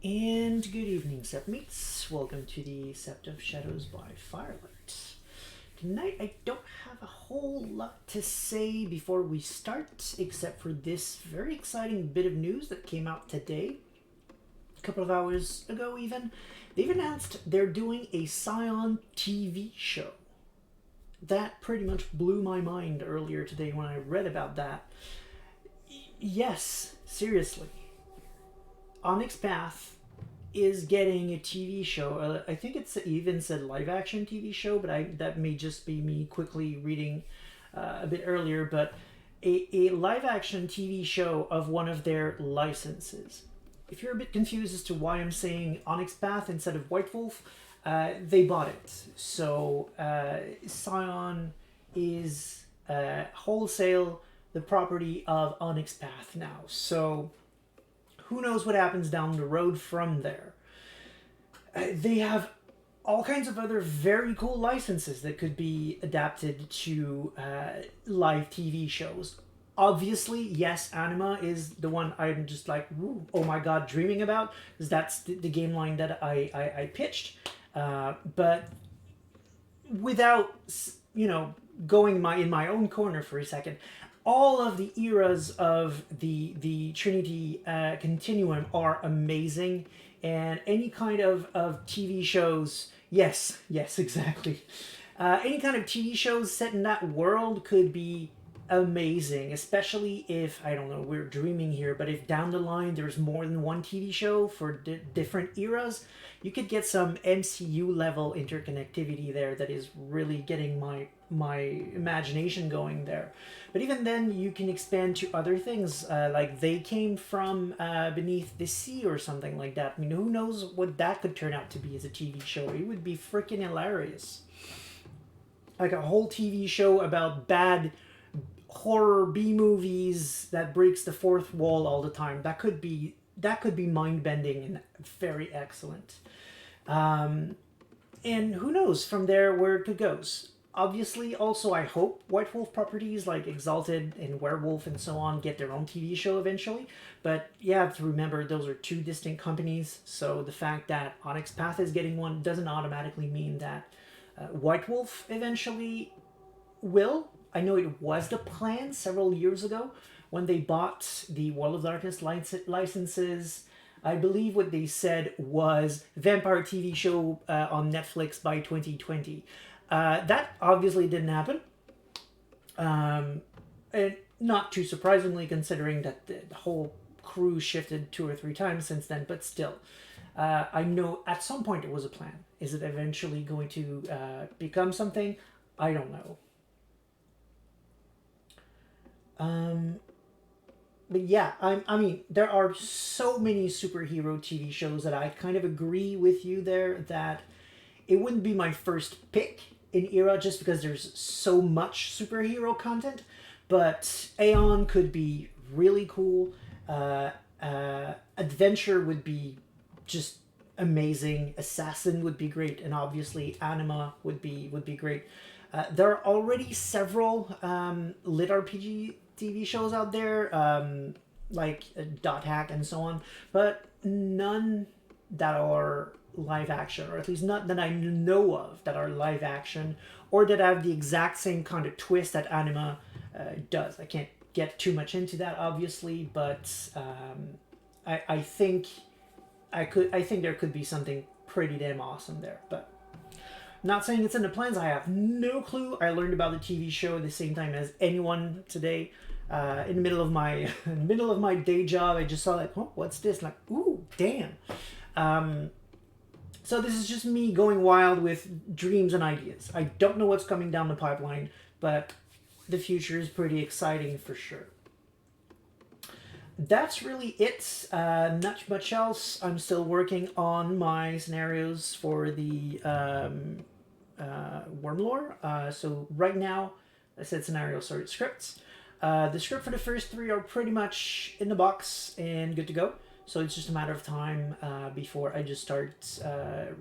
And good evening, Sept mates. Welcome to the Sept of Shadows by Firelight. Tonight, I don't have a whole lot to say before we start, except for this very exciting bit of news that came out today, a couple of hours ago even. They've announced they're doing a Scion TV show. That pretty much blew my mind earlier today when I read about that. Yes, seriously. Onyx Path is getting a TV show. I think it's even said live action TV show, but that may just be me quickly reading a bit earlier. But a live action TV show of one of their licenses. If you're a bit confused as to why I'm saying Onyx Path instead of White Wolf, they bought it. So Scion is wholesale the property of Onyx Path now. So who knows what happens down the road from there. They have all kinds of other very cool licenses that could be adapted to live TV shows. Obviously, yes, Anima is the one I'm just like, oh my god, dreaming about, because that's the game line that I pitched. But without, going in my own corner for a second, all of the eras of the Trinity continuum are amazing, and any kind of TV shows, yes, exactly. Any kind of TV shows set in that world could be amazing, especially if, I don't know, we're dreaming here, but if down the line there's more than one TV show for different eras, you could get some MCU level interconnectivity there that is really getting my imagination going there. But even then, you can expand to other things, like they came from beneath the sea or something like that. I mean, who knows what that could turn out to be as a TV show? It would be freaking hilarious. Like a whole TV show about bad horror B movies that breaks the fourth wall all the time. That could be mind bending and very excellent. And who knows from there where it goes. Obviously, also I hope White Wolf properties like Exalted and Werewolf and so on get their own TV show eventually. But you have to remember those are two distinct companies. So the fact that Onyx Path is getting one doesn't automatically mean that White Wolf eventually will. I know it was the plan several years ago when they bought the World of Darkness licenses. I believe what they said was vampire TV show on Netflix by 2020. That obviously didn't happen. And not too surprisingly, considering that the whole crew shifted 2 or 3 times since then, but still. I know at some point it was a plan. Is it eventually going to become something? I don't know. But yeah, I mean, there are so many superhero TV shows that I kind of agree with you there that it wouldn't be my first pick in era just because there's so much superhero content. But Aeon could be really cool. Adventure would be just amazing. Assassin would be great, and obviously Anima would be great. There are already several lit RPG TV shows out there, like Dot Hack and so on, but none that are live action, or at least not that I know of that are live action, or that have the exact same kind of twist that Anima does. I can't get too much into that, obviously, but I think I think there could be something pretty damn awesome there, but. Not saying it's in the plans. I have no clue. I learned about the TV show at the same time as anyone today. In the middle of my day job, I just saw like, oh, what's this? Like, ooh, damn. So this is just me going wild with dreams and ideas. I don't know what's coming down the pipeline, but the future is pretty exciting for sure. That's really it. Not much else. I'm still working on my scenarios for the Wormlore. So right now, I said scenario, sorry, scripts. The script for the first three are pretty much in the box and good to go. So it's just a matter of time before I just start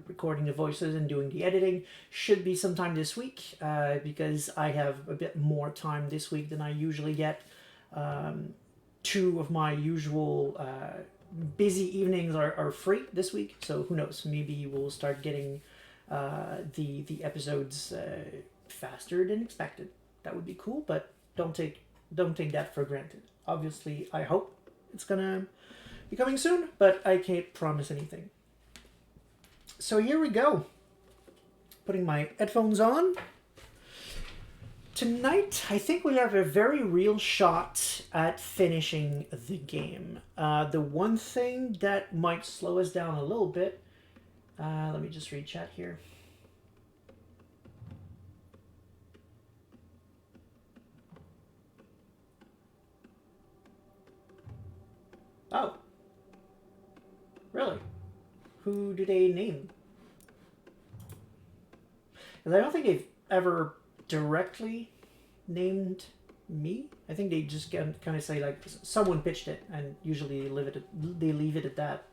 recording the voices and doing the editing. Should be sometime this week because I have a bit more time this week than I usually get. Two of my usual busy evenings are free this week, so who knows? Maybe we'll start getting the episodes faster than expected. That would be cool, but don't take that for granted. Obviously, I hope it's gonna be coming soon, but I can't promise anything. So here we go. Putting my headphones on. Tonight, I think we have a very real shot at finishing the game. The one thing that might slow us down a little bit, let me just read chat here. Oh. Really? Who do they name? Because I don't think they've ever directly named me. I think they just kind of say like someone pitched it, and usually they leave it at that.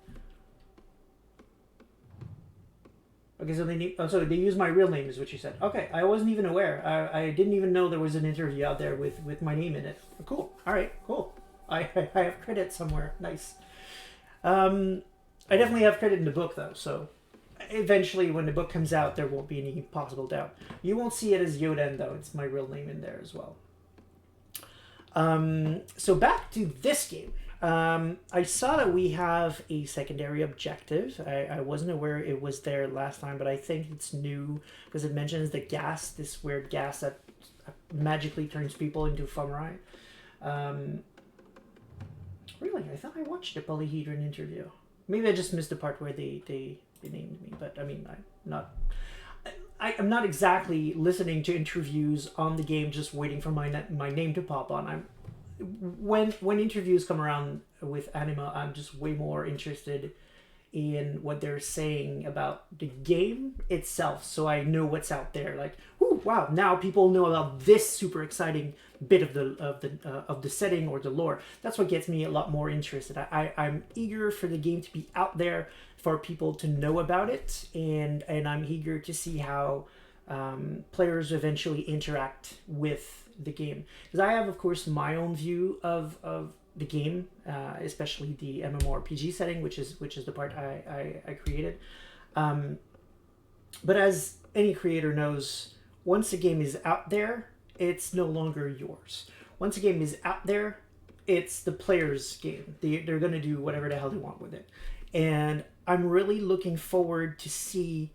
Okay, so so they use my real name, is what you said. Okay, I wasn't even aware. I didn't even know there was an interview out there with my name in it. Cool. All right. Cool. I have credit somewhere. Nice. I definitely have credit in the book though, so eventually when the book comes out there won't be any possible doubt. You won't see it as Yoden though, it's my real name in there as well. So back to this game. I saw that we have a secondary objective. I wasn't aware it was there last time, but I think it's new because it mentions the gas, this weird gas that magically turns people into samurai. Really, I thought I watched the Polyhedron interview. Maybe I just missed the part where they named me, but I mean, I'm not exactly listening to interviews on the game, just waiting for my name to pop on. When interviews come around with Anima, I'm just way more interested in what they're saying about the game itself, so I know what's out there. Like, ooh, wow! Now people know about this super exciting bit of the setting or the lore. That's what gets me a lot more interested. I'm eager for the game to be out there for people to know about it, and I'm eager to see how players eventually interact with the game. Because I have, of course, my own view of the game, especially the MMORPG setting, which is the part I created. But as any creator knows, once a game is out there, it's no longer yours. Once a game is out there, it's the player's game. They're going to do whatever the hell they want with it. And I'm really looking forward to see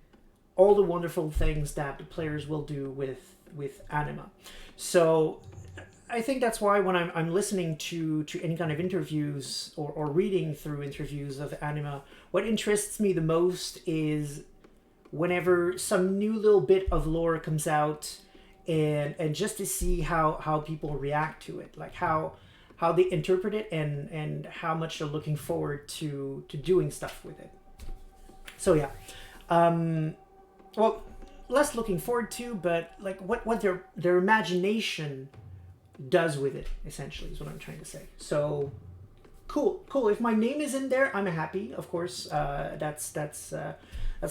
all the wonderful things that the players will do with Anima. So I think that's why when I'm listening to any kind of interviews or reading through interviews of Anima, what interests me the most is whenever some new little bit of lore comes out, and just to see how people react to it, like how they interpret it and how much they're looking forward to doing stuff with it. So yeah, well, less looking forward to, but like what their imagination does with it, essentially, is what I'm trying to say. So cool. If my name is in there, I'm happy. Of course, that's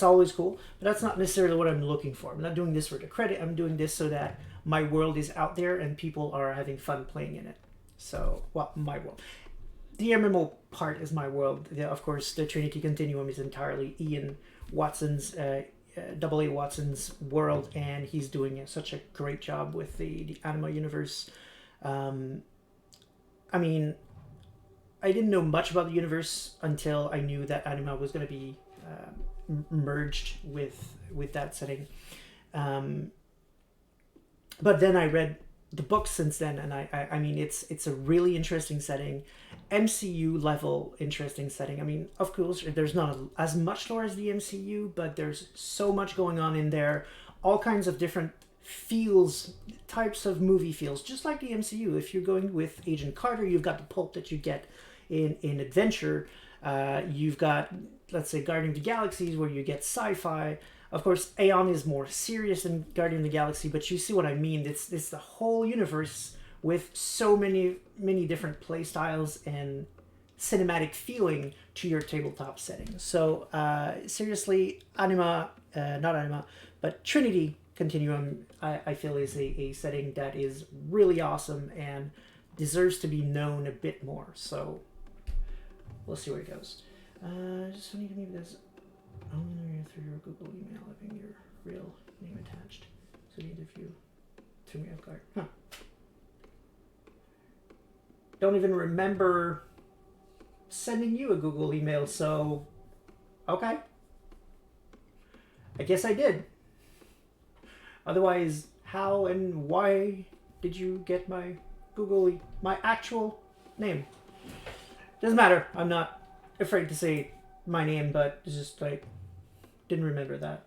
always cool, but that's not necessarily what I'm looking for. I'm not doing this for the credit. I'm doing this so that my world is out there and people are having fun playing in it. So, well, my world. The MMO part is my world. Of course, the Trinity Continuum is entirely Ian Watson's, AA Watson's world, and he's doing such a great job with the Anima universe. I mean, I didn't know much about the universe until I knew that Anima was going to be merged with that setting. But then I read the books since then, and I mean, it's a really interesting setting, MCU level interesting setting. I mean, of course, there's not as much lore as the MCU, but there's so much going on in there, all kinds of different feels, types of movie feels, just like the MCU. If you're going with Agent Carter, you've got the pulp that you get in Adventure. You've got, let's say, Guardian of the Galaxies, where you get sci-fi. Of course, Aeon is more serious than Guardian of the Galaxy, but you see what I mean. It's the whole universe with so many different play styles and cinematic feeling to your tabletop setting. So seriously, not Anima, but Trinity Continuum, I feel is a setting that is really awesome and deserves to be known a bit more. So we'll see where it goes. Just funny to me because only know you through your Google email having your real name attached. So neither of you threw me off guard. Huh. Don't even remember sending you a Google email, so okay. I guess I did. Otherwise, how and why did you get my my actual name? Doesn't matter. I'm not afraid to say my name, but it's just like, didn't remember that.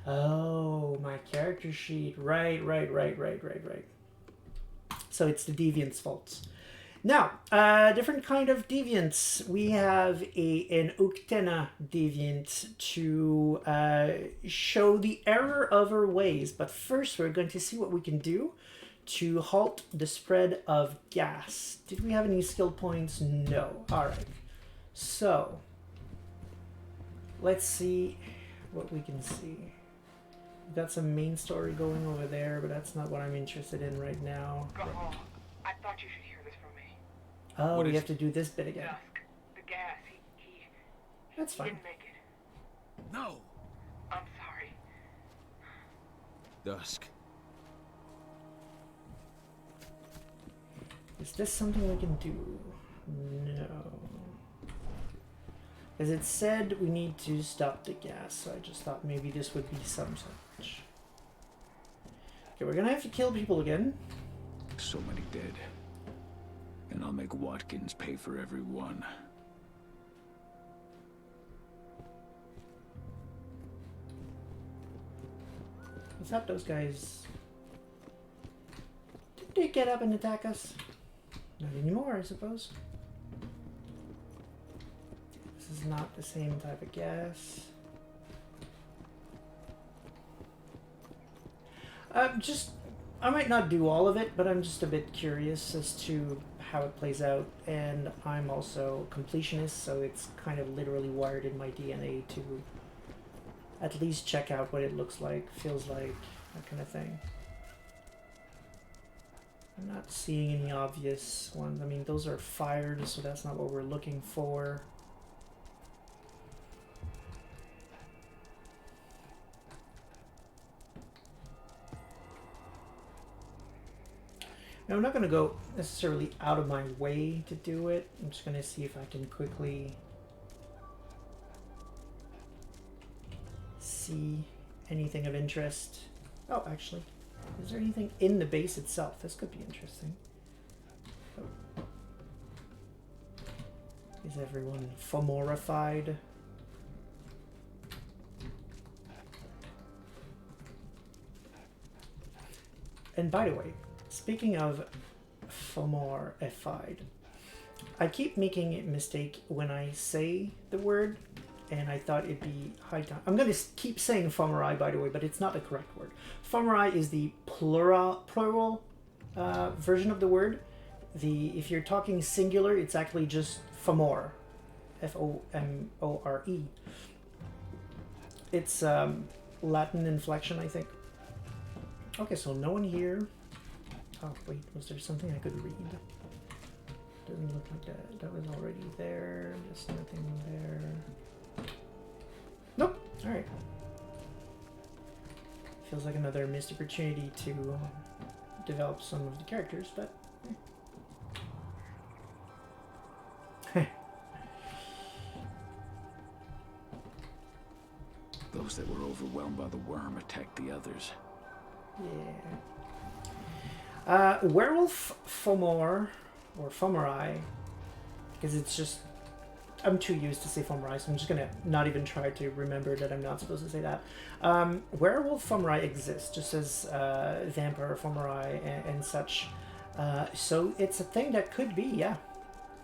Oh, my character sheet. Right. So it's the deviant's fault. Now, different kind of deviants. We have an Uktena deviant to show the error of her ways. But first, we're going to see what we can do to halt the spread of gas. Did we have any skill points? No. All right. So, let's see what we can see. We've got some main story going over there, but that's not what I'm interested in right now. Go home. I thought you should hear this from me. Oh, we have to do this bit again. Dusk. The gas. He That's fine. didn't make it. No. I'm sorry. Dusk. Is this something we can do? No. Because it said we need to stop the gas, so I just thought maybe this would be some such. Okay, we're gonna have to kill people again. So many dead. And I'll make Watkins pay for every one. I thought those guys... Did they get up and attack us? Not anymore, I suppose. This is not the same type of gas. I might not do all of it, but I'm just a bit curious as to how it plays out. And I'm also completionist, so it's kind of literally wired in my DNA to at least check out what it looks like, feels like, that kind of thing. I'm not seeing any obvious ones. I mean, those are fired, so that's not what we're looking for. Now, I'm not going to go necessarily out of my way to do it. I'm just going to see if I can quickly see anything of interest. Oh, actually, is there anything in the base itself? This could be interesting. Oh. Is everyone fomorified? And by the way, speaking of fomorified, I keep making a mistake when I say the word, and I thought it'd be high time. I'm going to keep saying fomori, by the way, but it's not the correct word. Fomori is the plural version of the word. If you're talking singular, it's actually just fomor, F-O-M-O-R-E. It's Latin inflection, I think. Okay, so no one here. Oh, wait, was there something I could read? Doesn't look like that. That was already there. There's nothing there. Nope. Alright. Feels like another missed opportunity to develop some of the characters, but... Those that were overwhelmed by the worm attacked the others. Yeah. Werewolf Fomor, or Fomori, because it's just, I'm too used to say Fomori, so I'm just gonna not even try to remember that I'm not supposed to say that. Werewolf Fomori exists, just as Vampire Fomori and such. So it's a thing that could be, yeah.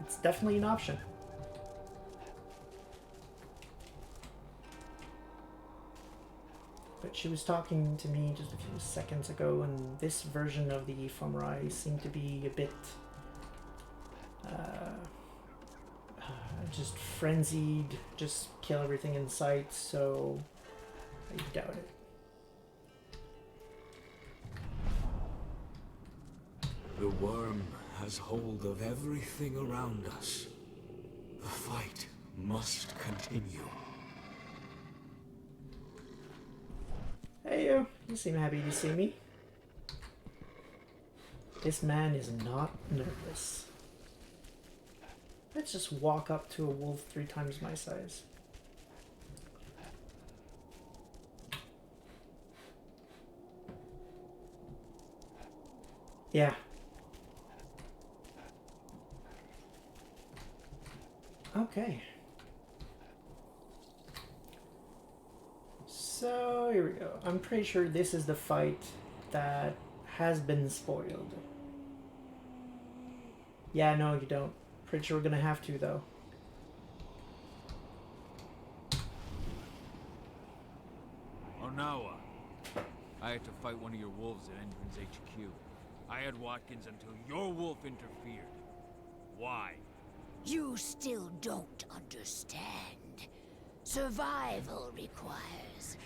It's definitely an option. But she was talking to me just a few seconds ago, and this version of the Fomori seemed to be a bit just frenzied, just kill everything in sight, so I doubt it. The worm has hold of everything around us. The fight must continue. Hey you. You seem happy to see me. This man is not nervous. Let's just walk up to a wolf 3 times my size. Yeah. Okay. So here we go. I'm pretty sure this is the fight that has been spoiled. Yeah, no, you don't. Pretty sure we're gonna have to, though. Onawa, I had to fight one of your wolves at Endra's HQ. I had Watkins until your wolf interfered. Why? You still don't understand. Survival requires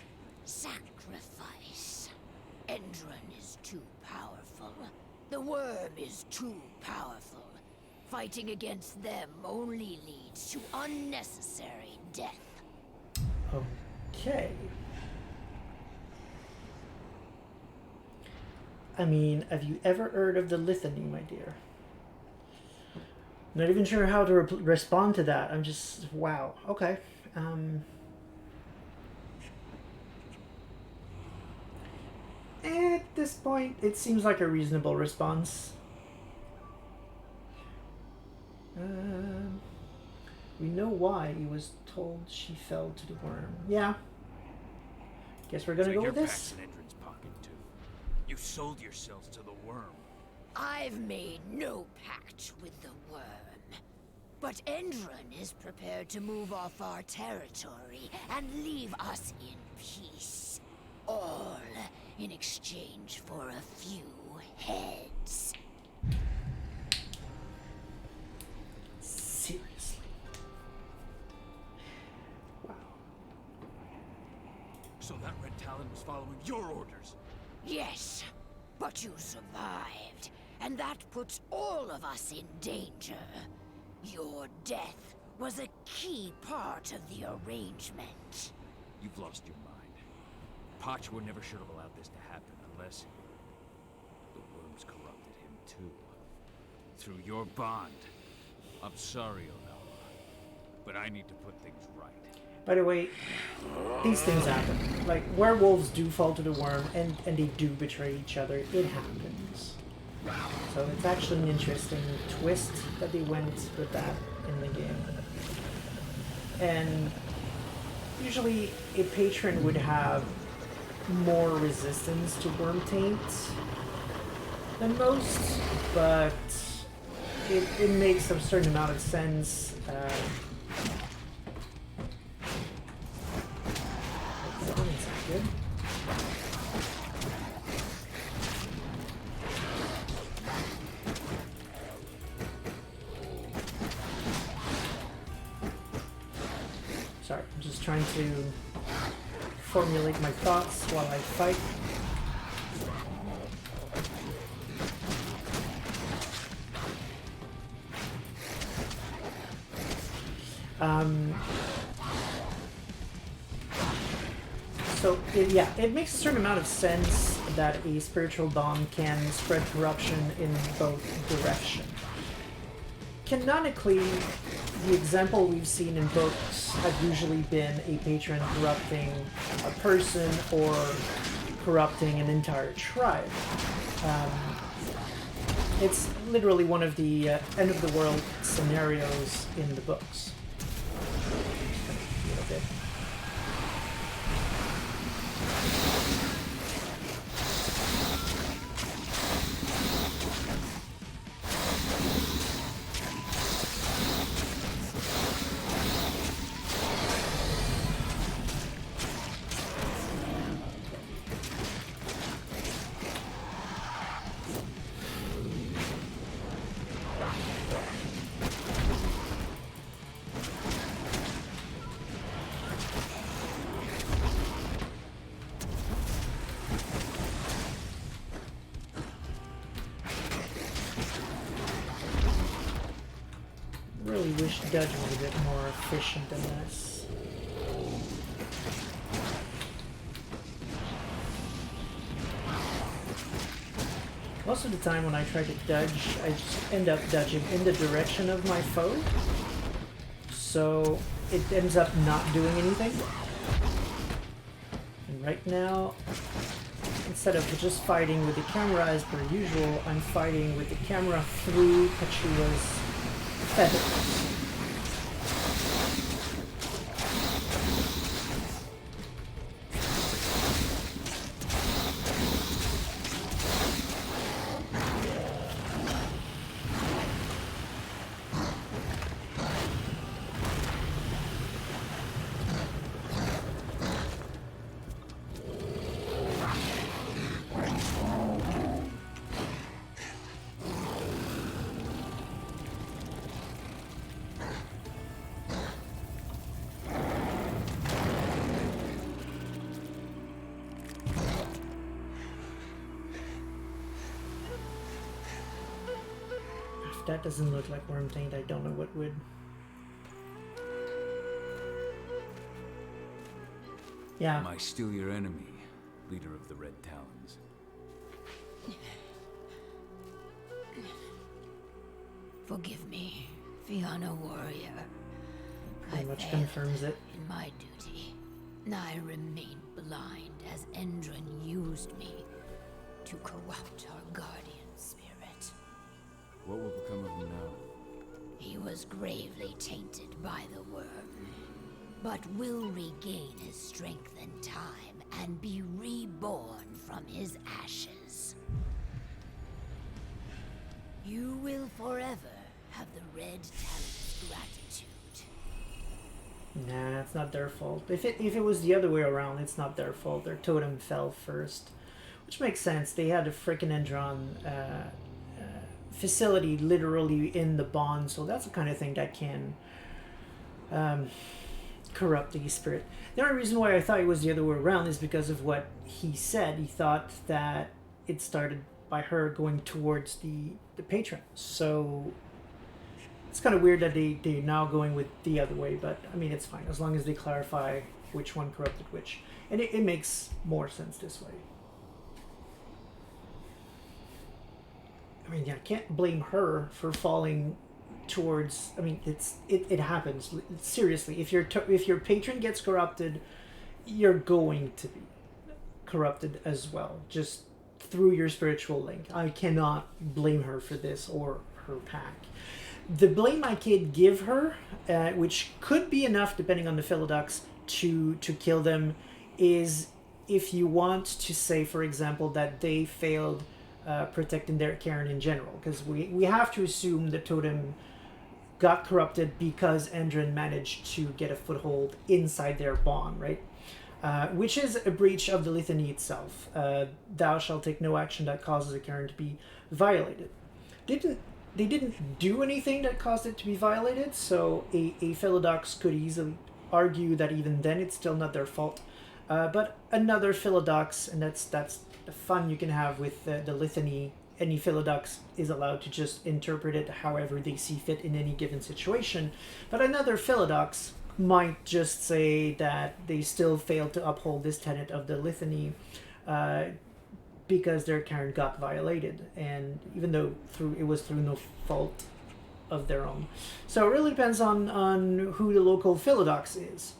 sacrifice. Endron is too powerful. The worm is too powerful. Fighting against them only leads to unnecessary death. Okay. I mean, have you ever heard of the litany, my dear? Not even sure how to respond to that. I'm just, wow. Okay. At this point, it seems like a reasonable response. We know why he was told she fell to the worm. Yeah. Guess we're gonna go with this. In Endron's pocket too. You sold yourselves to the worm. I've made no pact with the worm. But Endron is prepared to move off our territory and leave us in peace. All in exchange for a few heads. Seriously. Wow. So that Red Talon was following your orders. Yes, but you survived, and that puts all of us in danger. Your death was a key part of the arrangement. You've lost your mind. Pachwa never should have allowed this to happen unless the worms corrupted him too. Through your bond. I'm sorry, Onawa, but I need to put things right. By the way, these things happen. Like, werewolves do fall to the worm, and they do betray each other. It happens. So it's actually an interesting twist that they went with that in the game. And usually a patron would have more resistance to worm taint than most, but it makes a certain amount of sense. Good. Sorry, I'm just trying to formulate my thoughts while I fight. So, it makes a certain amount of sense that a spiritual bomb can spread corruption in both directions. Canonically, the example we've seen in books have usually been a patron corrupting a person or corrupting an entire tribe. It's literally one of the end-of-the-world scenarios in the books. A bit. really wish dodging was a bit more efficient than this. Most of the time when I try to dodge, I just end up dodging in the direction of my foe. So it ends up not doing anything. And right now, instead of just fighting with the camera as per usual, I'm fighting with the camera through Pachula's feathers. That doesn't look like Worm Taint. I don't know what would. Yeah. Am I still your enemy, leader of the Red Talons? Forgive me, Fianna warrior. Pretty much failed confirms it. in my duty. I remain blind as Endron used me to corrupt our guardian spirit. What will become of him now? He was gravely tainted by the worm, but will regain his strength in time and be reborn from his ashes. You will forever have the Red Talon's gratitude. Nah, it's not their fault. If it was the other way around, it's not their fault. Their totem fell first, which makes sense. They had a frickin' Endron facility literally in the bond, so that's the kind of thing that can corrupt the spirit. The only reason why I thought it was the other way around is because of what he said. He thought that it started by her going towards the patron. So it's kind of weird that they're now going with the other way, but I mean, it's fine as long as they clarify which one corrupted which. And it makes more sense this way. I mean, yeah, I can't blame her for falling towards. I mean, it happens. Seriously, if your patron gets corrupted, you're going to be corrupted as well, just through your spiritual link. I cannot blame her for this or her pack. The blame I could give her, which could be enough depending on the Philodox to kill them, is if you want to say, for example, that they failed protecting their Cairn in general, because we have to assume the totem got corrupted because Endron managed to get a foothold inside their bond, right? Which is a breach of the litany itself. Thou shalt take no action that causes a Cairn to be violated. They didn't do anything that caused it to be violated, so a Philodox could easily argue that even then it's still not their fault. But another Philodox, and that's the fun you can have with the litany. Any Philodox is allowed to just interpret it however they see fit in any given situation. But another Philodox might just say that they still failed to uphold this tenet of the litany because their Cairn got violated, and even though it was through no fault of their own. So it really depends on who the local Philodox is.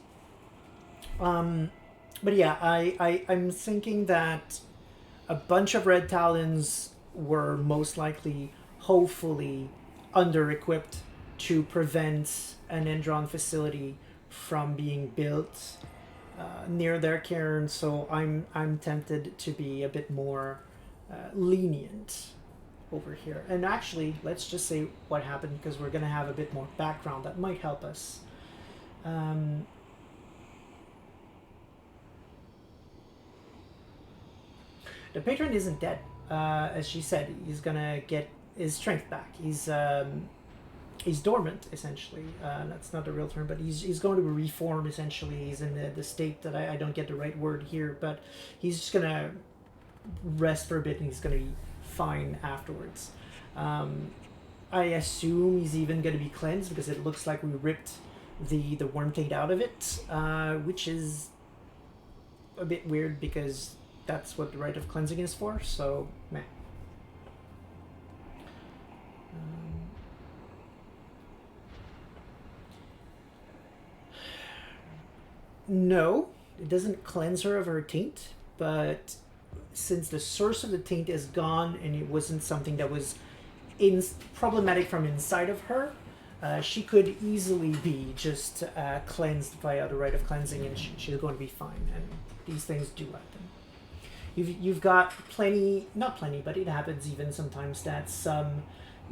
But yeah, I'm thinking that a bunch of Red Talons were most likely, hopefully, under-equipped to prevent an Endron facility from being built near their cairn. So I'm tempted to be a bit more lenient over here. And actually, let's just say what happened, because we're going to have a bit more background that might help us. The patron isn't dead. As she said, he's gonna get his strength back. He's dormant, essentially. That's not the real term, but he's going to reform, essentially. He's in the state that I don't get the right word here, but he's just gonna rest for a bit and he's gonna be fine afterwards. I assume he's even going to be cleansed because it looks like we ripped the worm taint out of it, which is a bit weird because that's what the rite of cleansing is for, so meh. No, it doesn't cleanse her of her taint, but since the source of the taint is gone and it wasn't something that was problematic from inside of her, she could easily be just cleansed via the rite of cleansing, and she's going to be fine. And these things do happen. You've got plenty, not plenty, but it happens even sometimes that some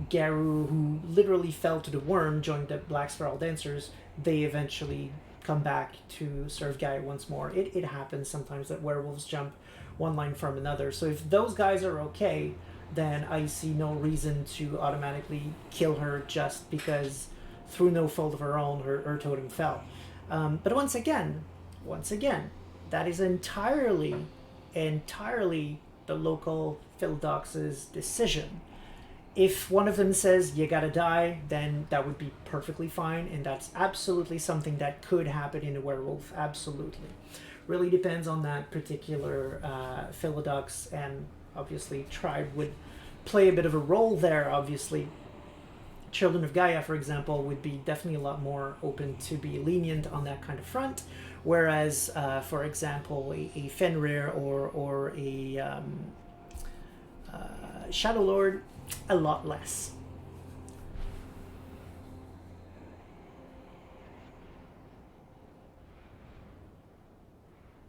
Garu who literally fell to the worm joined the Black Spiral Dancers. They eventually come back to serve Gaia once more. It happens sometimes that werewolves jump one line from another. So if those guys are okay, then I see no reason to automatically kill her just because through no fault of her own her totem fell. But once again, that is entirely the local Philodox's decision. If one of them says you gotta die, then that would be perfectly fine, and that's absolutely something that could happen in a werewolf, absolutely. Really depends on that particular Philodox, and obviously tribe would play a bit of a role there, obviously. Children of Gaia, for example, would be definitely a lot more open to be lenient on that kind of front, whereas, for example, a Fenrir or a Shadow Lord, a lot less.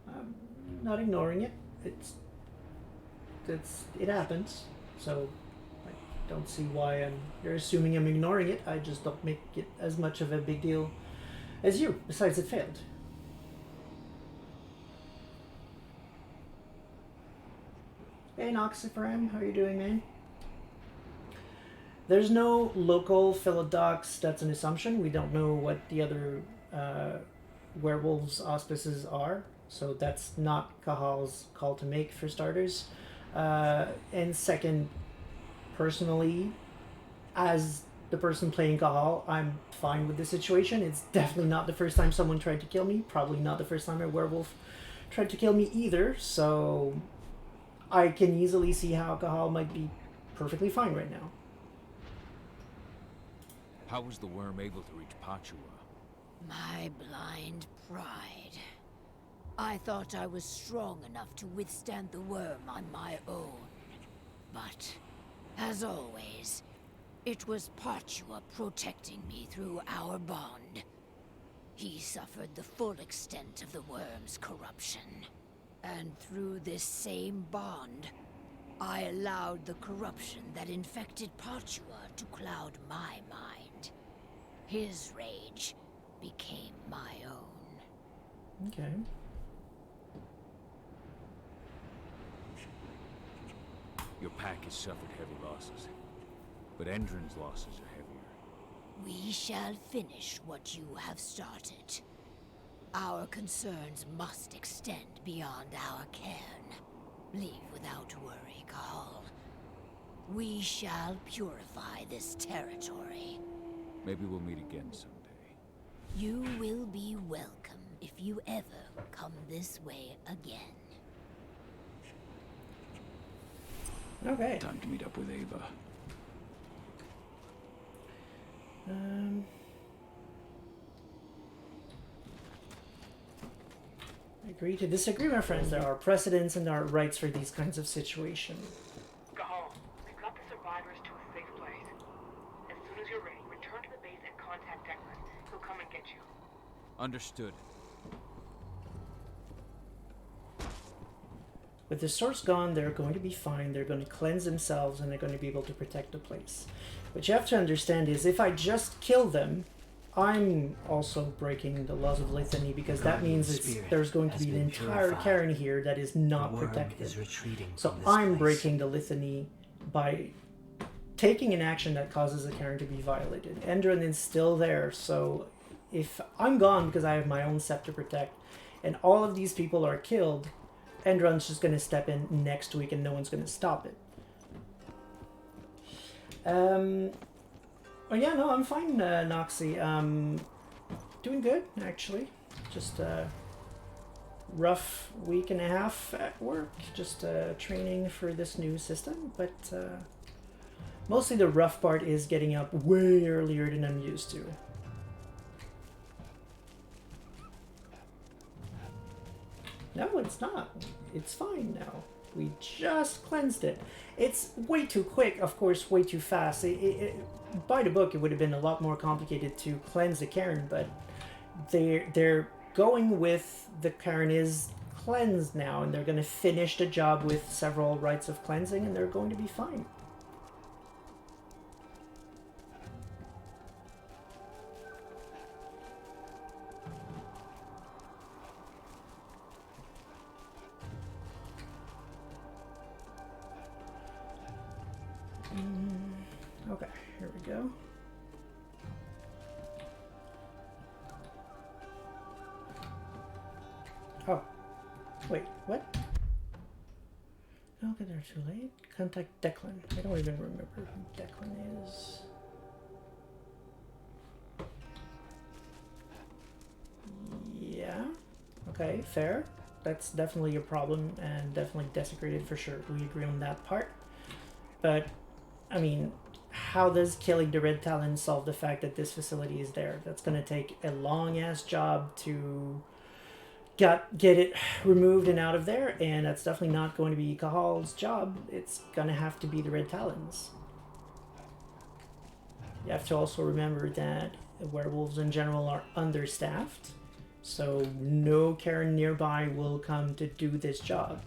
I'm not ignoring it. It happens. So I don't see why you're assuming I'm ignoring it. I just don't make it as much of a big deal as you. Besides, it failed. Hey Noxiferam, how are you doing, man? There's no local Philodox, that's an assumption. We don't know what the other werewolves' auspices are, so that's not Kahal's call to make, for starters. And second, personally, as the person playing Kahal, I'm fine with the situation. It's definitely not the first time someone tried to kill me, probably not the first time a werewolf tried to kill me either, so I can easily see how Kahal might be perfectly fine right now. How was the worm able to reach Pachua? My blind pride. I thought I was strong enough to withstand the worm on my own. But, as always, it was Pachua protecting me through our bond. He suffered the full extent of the worm's corruption. And through this same bond, I allowed the corruption that infected Pachua to cloud my mind. His rage became my own. Okay. Your pack has suffered heavy losses, but Endron's losses are heavier. We shall finish what you have started. Our concerns must extend beyond our cairn. Leave without worry, Kahal. We shall purify this territory. Maybe we'll meet again someday. You will be welcome if you ever come this way again. Okay. Time to meet up with Ava. Agree to disagree, my friends. There are precedents and there are rights for these kinds of situations. Gahal, we've got the survivors to a safe place. As soon as you're ready, return to the base and contact Declan. He'll come and get you. Understood. With the source gone, they're going to be fine. They're going to cleanse themselves and they're going to be able to protect the place. What you have to understand is if I just kill them, I'm also breaking the laws of Lithany, because that means there's going to be an entire cairn here that is not protected. So I'm breaking the Lithany by taking an action that causes the cairn to be violated. Endron is still there, so if I'm gone because I have my own sept to protect, and all of these people are killed, Endron's just going to step in next week and no one's going to stop it. Oh yeah, no, I'm fine, Noxie. Doing good, actually. Just a rough week and a half at work, just training for this new system, but mostly the rough part is getting up way earlier than I'm used to. No, it's not. It's fine now. We just cleansed it. It's way too quick, of course, way too fast. By the book, it would have been a lot more complicated to cleanse the Cairn, but they're going with the Cairn is cleansed now, and they're going to finish the job with several rites of cleansing, and they're going to be fine. Okay, here we go. Oh, wait, what? Okay, they're too late. Contact Declan. I don't even remember who Declan is. Yeah. Okay, fair. That's definitely a problem and definitely desecrated for sure. We agree on that part. But, I mean, how does killing the Red Talon solve the fact that this facility is there? That's going to take a long-ass job to get it removed and out of there, and that's definitely not going to be Cahal's job. It's going to have to be the Red Talons. You have to also remember that werewolves in general are understaffed, so no Cairn nearby will come to do this job.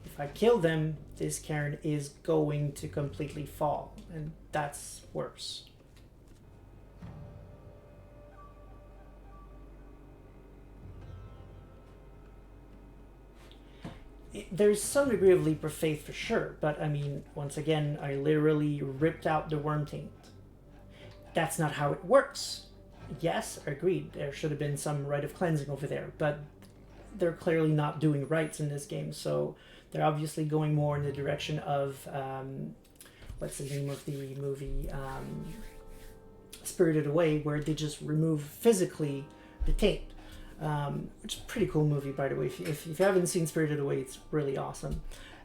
If I kill them, this Cairn is going to completely fall, and that's worse. There's some degree of leap of faith for sure, but I mean, once again, I literally ripped out the worm taint. That's not how it works. Yes, agreed, there should have been some rite of cleansing over there, but they're clearly not doing rites in this game, so they're obviously going more in the direction of, what's the name of the movie, Spirited Away, where they just remove physically the taint. Which is a pretty cool movie, by the way. If you haven't seen Spirited Away, it's really awesome.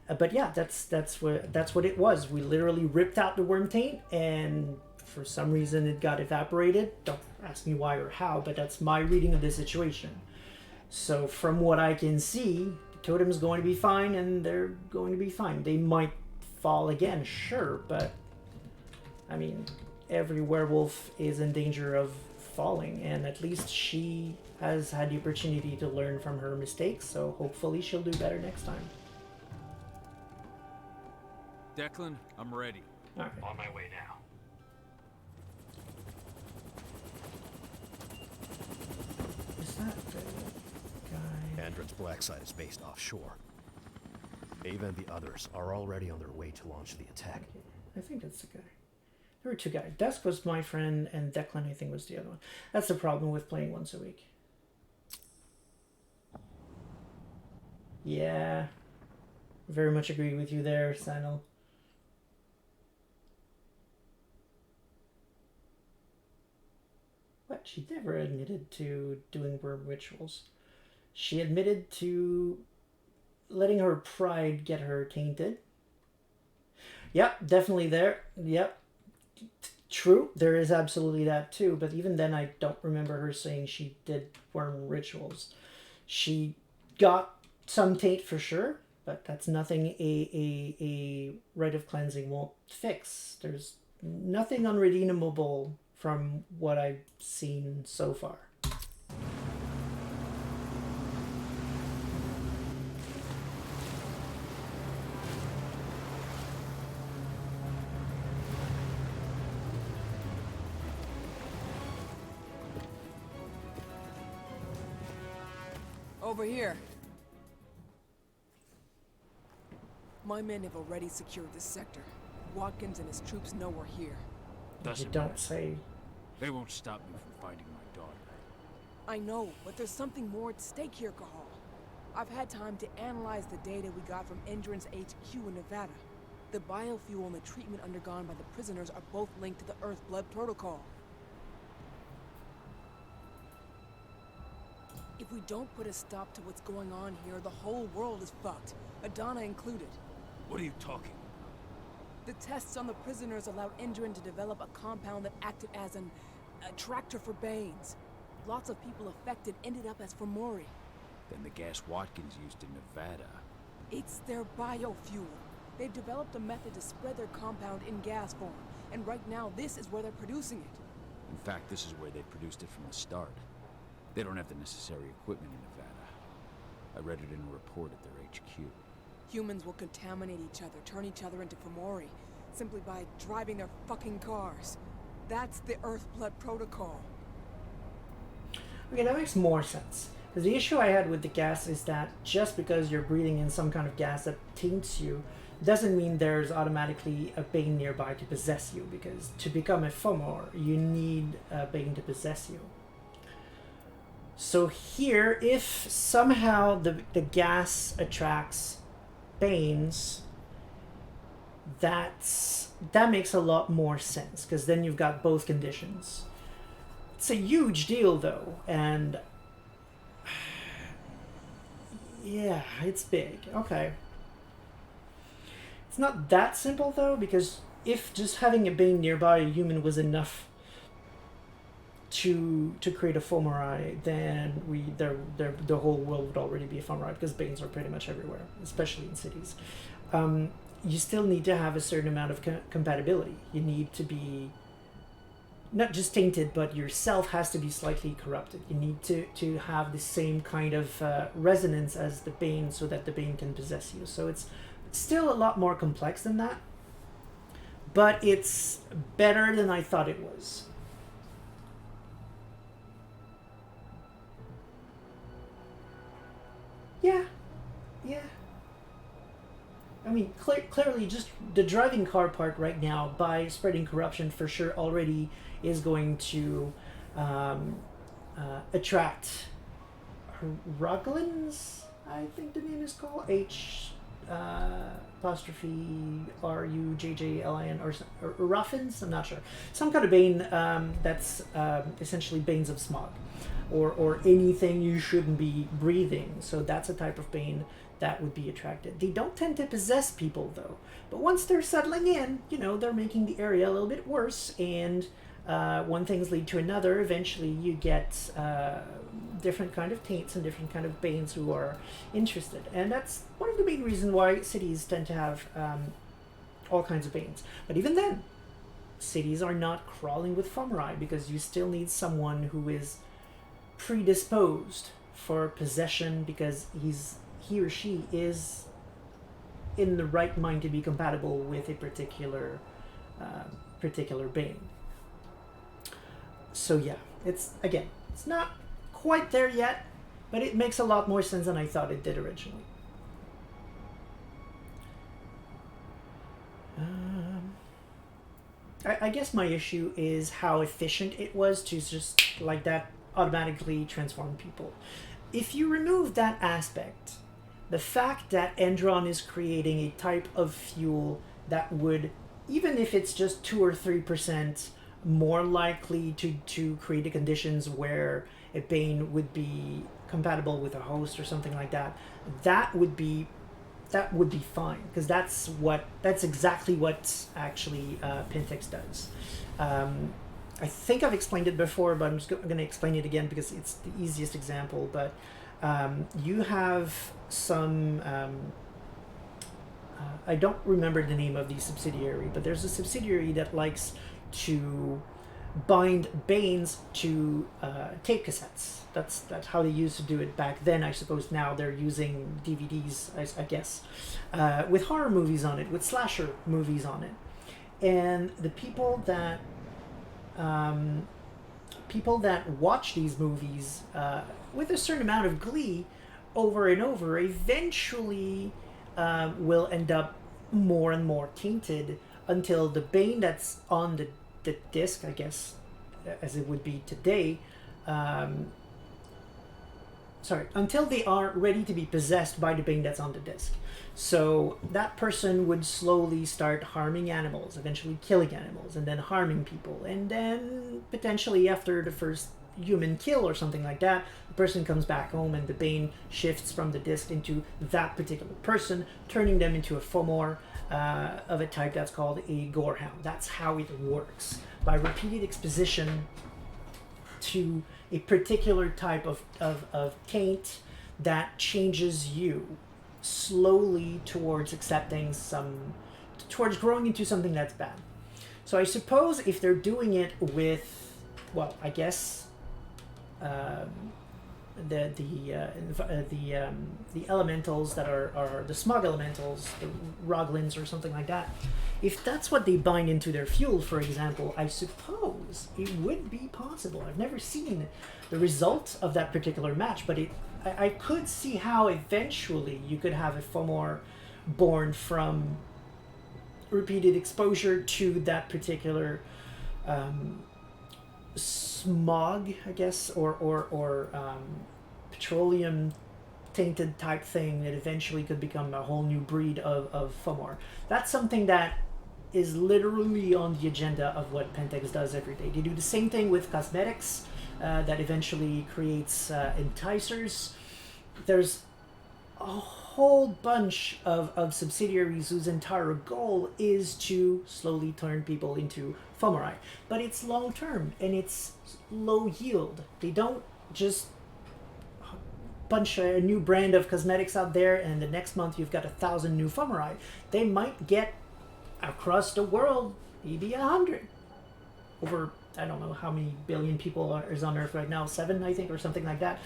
But yeah, that's what it was. We literally ripped out the worm taint, and for some reason it got evaporated. Don't ask me why or how, but that's my reading of the situation. So from what I can see, the totem's going to be fine, and they're going to be fine. They might fall again, sure, but I mean, every werewolf is in danger of falling, and at least she has had the opportunity to learn from her mistakes, so hopefully she'll do better next time. Declan, I'm ready. All right. On my way now. Is that the guy? Andron's black site is based offshore. Ava and the others are already on their way to launch the attack. I think that's the guy. There were two guys. Dusk was my friend, and Declan, I think, was the other one. That's the problem with playing once a week. Yeah. Very much agree with you there, Sanel. What? She never admitted to doing worm rituals. She admitted to letting her pride get her tainted. Yep, definitely there. Yep. True, there is absolutely that too, but even then I don't remember her saying she did worm rituals. She got some taint for sure, but that's nothing a rite of cleansing won't fix. There's nothing unredeemable from what I've seen so far. Over here. My men have already secured this sector. Watkins and his troops know we're here. Doesn't You don't matter. say. They won't stop me from finding my daughter. I know, but there's something more at stake here, Cahal. I've had time to analyze the data we got from Endron's HQ in Nevada. The biofuel and the treatment undergone by the prisoners are both linked to the Earthblood protocol. If we don't put a stop to what's going on here, the whole world is fucked, Adana included. What are you talking? The tests on the prisoners allowed Endron to develop a compound that acted as an attractor for Banes. Lots of people affected ended up as Fomori. Then the gas Watkins used in Nevada. It's their biofuel. They've developed a method to spread their compound in gas form, and right now this is where they're producing it. In fact, this is where they produced it from the start. They don't have the necessary equipment in Nevada. I read it in a report at their HQ. Humans will contaminate each other, turn each other into Fomori, simply by driving their fucking cars. That's the Earthblood protocol. Okay, that makes more sense. Because the issue I had with the gas is that just because you're breathing in some kind of gas that taints you, doesn't mean there's automatically a Bane nearby to possess you, because to become a Fomor, you need a Bane to possess you. So here, if somehow the gas attracts Banes, that makes a lot more sense, because then you've got both conditions. It's a huge deal, though, and yeah, it's big. Okay. It's not that simple, though, because if just having a Bane nearby a human was enough to create a Fomori, then the whole world would already be a Fomori, because Banes are pretty much everywhere, especially in cities. You still need to have a certain amount of compatibility. You need to be not just tainted, but yourself has to be slightly corrupted. You need to have the same kind of resonance as the Bane, so that the Bane can possess you. So it's still a lot more complex than that, but it's better than I thought it was. Yeah. I mean, clearly, just the driving car part right now, by spreading corruption, for sure already is going to attract Ruglins, I think the name is called. Apostrophe Rujjlin, or Ruffins, I'm not sure. Some kind of Bane that's essentially Banes of Smog, or anything you shouldn't be breathing. So that's a type of Bane that would be attracted. They don't tend to possess people, though. But once they're settling in, they're making the area a little bit worse, and one things lead to another. Eventually you get different kind of taints and different kind of Banes who are interested. And that's one of the main reasons why cities tend to have all kinds of Banes. But even then, cities are not crawling with Fomori, because you still need someone who is predisposed for possession, because he or she is in the right mind to be compatible with a particular Bane. So yeah, it's not quite there yet, but it makes a lot more sense than I thought it did originally. I guess my issue is how efficient it was to just like that automatically transform people. If you remove that aspect, the fact that Endron is creating a type of fuel that would, even if it's just 2 or 3% more likely to create the conditions where a Bane would be compatible with a host or something like that, that would be fine, because that's exactly what actually Pintex does. I think I've explained it before, but I'm just going to explain it again because it's the easiest example. But you have some I don't remember the name of the subsidiary, but there's a subsidiary that likes to bind Banes to tape cassettes. That's how they used to do it back then. I suppose now they're using DVDs, I guess, with horror movies on it, with slasher movies on it. And the people that watch these movies with a certain amount of glee over and over eventually will end up more and more tainted until the Bane that's on the disc, I guess, as it would be today, until they are ready to be possessed by the Bane that's on the disc. So that person would slowly start harming animals, eventually killing animals, and then harming people. And then potentially after the first human kill or something like that, the person comes back home and the Bane shifts from the disc into that particular person, turning them into a Fomor of a type that's called a Gorehound. That's how it works. By repeated exposition to a particular type of taint that changes you slowly towards towards growing into something that's bad. So I suppose if they're doing it with, well, I guess the elementals that are the smog elementals, the Roglins or something like that, if that's what they bind into their fuel, for example, I suppose it would be possible. I've never seen the result of that particular match, but I could see how eventually you could have a Fomor born from repeated exposure to that particular smog, I guess, or petroleum tainted type thing that eventually could become a whole new breed of Fomor. That's something that is literally on the agenda of what Pentex does every day. They do the same thing with cosmetics that eventually creates enticers. There's a whole bunch of subsidiaries whose entire goal is to slowly turn people into Fomori. But it's long term and it's low yield. They don't just punch a new brand of cosmetics out there and the next month you've got 1,000 new Fomori. They might get across the world maybe 100. Over, I don't know how many billion people is on Earth right now, 7 I think or something like that.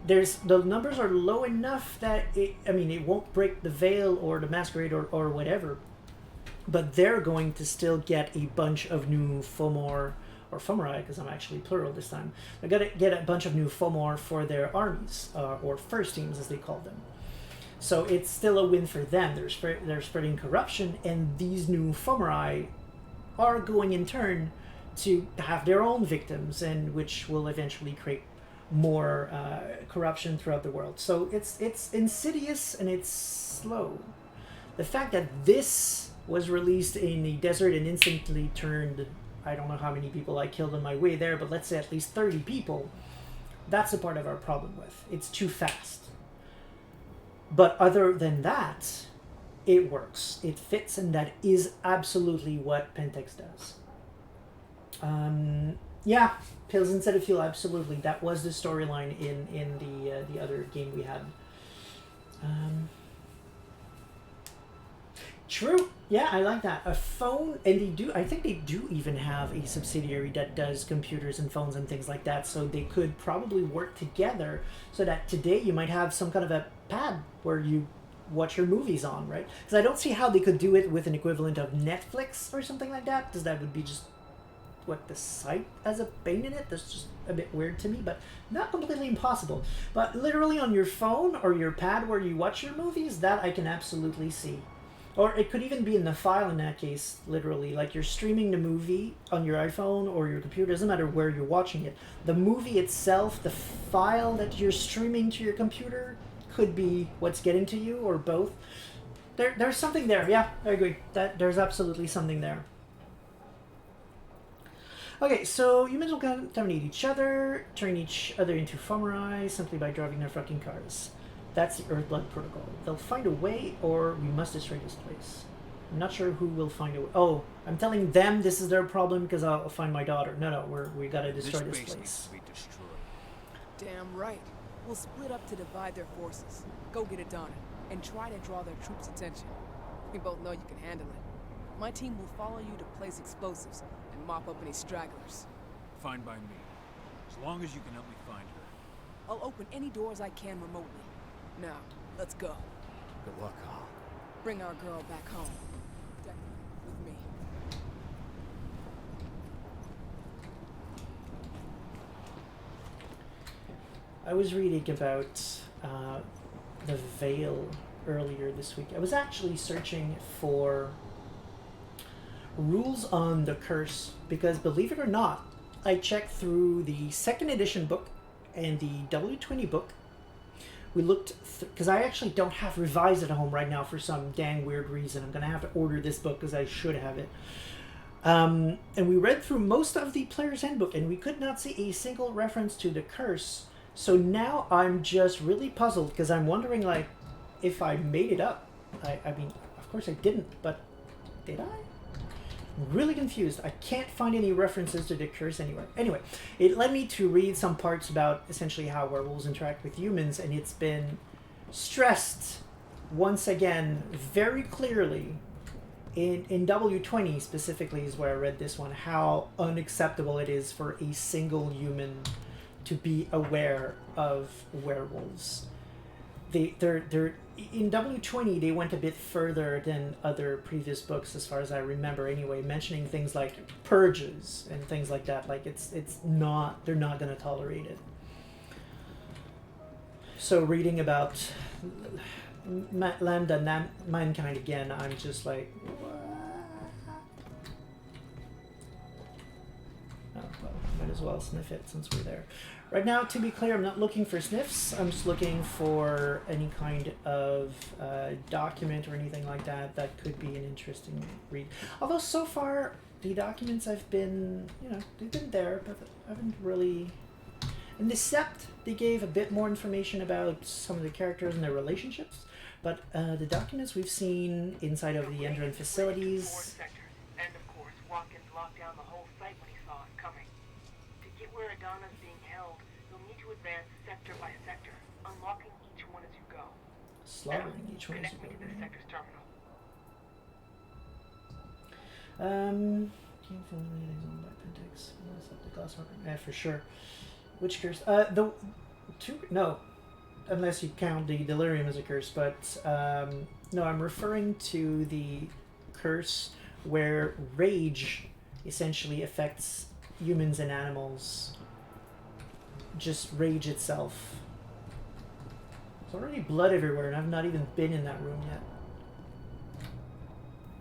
The numbers are low enough that it won't break the veil or the masquerade or whatever, but they're going to still get a bunch of new Fomor or Fomori, because I'm actually plural this time. They're gonna get a bunch of new Fomor for their armies or first teams as they call them. So it's still a win for them. They're spreading corruption, and these new Fomori are going in turn to have their own victims, and which will eventually create more corruption throughout the world. So it's insidious and it's slow. The fact that this was released in the desert and instantly turned, I don't know how many people I killed on my way there, but let's say at least 30 people, that's a part of our problem with. It's too fast. But other than that, it works. It fits, and that is absolutely what Pentex does. Yeah, pills instead of fuel, absolutely. That was the storyline in the other game we had. True. Yeah, I like that. A phone, and I think they do even have a subsidiary that does computers and phones and things like that, so they could probably work together so that today you might have some kind of a pad where you watch your movies on, right? Because I don't see how they could do it with an equivalent of Netflix or something like that, because that would be just the site has a Bane in it. That's just a bit weird to me, but not completely impossible. But literally on your phone or your pad where you watch your movies, that I can absolutely see. Or it could even be in the file in that case, literally. Like you're streaming the movie on your iPhone or your computer, doesn't matter where you're watching it. The movie itself, the file that you're streaming to your computer, could be what's getting to you, or both. There's something there. Yeah, I agree. There's absolutely something there. Okay, so humans will contaminate each other, turn each other into Fomori simply by driving their fucking cars. That's the Earthblood protocol. They'll find a way, or we must destroy this place. I'm not sure who will find a way. Oh, I'm telling them this is their problem because I'll find my daughter. No, we gotta destroy this place. Needs to be destroyed. Damn right. We'll split up to divide their forces. Go get it done, and try to draw their troops' attention. We both know you can handle it. My team will follow you to place explosives and mop up any stragglers. Fine by me. As long as you can help me find her. I'll open any doors I can remotely. Now, let's go. Good luck, Kyle. Bring our girl back home. With me. I was reading about the Veil earlier this week. I was actually searching for rules on the curse because, believe it or not, I checked through the 2nd edition book and the W20 book, we looked because I actually don't have Revised at home right now for some dang weird reason. I'm gonna have to order this book because I should have it. And we read through most of the player's handbook, and we could not see a single reference to the curse. So now I'm just really puzzled because I'm wondering, like, if I made it up. I mean, of course I didn't, but did I? I'm really confused. I can't find any references to the curse anywhere. Anyway, it led me to read some parts about essentially how werewolves interact with humans, and it's been stressed once again very clearly in W20 specifically is where I read this one, how unacceptable it is for a single human to be aware of werewolves. They're in W20 they went a bit further than other previous books as far as I remember anyway, mentioning things like purges and things like that. Like it's not, they're not going to tolerate it. So reading about Lambda Mankind again, I'm just like, what? Oh, well, might as well sniff it since we're there. Right now, to be clear, I'm not looking for sniffs. I'm just looking for any kind of document or anything like that that could be an interesting read. Although so far, the documents I've been, you know, they've been there, but I haven't really... In the sept, they gave a bit more information about some of the characters and their relationships, but the documents we've seen inside of the Endron facilities... And of course, Watkins locked down the whole site when he saw it coming. To get where Adana's being held, you'll need to advance sector by sector, unlocking each one as you go. Slaughtering each one as you go. Connect me to the sector's terminal. Kinfolk liaison by Pentex. The glass weapon. Yeah, for sure. Which curse? The two. No, unless you count the delirium as a curse. But no, I'm referring to the curse where rage essentially affects humans and animals. Just rage itself. There's already blood everywhere, and I've not even been in that room yet.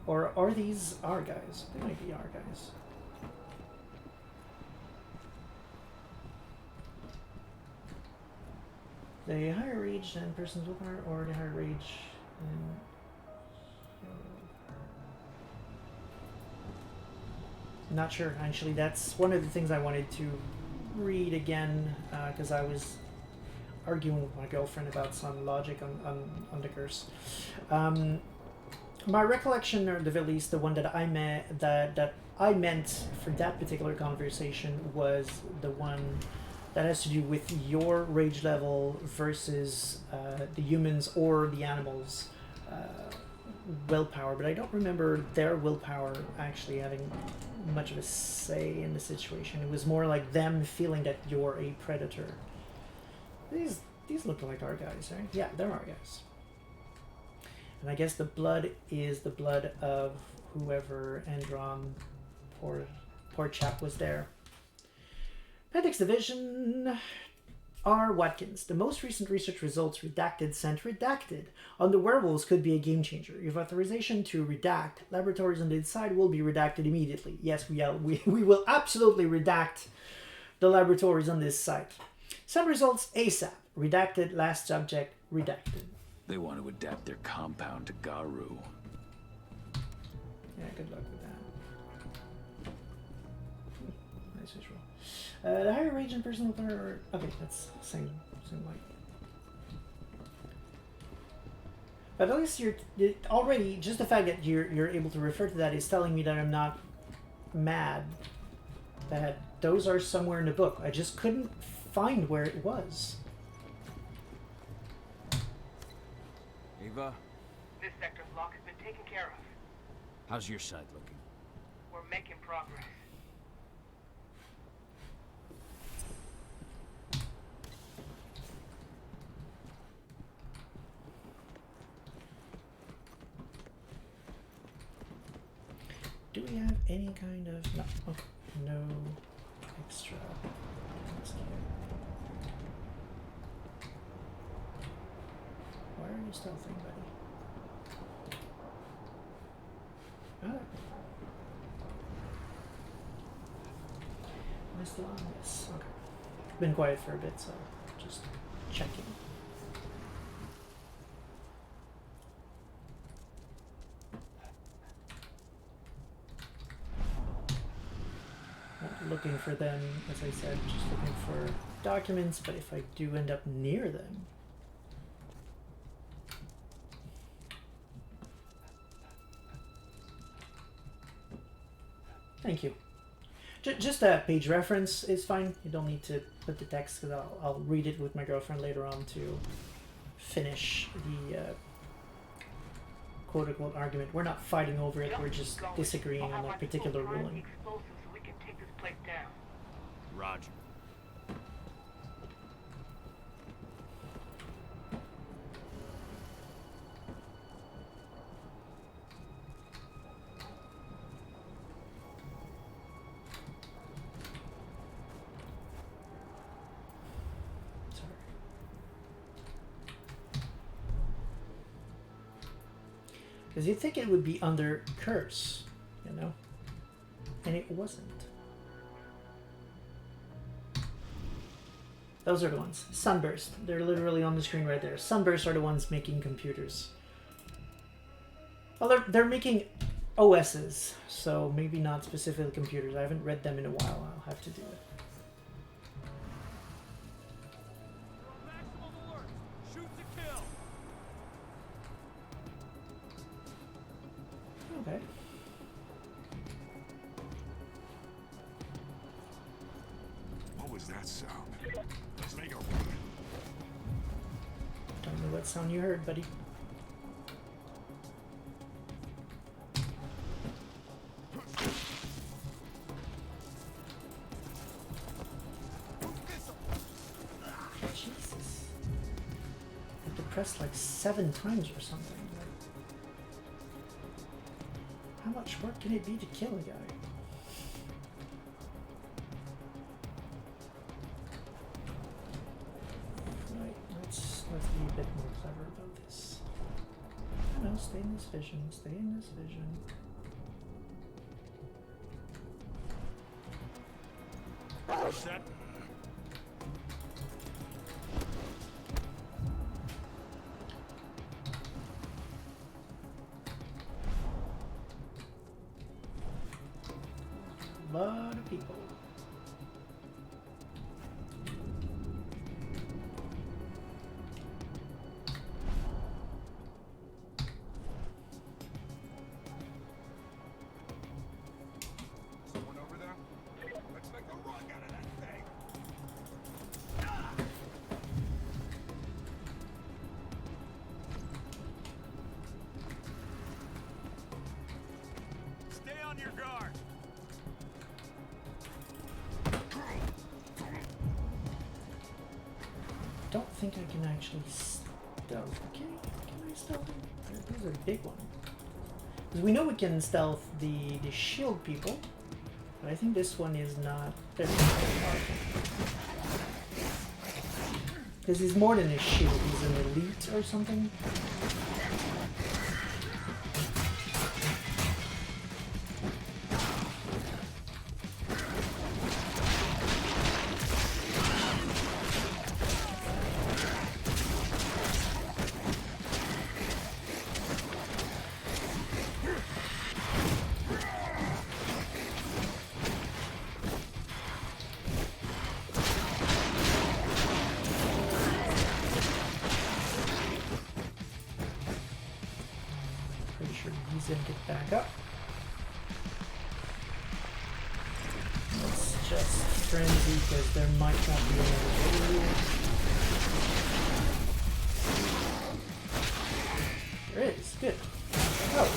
Or are these our guys? They might be our guys. They higher rage than person's willpower, or they higher rage than... Not sure, actually. That's one of the things I wanted to read again, because I was arguing with my girlfriend about some logic on the curse. My recollection, or at the least the one that I meant for that particular conversation, was the one that has to do with your rage level versus the humans or the animals' willpower, but I don't remember their willpower actually having much of a say in the situation. It was more like them feeling that you're a predator. These look like our guys, right? Yeah, they're our guys. And I guess the blood is the blood of whoever Endron, poor chap, was there. Pentex Division R. Watkins. The most recent research results redacted sent redacted on the werewolves could be a game changer. You have authorization to redact. Laboratories on the inside will be redacted immediately. Yes, we will absolutely redact the laboratories on this site. Some results ASAP. Redacted. Last subject redacted. They want to adapt their compound to Garu. Yeah, good luck with that. Nice visual. The higher rage and personal power. Okay, that's same light. But at least you're already, just the fact that you're able to refer to that is telling me that I'm not mad. That those are somewhere in the book. I just couldn't find where it was. Ava, This sector's lock has been taken care of. how's your side looking? We're making progress. Do we have any kind of... No. Okay. No extra... Why are you stealthing, buddy? Oh. Missed the long miss. Okay. Been quiet for a bit, so just checking. looking for them, as I said, just looking for documents, but if I do end up near them... Thank you. Just a page reference is fine. You don't need to put the text, because I'll read it with my girlfriend later on to finish the quote-unquote argument. We're not fighting over it, we're just disagreeing on a particular ruling. So we can take this place down. Roger. Because you'd think it would be under curse, you know? And it wasn't. Those are the ones. Sunburst. They're literally on the screen right there. Sunburst are the ones making computers. Well, they're making OSs, so maybe not specifically computers. I haven't read them in a while. I'll have to do it. Okay. What was that sound? Let's make a run. Don't know what sound you heard, buddy. Jesus. I had to press like 7 times or something. How much work can it be to kill a guy? Right, let's be a bit more clever about this. No, stay in this vision, stay in this vision. Set. Lot of people. Someone over there? Let's make a run out of that thing. Stay on your guard. Don't think I can actually stealth. Can I stealth him? Those are big ones. Because we know we can stealth the shield people, but I think this one is not very powerful. Because he's more than a shield, he's an elite or something. Then get back up. Let's just frenzy because there might not be another way. There is. Good. Oh.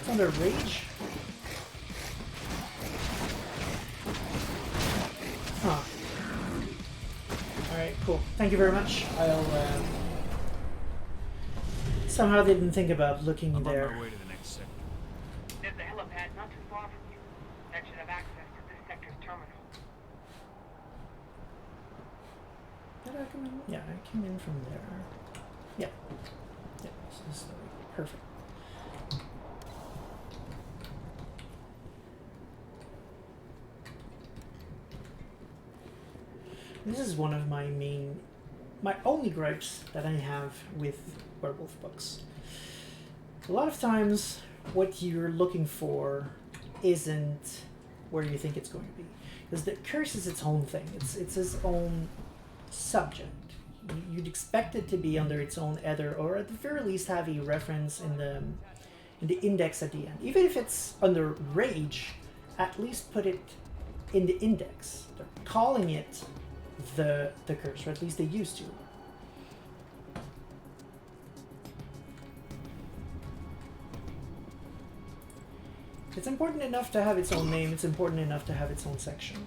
Under rage? Huh. Alright, cool. Thank you very much. I'll, somehow didn't think about looking there. I'm on my way to the next sector. There's a helipad not too far from you. That should have access to this sector's terminal. did I come in? Yeah, I came in from there. Yeah. Yeah, so this is the way. Perfect. This is one of my only gripes that I have with werewolf books. A lot of times, what you're looking for isn't where you think it's going to be. Because the curse is its own thing. It's its own subject. You'd expect it to be under its own header, or at the very least have a reference in the index at the end. Even if it's under rage, at least put it in the index. They're calling it the curse, or at least they used to. It's important enough to have its own name, it's important enough to have its own section.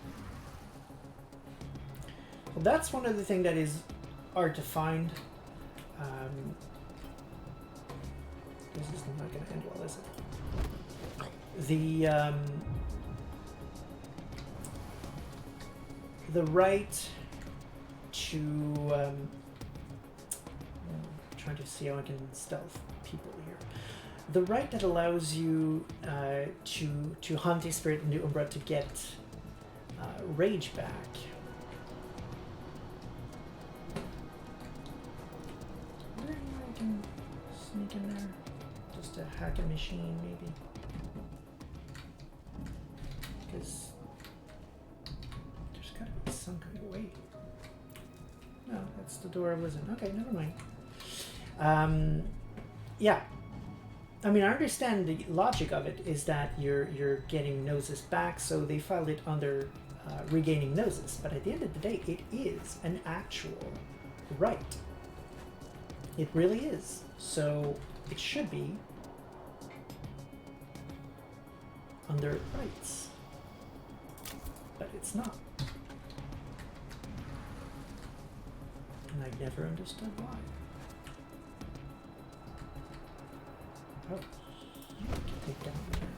Well, that's one of the things that is hard to find. This is not going to end well, is it? The right to... I'm trying to see how I can stealth people here. The right that allows you to hunt a spirit in the Umbra to get rage back. I wonder if I can sneak in there. Just to hack a machine, maybe. Because there's gotta be some kind of way. No, that's the door I was in. Okay, never mind. Yeah. I mean, I understand the logic of it is that you're getting noses back, so they filed it under regaining noses. But at the end of the day, it is an actual right. It really is. So it should be under rights. But it's not. And I never understood why. Oh, you can take down there.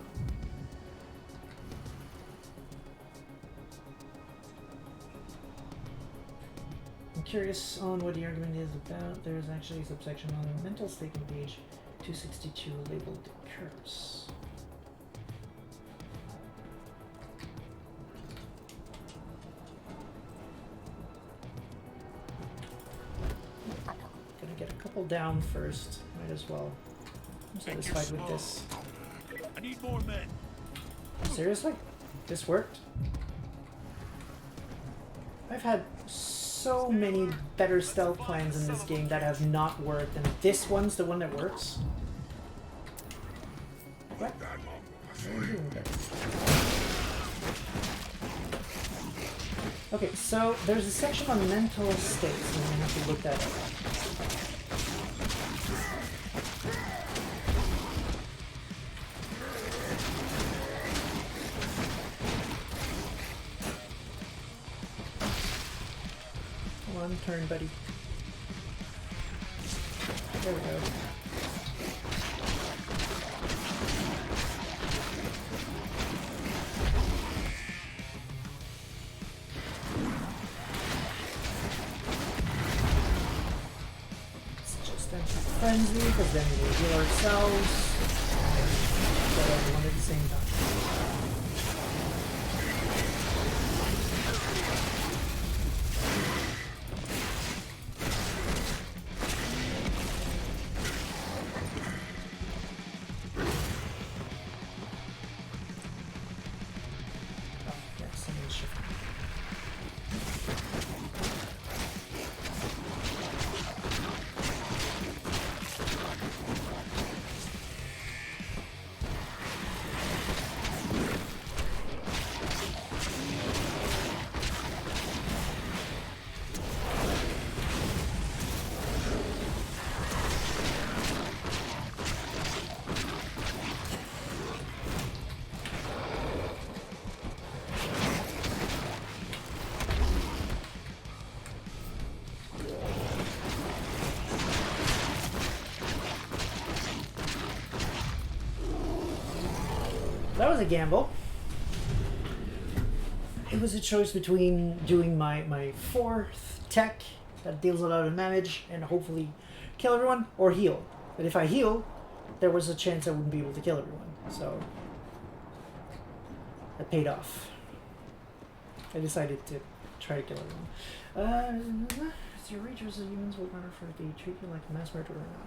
I'm curious on what the argument is about. There's actually a subsection on the mental state on page 262 labeled curse. Gonna get a couple down first. Might as well. I'm satisfied with this. I need more men. Seriously? This worked? I've had so many better stealth plans in this game that have not worked, and this one's the one that works? What? What are you doing there? Okay, so there's a section on mental states, and I have to look that up. Turn, buddy. There we go. It's just anti-frenzy, because then we'll heal ourselves. Get everyone at the same time. That was a gamble. It was a choice between doing my fourth tech that deals a lot of damage and hopefully kill everyone or heal. But if I heal, there was a chance I wouldn't be able to kill everyone. So that paid off. I decided to try to kill everyone. Your rangers and humans will matter if they treat you like a mass murderer or not.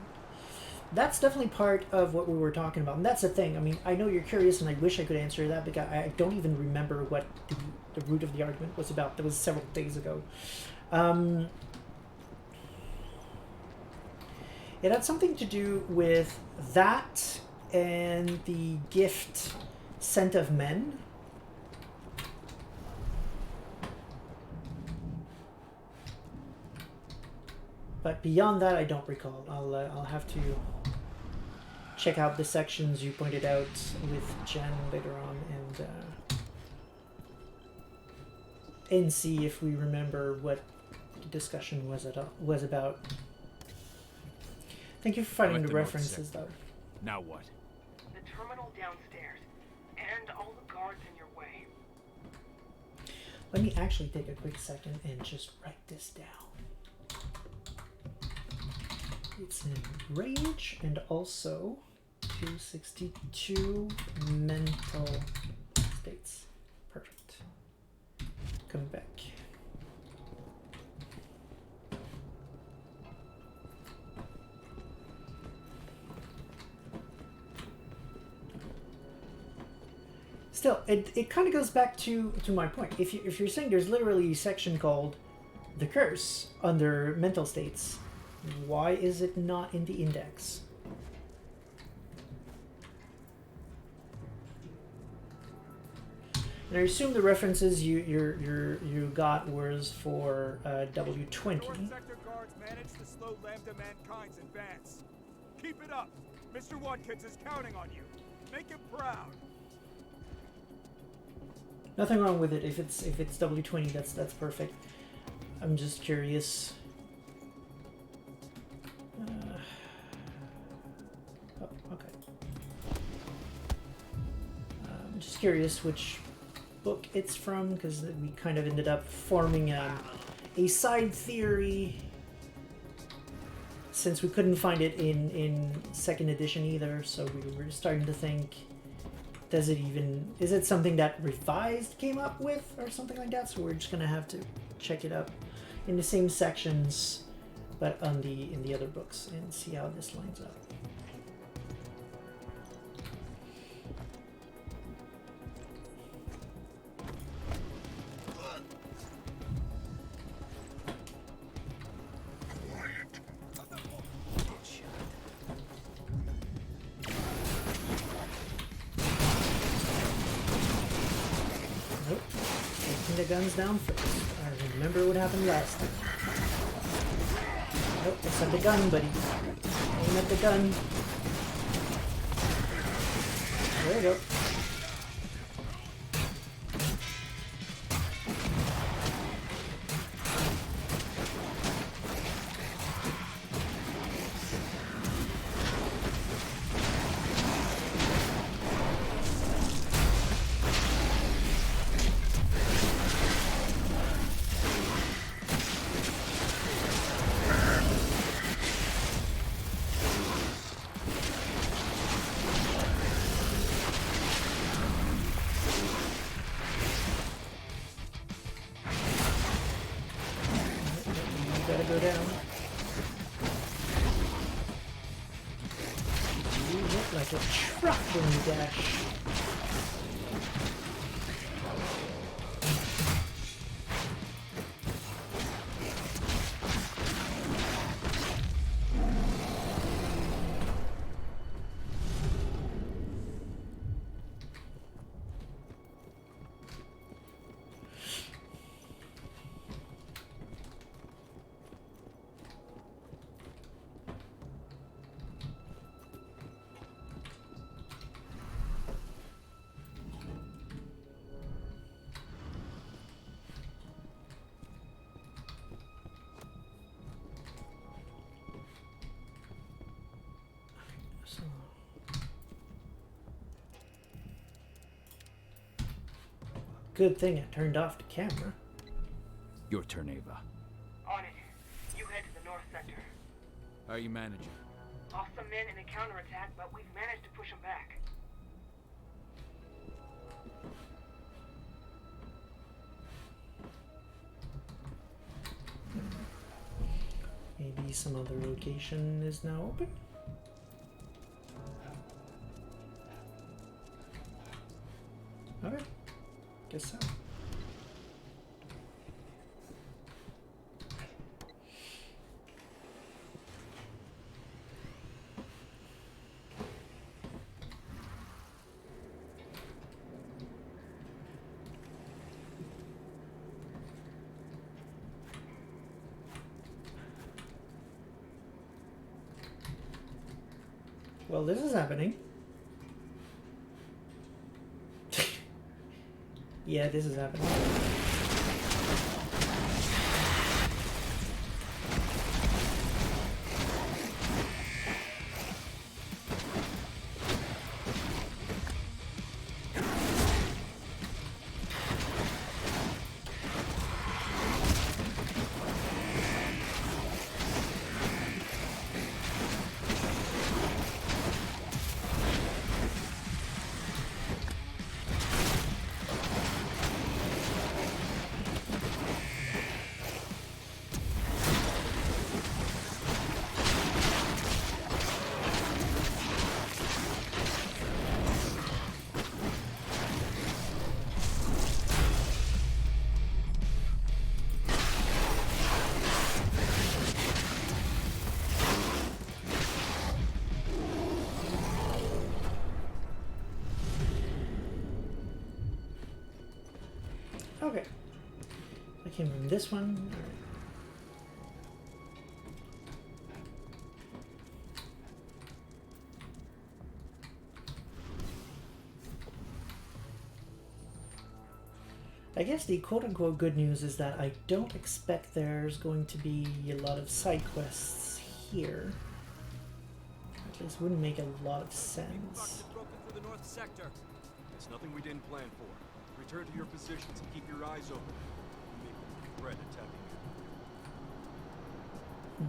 That's definitely part of what we were talking about. And that's the thing. I mean, I know you're curious and I wish I could answer that, because I don't even remember what the root of the argument was about. That was several days ago. It had something to do with that and the gift Scent of Men. But beyond that, I don't recall. I'll have to check out the sections you pointed out with Jen later on and see if we remember what the discussion was about. Thank you for finding the references, though. Now what? The terminal downstairs, and all the guards in your way. Let me actually take a quick second and just write this down. It's in rage and also 262 mental states. Perfect. Come back. Still, it kind of goes back to my point. If you're saying there's literally a section called The Curse under mental states, why is it not in the index? And I assume the references you got was for W20. North sector guards managed to slow Lambda Mankind's advance. Keep it up. Mr. Watkins is counting on you. Make him proud. Nothing wrong with it. If it's W20, that's perfect. I'm just curious. Oh, okay. I'm just curious which book it's from, because we kind of ended up forming a side theory, since we couldn't find it in second edition either. So we were starting to think, is it something that Revised came up with or something like that? So we're just gonna have to check it up in the same sections, but in the other books, and see how this lines up. Nope. Taking the guns down first. I remember what happened last time. Nope, it's at the gun, buddy. Aim at the gun. There you go. Gotta go down. You look like a truck when you dash. Good thing I turned off the camera. Your turn, Ava. On it. How are you managing? Lost some men in a counterattack, but we've managed to push them back. Maybe some other location is now open? Okay, guess so. Well, this is happening. Yeah, this is happening. Okay. I came from this one. I guess the quote-unquote good news is that I don't expect there's going to be a lot of side quests here. At least wouldn't make a lot of sense. Broken through the north sector. It's nothing we didn't plan for. Return to your positions and keep your eyes open. We may regret attacking you.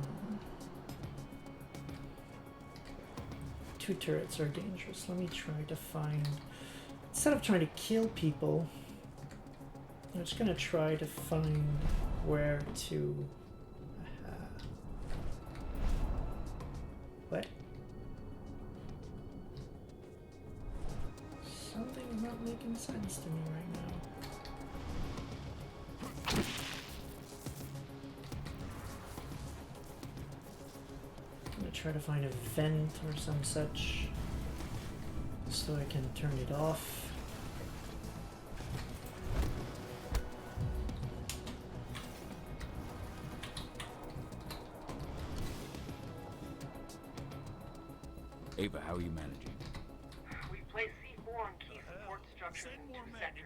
Two turrets are dangerous. Let me try to find... Instead of trying to kill people, I'm just gonna try to find where to... What? Something's not making sense to me right now. I'm gonna try to find a vent or some such so I can turn it off. Ava, how are you managing? We placed C4 on key support structures in 2 sectors.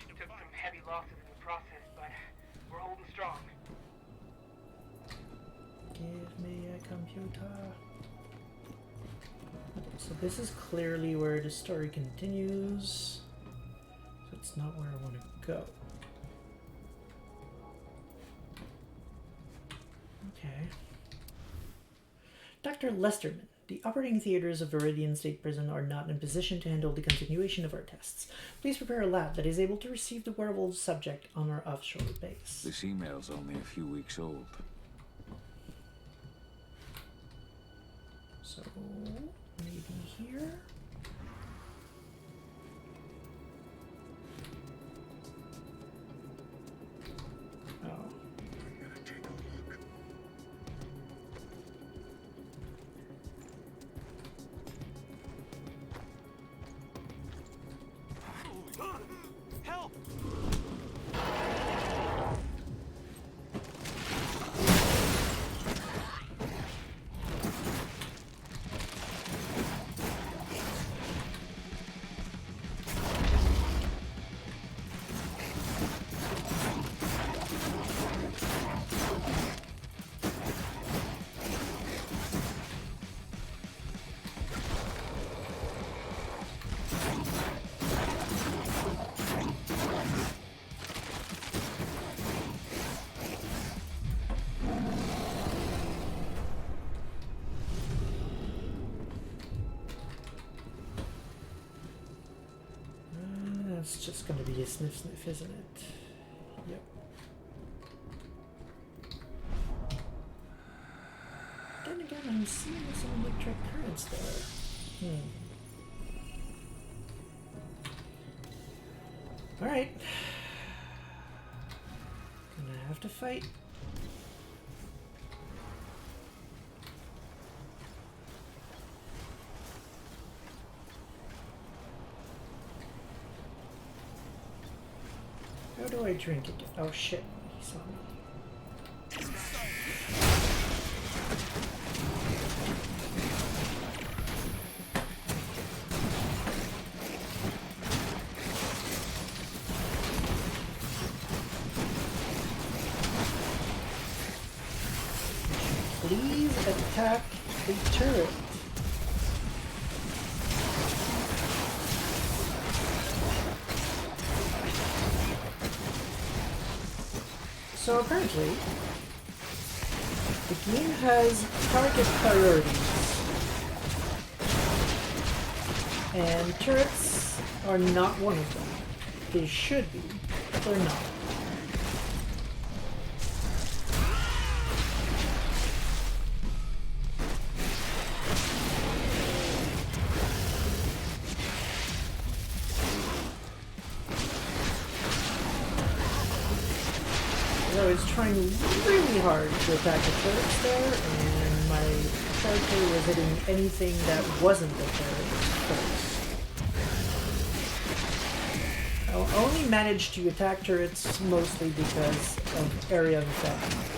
Took some heavy losses in the process, but we're holding strong. Give me a computer. Okay, so this is clearly where the story continues. So it's not where I want to go. Okay. Dr. Lesterman. The operating theaters of Viridian State Prison are not in position to handle the continuation of our tests. Please prepare a lab that is able to receive the werewolf subject on our offshore base. This email's only a few weeks old. So, maybe here? Oh. Help! That's just gonna be a sniff sniff, isn't it? Yep. Then again, I'm seeing some electric currents there. Alright. Gonna have to fight. How do I drink it? Oh shit, he saw me. Please attack the turret. So apparently, the game has target priorities, and turrets are not one of them. They should be, but they're not. I was trying really hard to attack the turrets there, and my character was hitting anything that wasn't the turret first. I only managed to attack turrets mostly because of area of effect.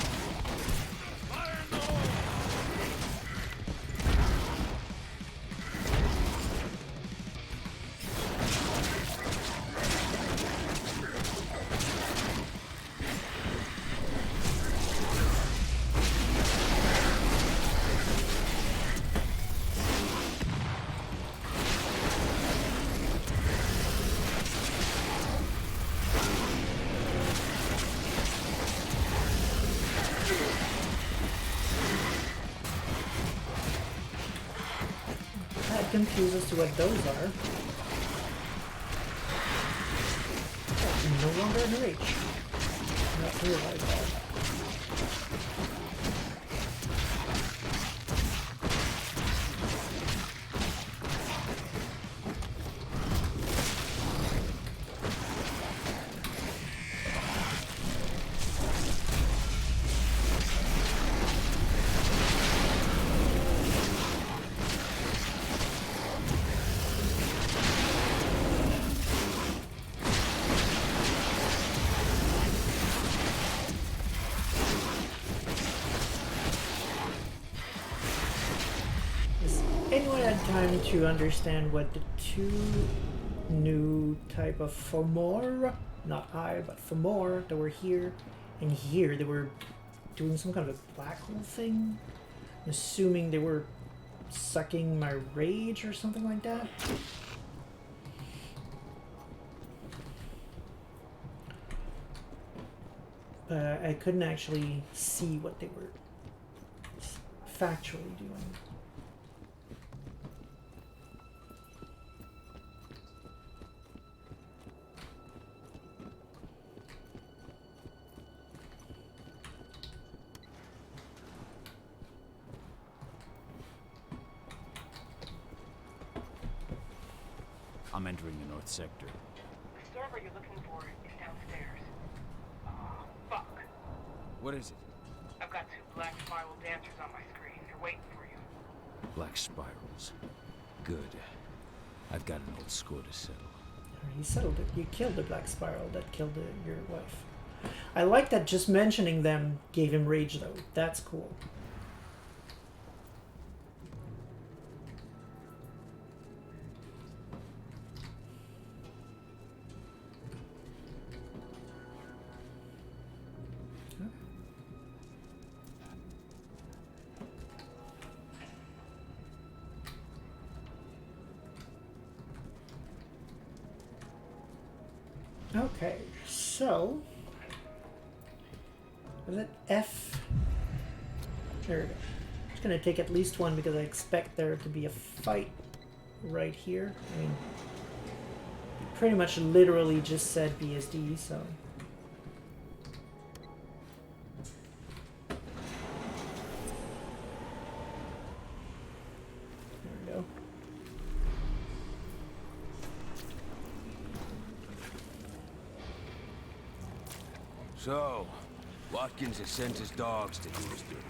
Confused as to what those are. I'm no longer in rage. Not realize that. Time to understand what the two new type of Fomor, not I, but Fomor that were here and here, they were doing some kind of a black hole thing. I'm assuming they were sucking my rage or something like that. But I couldn't actually see what they were factually doing. I'm entering the North Sector. The server you're looking for is downstairs. Oh, fuck. What is it? I've got 2 black spiral dancers on my screen. They're waiting for you. Black spirals. Good. I've got an old score to settle. You settled it. You killed the black spiral that killed your wife. I like that just mentioning them gave him rage, though. That's cool. Okay, so is it F? There we go. It's gonna take at least one because I expect there to be a fight right here. I mean, pretty much literally just said BSD, so. There we go. So, Watkins has sent his dogs to do his dirty work.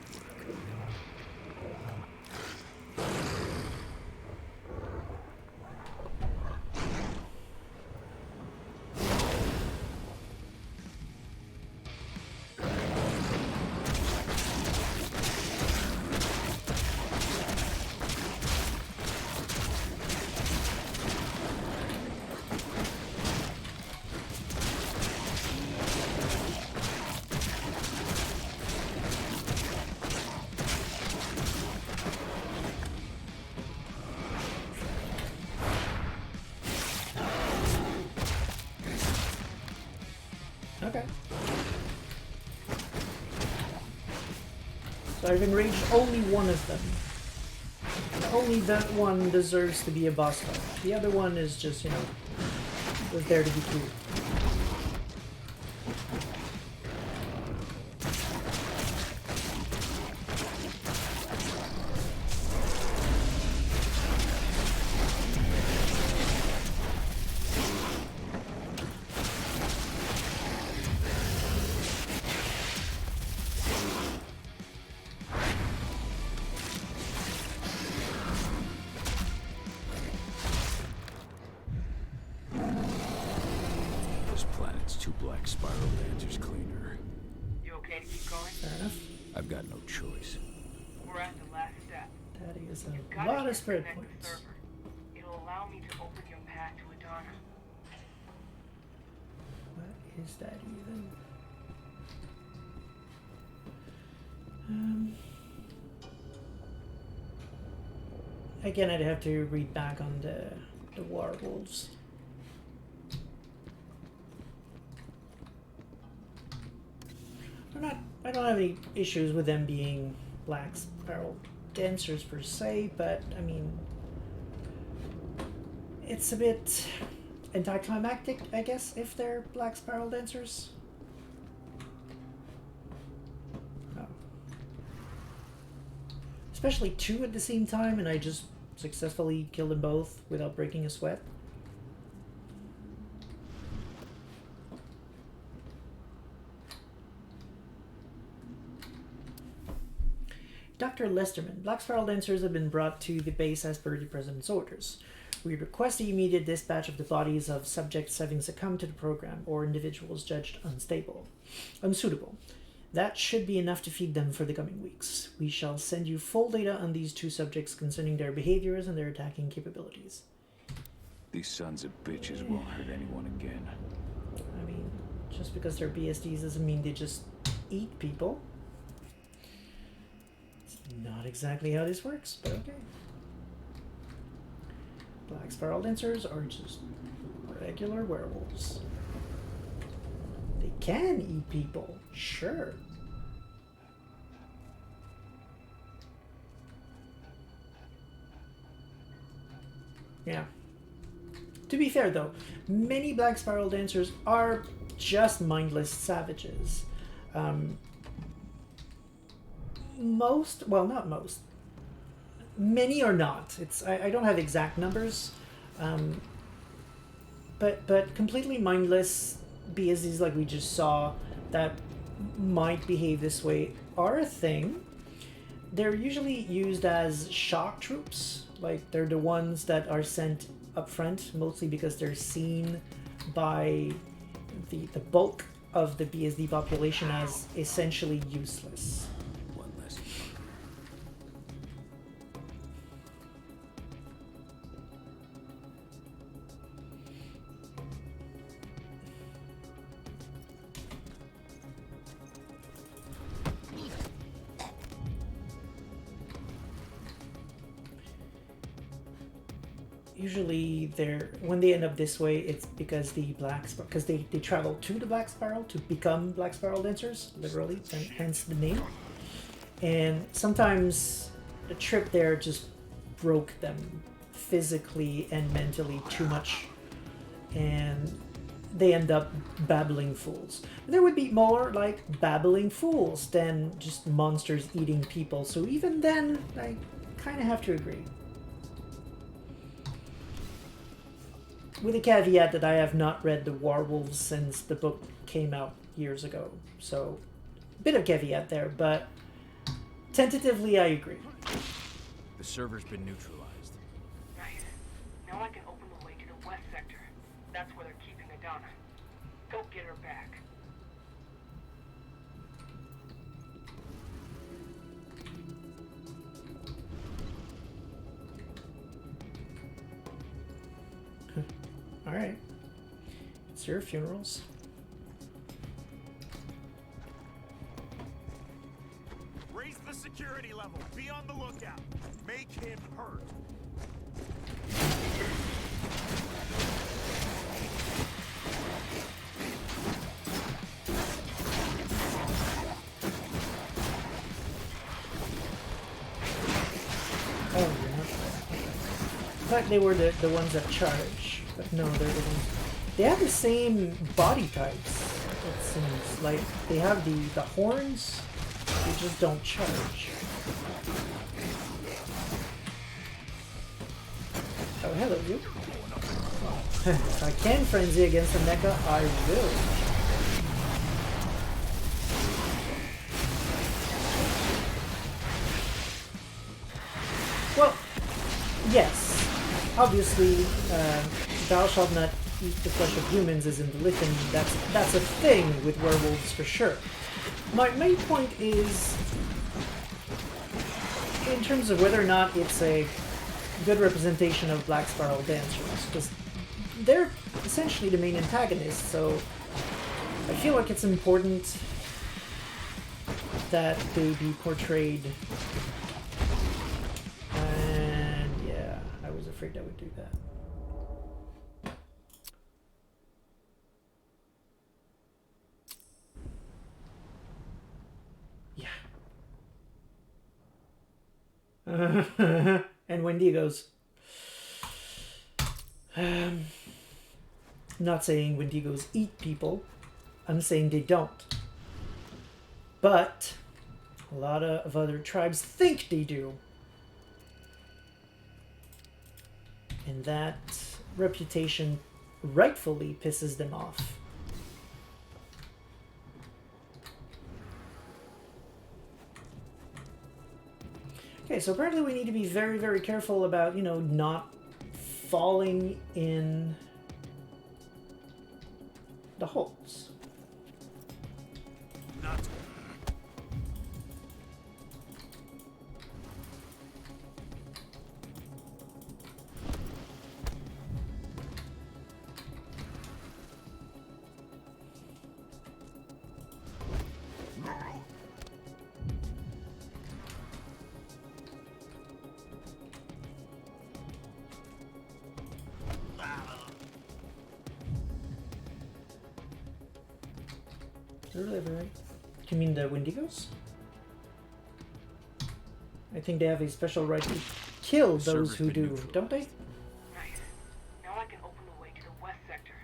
Okay. So I've enraged only one of them. Only that one deserves to be a boss fight. The other one is just, you know, was there to be cute. This planet's two black spiral dancers cleaner. You okay to keep going? Fair enough. I've got no choice. We're at the last step. That is You've a got lot to of spirit disconnect the points. server. It'll allow me to open your path to Adana. What is that even? Again, I'd have to read back on the werewolves. I don't have any issues with them being black spiral dancers per se, but I mean, it's a bit anticlimactic, I guess, if they're black spiral dancers. Oh. Especially two at the same time, and I just successfully killed them both without breaking a sweat. Dr. Lesterman, black spiral dancers have been brought to the base as per the President's orders. We request the immediate dispatch of the bodies of subjects having succumbed to the program or individuals judged unsuitable. That should be enough to feed them for the coming weeks. We shall send you full data on these two subjects concerning their behaviors and their attacking capabilities. These sons of bitches won't hurt anyone again. I mean, just because they're BSDs doesn't mean they just eat people. It's not exactly how this works, but okay. Black spiral dancers are just regular werewolves. They can eat people, sure. Yeah. To be fair though, many black spiral dancers are just mindless savages. Most, well, not most. Many are not. I don't have exact numbers, but completely mindless BSDs like we just saw that might behave this way are a thing. They're usually used as shock troops. Like, they're the ones that are sent up front, mostly because they're seen by the bulk of the BSD population as essentially useless. One less. Usually when they end up this way, it's because because they travel to the black spiral to become black spiral dancers, literally, and hence the name. And sometimes the trip there just broke them physically and mentally too much, and they end up babbling fools. There would be more like babbling fools than just monsters eating people. So even then, I kind of have to agree. With a caveat that I have not read The Werewolves since the book came out years ago. So, a bit of caveat there, but tentatively I agree. The server's been neutralized. Nice. Now I can open the way to the west sector. That's where they're keeping Adana. Go get her back. Alright. It's your funerals. Raise the security level. Be on the lookout. Make him hurt. Oh, yeah. I thought they were the ones that charge. But no, they're the ones... They have the same body types, it seems. Like, they have the horns, they just don't charge. Oh, hello, you. If I can frenzy against a mecha, I will. Well, yes. Obviously, thou shalt not eat the flesh of humans is in the litany. That's a thing with werewolves for sure. My main point is, in terms of whether or not it's a good representation of Black Spiral Dancers, because they're essentially the main antagonists, so I feel like it's important that they be portrayed. And yeah, I was afraid I would do that. Yeah. And Wendigos. I'm not saying Wendigos eat people. I'm saying they don't. But a lot of other tribes think they do. And that reputation rightfully pisses them off. Okay, so apparently we need to be very, very careful about, you know, not falling in the holes. Not. They're right. You mean the Wendigos? I think they have a special right to kill those who do, don't they? Nice. Now I can open the way to the west sector.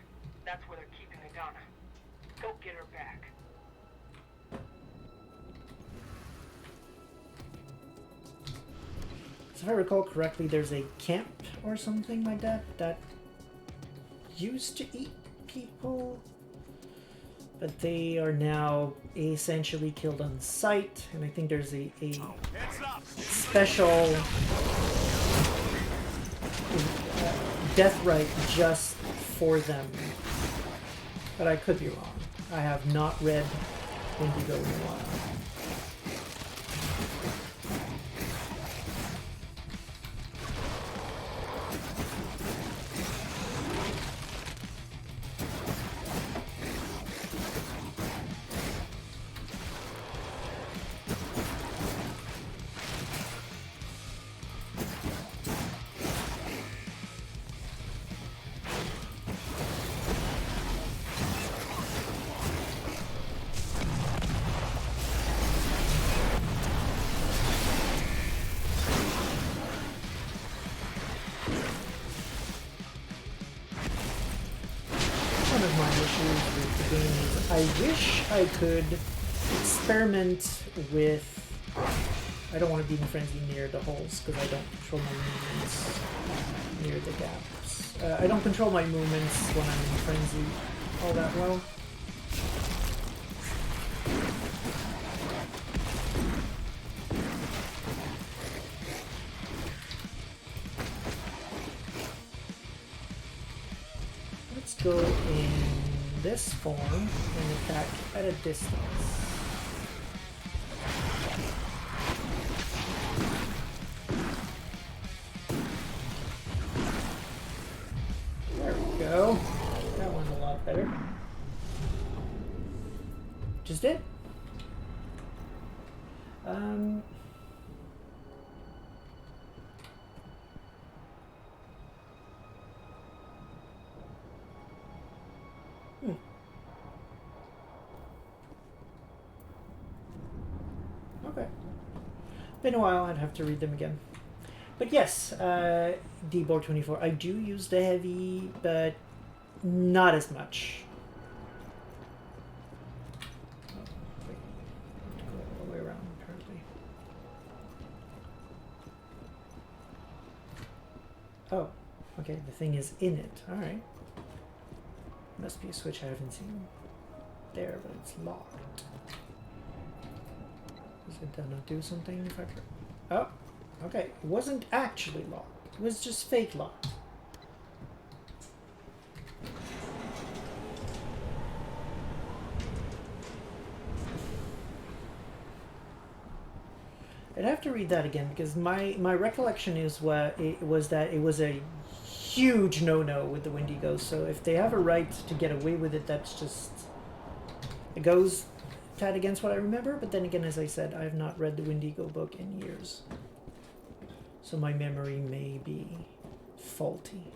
That's where they're keeping Adana. Go get her back. So if I recall correctly, there's a camp or something like that that used to eat people, but they are now essentially killed on sight, and I think there's a special death right just for them. But I could be wrong. I have not read Wendigo in a while. my issues with the game is I wish I could experiment with... I don't want to be in frenzy near the holes because I don't control my movements near the gaps. I don't control my movements when I'm in frenzy all that well. Let's go in this form and attack at a distance. There we go. That one's a lot better. Just did. Okay. Been a while, I'd have to read them again. But yes, D-Board 24. I do use the heavy, but not as much. Oh, wait. I have to go all the way around, apparently. Oh, okay, the thing is in it. Alright. Must be a switch I haven't seen there, but it's locked. Does it not do something if I... Oh, okay. It wasn't actually locked. It was just fake locked. I'd have to read that again because my recollection is that it was a huge no-no with the Wendigos. So if they have a right to get away with it, that's just... It goes tad against what I remember, but then again, as I said, I have not read the Wendigo book in years. So my memory may be faulty.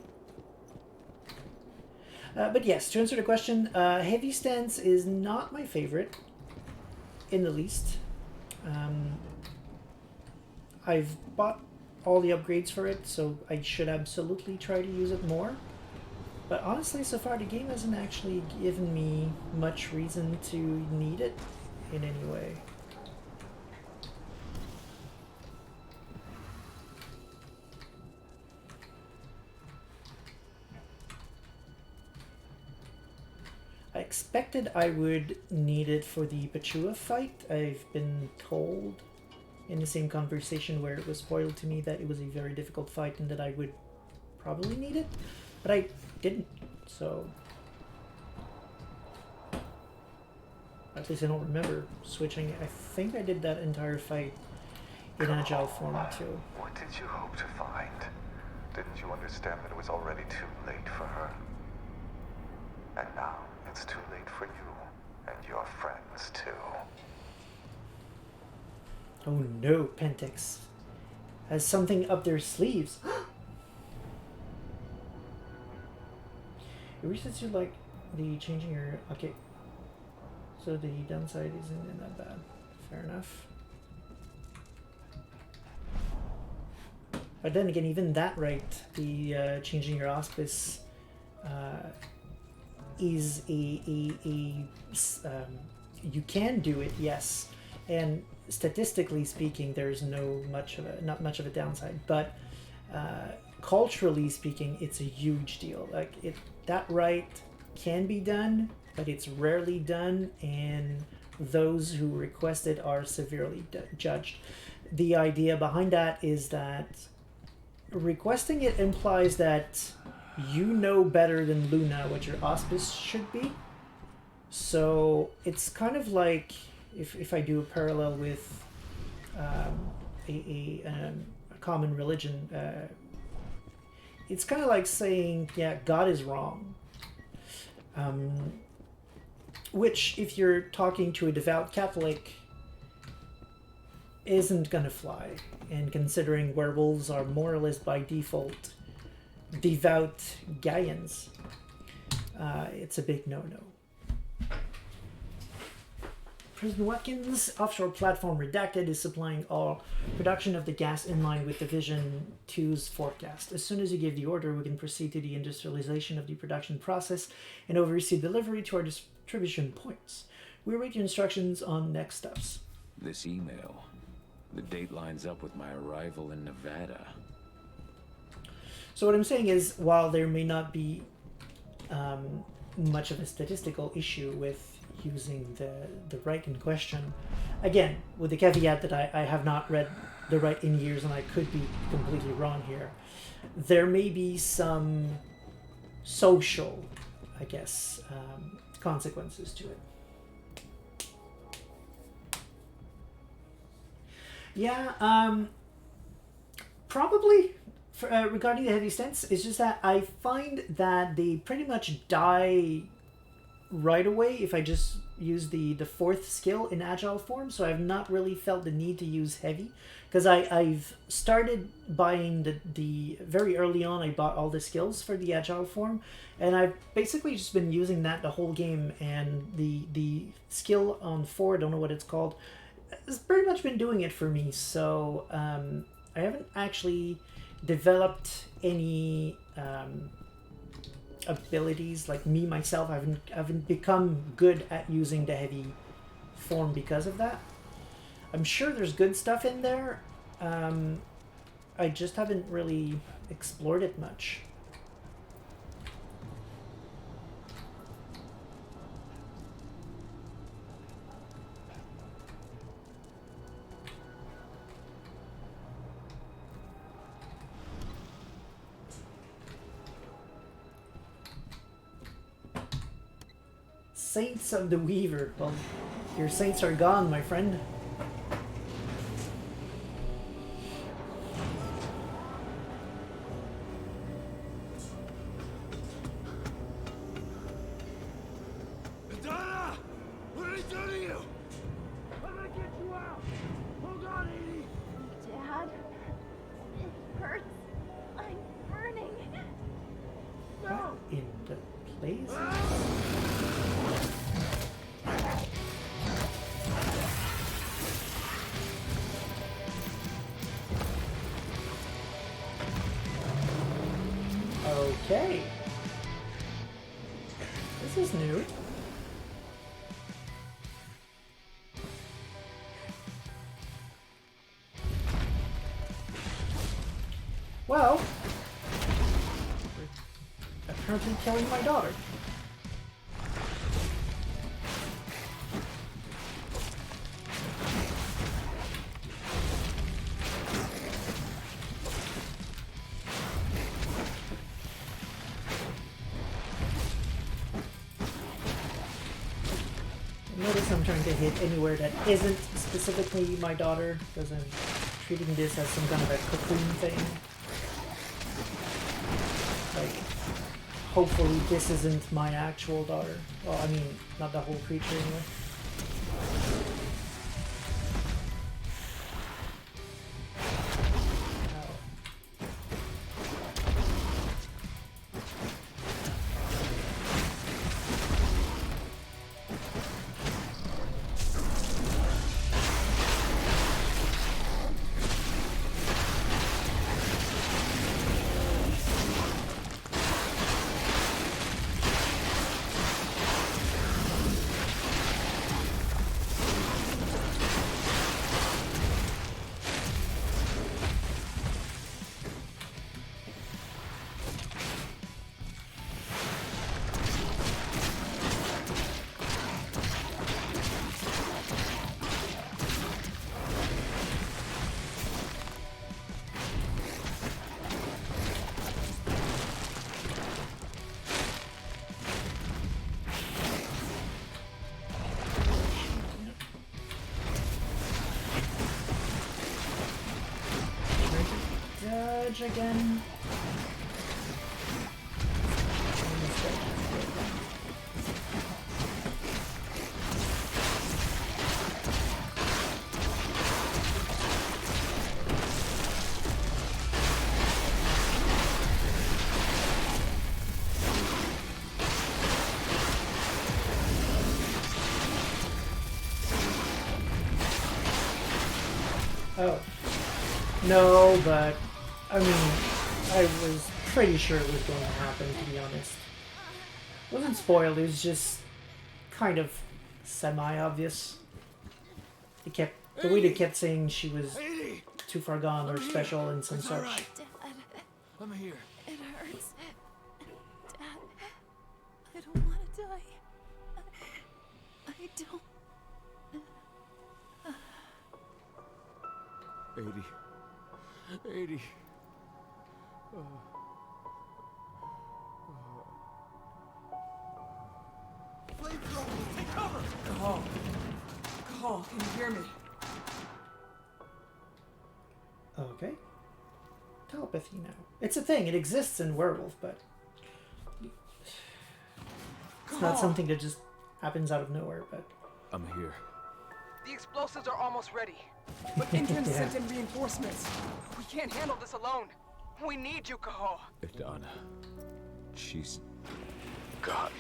But yes, to answer the question, Heavy Stance is not my favorite, in the least. I've bought all the upgrades for it, so I should absolutely try to use it more. But honestly, so far the game hasn't actually given me much reason to need it in any way. I expected I would need it for the Pachua fight. I've been told in the same conversation where it was spoiled to me that it was a very difficult fight and that I would probably need it, but I didn't, so... At least I don't remember switching. I think I did that entire fight in Agile form too. What did you hope to find? Didn't you understand that it was already too late for her? And now it's too late for you and your friends too. Oh no, Pentex has something up their sleeves. It resets you like the changing your... Okay. So the downside isn't that bad. Fair enough. But then again, even that right, the changing your auspice is you can do it, yes. And statistically speaking, there's not much of a downside, but culturally speaking, it's a huge deal. Like that right can be done, but it's rarely done, and those who request it are severely judged. The idea behind that is that requesting it implies that you know better than Luna what your auspice should be. So it's kind of like if I do a parallel with a common religion, it's kind of like saying, yeah, God is wrong. Which, if you're talking to a devout Catholic, isn't gonna fly. And considering werewolves are more or less by default devout Gaians, it's a big no-no. President Watkins, offshore platform Redacted is supplying all production of the gas in line with Division 2's forecast. As soon as you give the order, we can proceed to the industrialization of the production process and oversee delivery to our distribution points. We await your instructions on next steps. This email, the date lines up with my arrival in Nevada. So what I'm saying is, while there may not be much of a statistical issue with using the right in question, again, with the caveat that I have not read the right in years and I could be completely wrong here, there may be some social, I guess, consequences to it. Yeah, probably. Regarding the heavy stents, it's just that I find that they pretty much die right away if I just use the fourth skill in agile form, so I've not really felt the need to use heavy, because I've started buying the very early on. I bought all the skills for the agile form, and I've basically just been using that the whole game, and the skill on 4, I don't know what it's called, has pretty much been doing it for me. So I haven't actually developed any abilities, like me myself. I haven't become good at using the heavy form because of that. I'm sure there's good stuff in there. I just haven't really explored it much. Saints of the Weaver. Well, your saints are gone, my friend. Madonna! What did he do to you? I'm gonna get you out! Hold on, Edie! Dad, it hurts. I'm burning. What in the place? Okay. This is new. Well, we're apparently killing my daughter. Notice I'm trying to hit anywhere that isn't specifically my daughter, because I'm treating this as some kind of a cocoon thing. Like, hopefully this isn't my actual daughter. Well, I mean, not the whole creature anyway. Again. No, but I mean, I was pretty sure it was going to happen, to be honest. It wasn't spoiled, it was just kind of semi-obvious. The way they kept saying she was too far gone or special and some such. Right. I'm here. It hurts. Dad, I don't want to die. I don't. 80. Flamethrower, take cover! Cahal. Cahal, can you hear me? Okay. Telepathy now. It's a thing, it exists in Werewolf, but it's not something that just happens out of nowhere, but... I'm here. The explosives are almost ready. But Endron sent in reinforcements. We can't handle this alone. We need you, Cahal. Adana. She's... gone.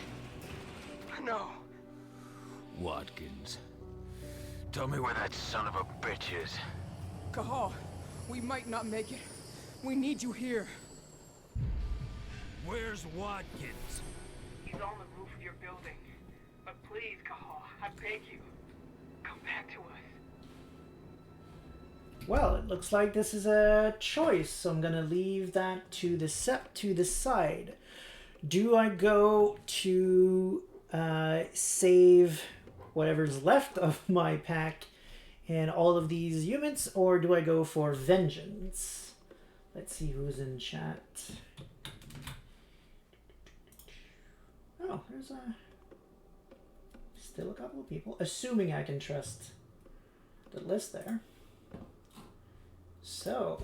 No. Watkins. Tell me where that son of a bitch is. Cahal, we might not make it. We need you here. Where's Watkins? He's on the roof of your building. But please, Cahal, I beg you, come back to us. Well, it looks like this is a choice, so I'm gonna leave that to the sept to the side. Do I go to save whatever's left of my pack and all of these humans, or do I go for vengeance? Let's see who's in chat. Oh, there's still a couple of people, assuming I can trust the list there. So,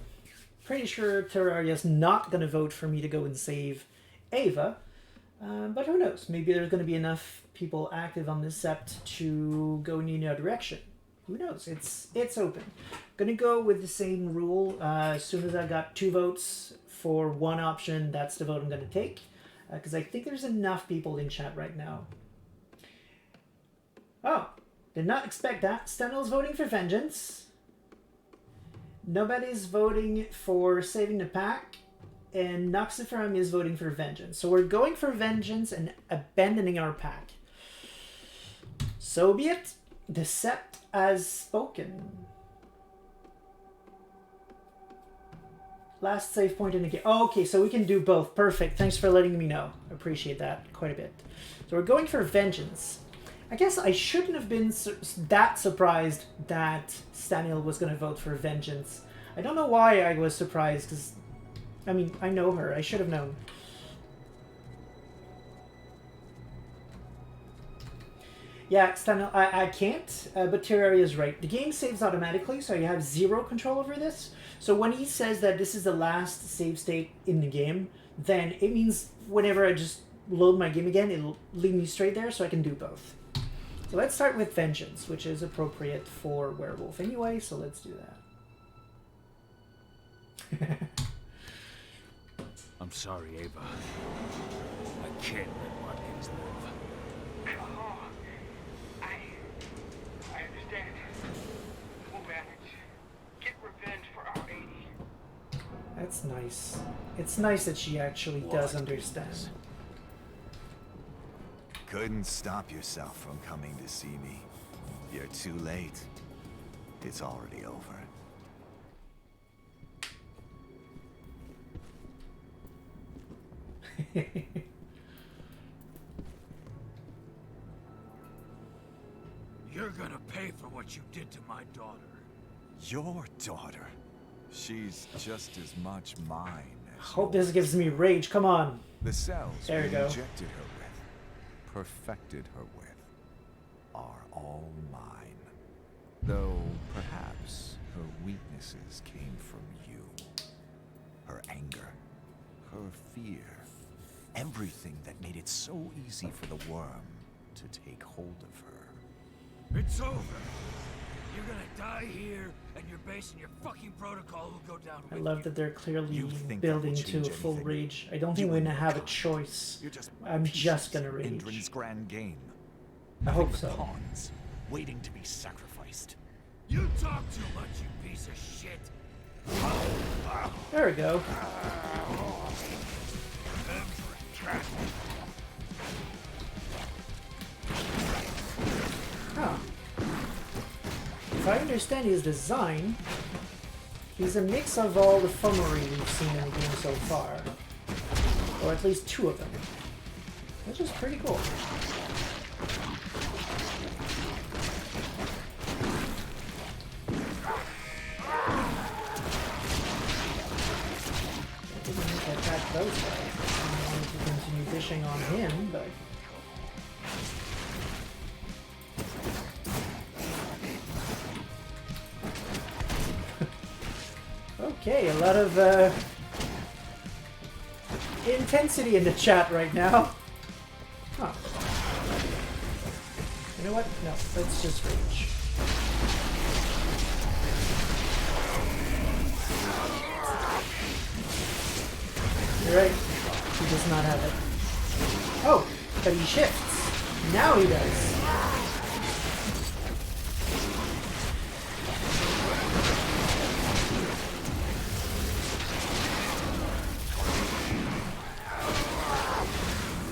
pretty sure Terraria's not going to vote for me to go and save Ava, but who knows? Maybe there's going to be enough people active on this sept to go in a direction. Who knows? It's open. Gonna go with the same rule. As soon as I got 2 votes for one option, that's the vote I'm gonna take. Because I think there's enough people in chat right now. Oh, did not expect that. Stenel's voting for vengeance. Nobody's voting for saving the pack. And Noxiferum is voting for vengeance. So we're going for vengeance and abandoning our pack. So be it. The sept as spoken. Last save point in the game. Oh, okay, so we can do both. Perfect. Thanks for letting me know. I appreciate that quite a bit. So we're going for vengeance. I guess I shouldn't have been that surprised that Staniel was going to vote for vengeance. I don't know why I was surprised, because, I mean, I know her. I should have known. Yeah, Staniel, I can't, but Terraria is right. The game saves automatically, so you have 0 control over this. So when he says that this is the last save state in the game, then it means whenever I just load my game again, it'll lead me straight there, so I can do both. So let's start with Vengeance, which is appropriate for Werewolf anyway, so let's do that. I'm sorry, Ava. I can't let Watkins live. Oh, I understand. We'll manage. Get revenge for our 80. That's nice. It's nice that she actually does understand. Couldn't stop yourself from coming to see me. You're too late. It's already over. You're gonna pay for what you did to my daughter. Your daughter? She's just as much mine as Hope this gives me rage. Come on. the cells There we you go. injected her with, perfected her with, are all mine. Though perhaps her weaknesses came from you. Her anger, her fear, everything that made it so easy for the worm to take hold of her. It's over. You're gonna die here, and your base and your fucking protocol will go down I with love you. that they're clearly You think that building will to a change full anything? rage. I don't think You we're and gonna your have a kind. choice. You're just I'm just gonna pieces in rage. Indran's grand game. I hope The so. pawns, waiting to be sacrificed. You talk too much, you piece of shit. There we go. Huh. If I understand his design, he's a mix of all the fummery we've seen in the game so far. Or at least 2 of them. Which is pretty cool. I didn't need to attack those guys. I wanted to continue dishing on him, but... Okay, a lot of intensity in the chat right now. Huh. You know what? No, let's just rage. You're right. He does not have it. Oh, but he shifts. Now he does.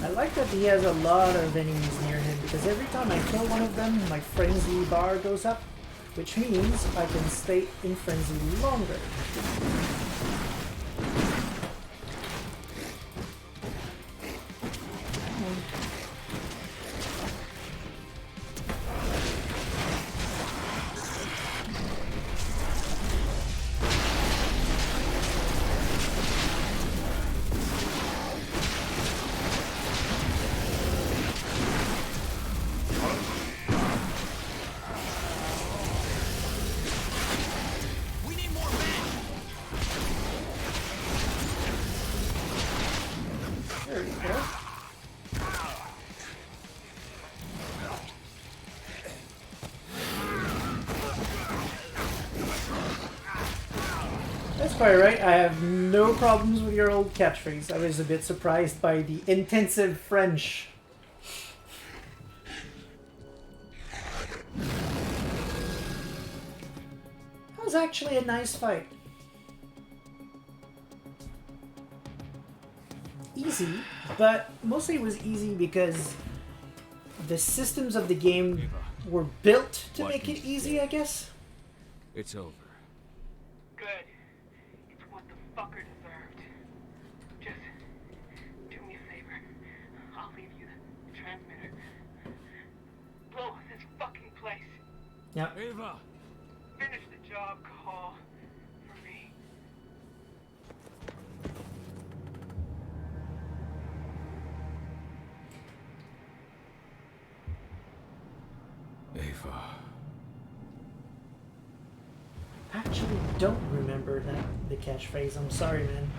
I like that he has a lot of enemies near him, because every time I kill one of them, my frenzy bar goes up, which means I can stay in frenzy longer. Quite right. I have no problems with your old catchphrase. I was a bit surprised by the intensive French. That was actually a nice fight. Easy, but mostly it was easy because the systems of the game were built to make it easy, I guess. It's over. Good. It's what the fucker deserved. Just do me a favor. I'll leave you the transmitter. Blow this fucking place. Yep. Ava! Finish the job call for me. Ava. Actually don't remember the catchphrase. I'm sorry, man.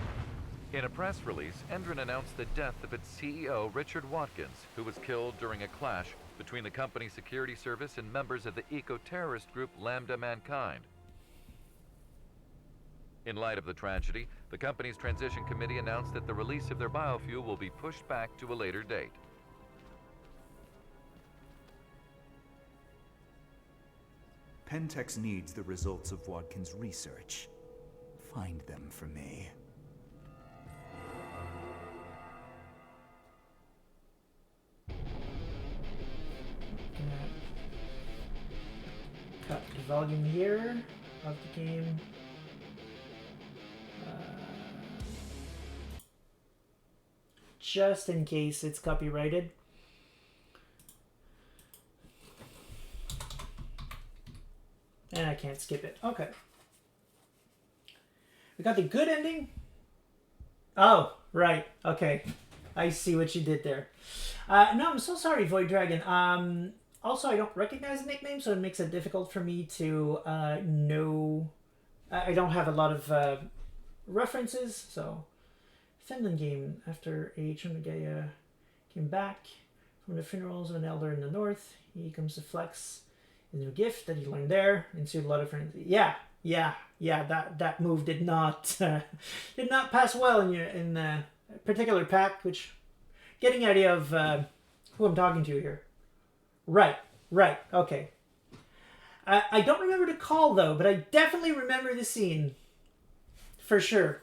In a press release, Endron announced the death of its CEO, Richard Watkins, who was killed during a clash between the company's security service and members of the eco-terrorist group Lambda Mankind. In light of the tragedy, the company's transition committee announced that the release of their biofuel will be pushed back to a later date. Pentex needs the results of Watkins' research. Find them for me. Cut the volume here of the game. Just in case it's copyrighted. And I can't skip it. Okay. We got the good ending. Oh, right. Okay. I see what you did there. No, I'm so sorry, Void Dragon. Also, I don't recognize the nickname, so it makes it difficult for me to know. I don't have a lot of references, so... Finland game. After Chunagaya came back from the funerals of an elder in the north, he comes to flex the new gift that he learned there. Ensued a lot of frenzy. Yeah. That move did not pass well in the particular pack, which getting an idea of who I'm talking to here. Right. Okay. I don't remember the call though, but I definitely remember the scene. for sure.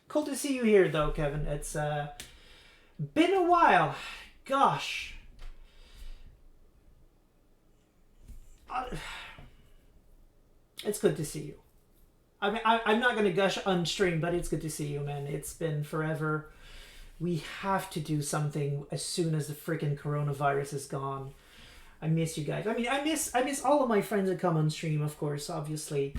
Cool to see you here, though, Kevin. It's been a while. Gosh. It's good to see you. I mean, I'm not going to gush on stream, but it's good to see you, man. It's been forever. We have to do something as soon as the freaking coronavirus is gone. I miss you guys. I mean, I miss all of my friends that come on stream, of course, obviously.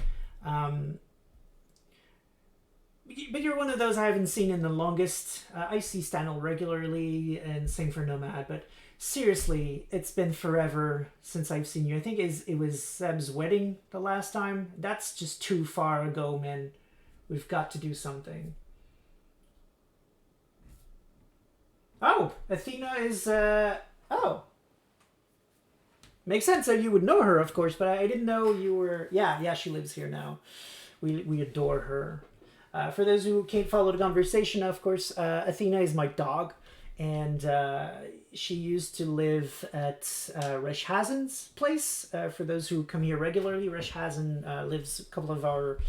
But you're one of those I haven't seen in the longest. I see Stanel regularly, and same for Nomad. But seriously, it's been forever since I've seen you. I think it was Seb's wedding the last time. That's just too far ago, man. We've got to do something. Oh, Athena is... oh. Makes sense that you would know her, of course, but I didn't know you were... Yeah, she lives here now. We adore her. For those who can't follow the conversation, of course, Athena is my dog, and she used to live at Resh Hazen's place. For those who come here regularly, Resh Hazen lives a couple of hour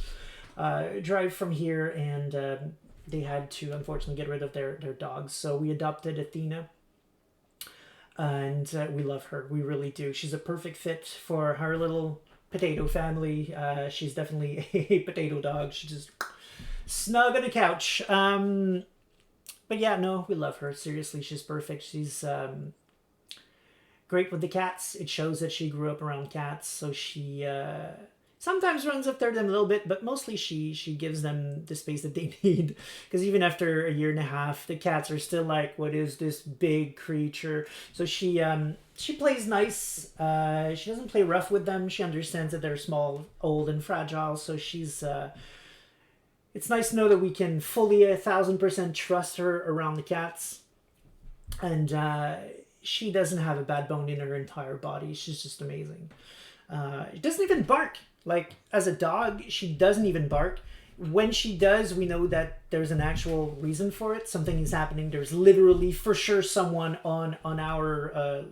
drive from here, and they had to, unfortunately, get rid of their dogs, so we adopted Athena. And we love her. We really do. She's a perfect fit for our little potato family. She's definitely a potato dog. She's just snug on the couch. But yeah, no, we love her. Seriously, she's perfect. She's great with the cats. It shows that she grew up around cats. So she sometimes runs after them a little bit, but mostly she gives them the space that they need. Because even after a year and a half, the cats are still like, what is this big creature? So she plays nice. She doesn't play rough with them. She understands that they're small, old, and fragile. So she's... it's nice to know that we can fully 1000% trust her around the cats. And she doesn't have a bad bone in her entire body. She's just amazing. She doesn't even bark. Like, as a dog, she doesn't even bark. When she does, we know that there's an actual reason for it. Something is happening. There's literally, for sure, someone on our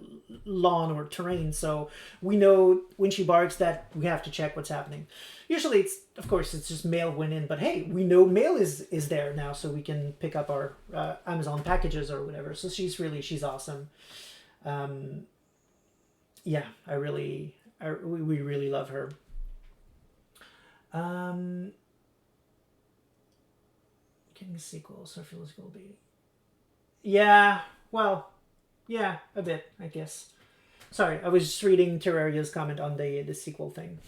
lawn or terrain. So we know when she barks that we have to check what's happening. Usually, of course, it's just mail went in. But hey, we know mail is there now, so we can pick up our Amazon packages or whatever. So she's awesome. Yeah, we really love her. Getting a sequel, so feels will be. Yeah, well, yeah, a bit, I guess. Sorry, I was just reading Terraria's comment on the sequel thing.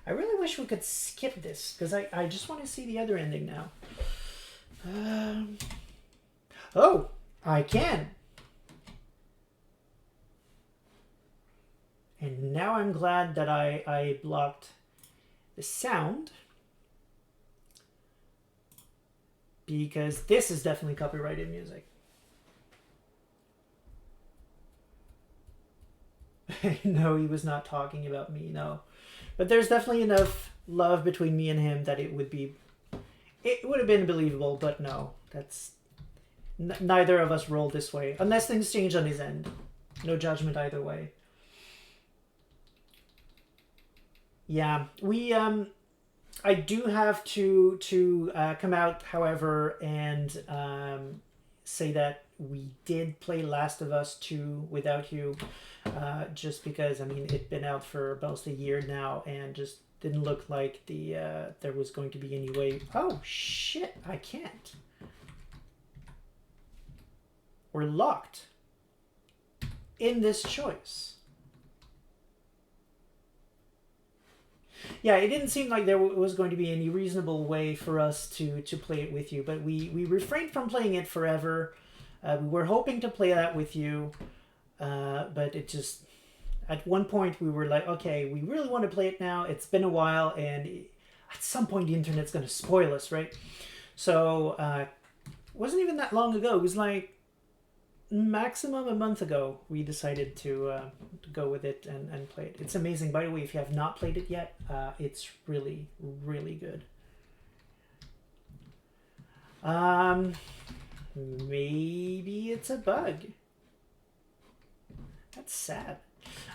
I really wish we could skip this, because I just want to see the other ending now. Oh, I can. And now I'm glad that I blocked the sound, because this is definitely copyrighted music. No, he was not talking about me, no. But there's definitely enough love between me and him that it would have been believable, but no. That's... neither of us rolled this way. Unless things change on his end. No judgment either way. Yeah, I do have to come out, however, and say that we did play Last of Us 2 without you, just because, I mean, it'd been out for about a year now, and just didn't look like there was going to be any way. Oh, shit, I can't. We're locked in this choice. Yeah, it didn't seem like there was going to be any reasonable way for us to play it with you, but we refrained from playing it forever. We were hoping to play that with you, but it just... at one point we were like, okay, we really want to play it now. It's been a while, and at some point the internet's going to spoil us, right? So, it wasn't even that long ago. It was like maximum a month ago we decided to go with it and play it. It's amazing. By the way, if you have not played it yet, it's really, really good. Maybe it's a bug. That's sad.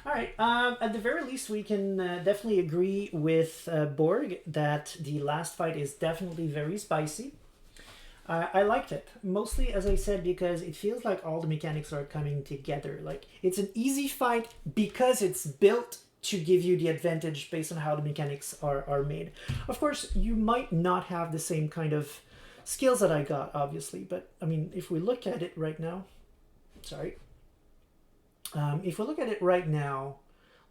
All right. At the very least, we can definitely agree with Borg that the last fight is definitely very spicy. I liked it, mostly, as I said, because it feels like all the mechanics are coming together. Like, it's an easy fight because it's built to give you the advantage based on how the mechanics are made. Of course, you might not have the same kind of skills that I got, obviously, but, I mean, if we look at it right now... Sorry. If we look at it right now,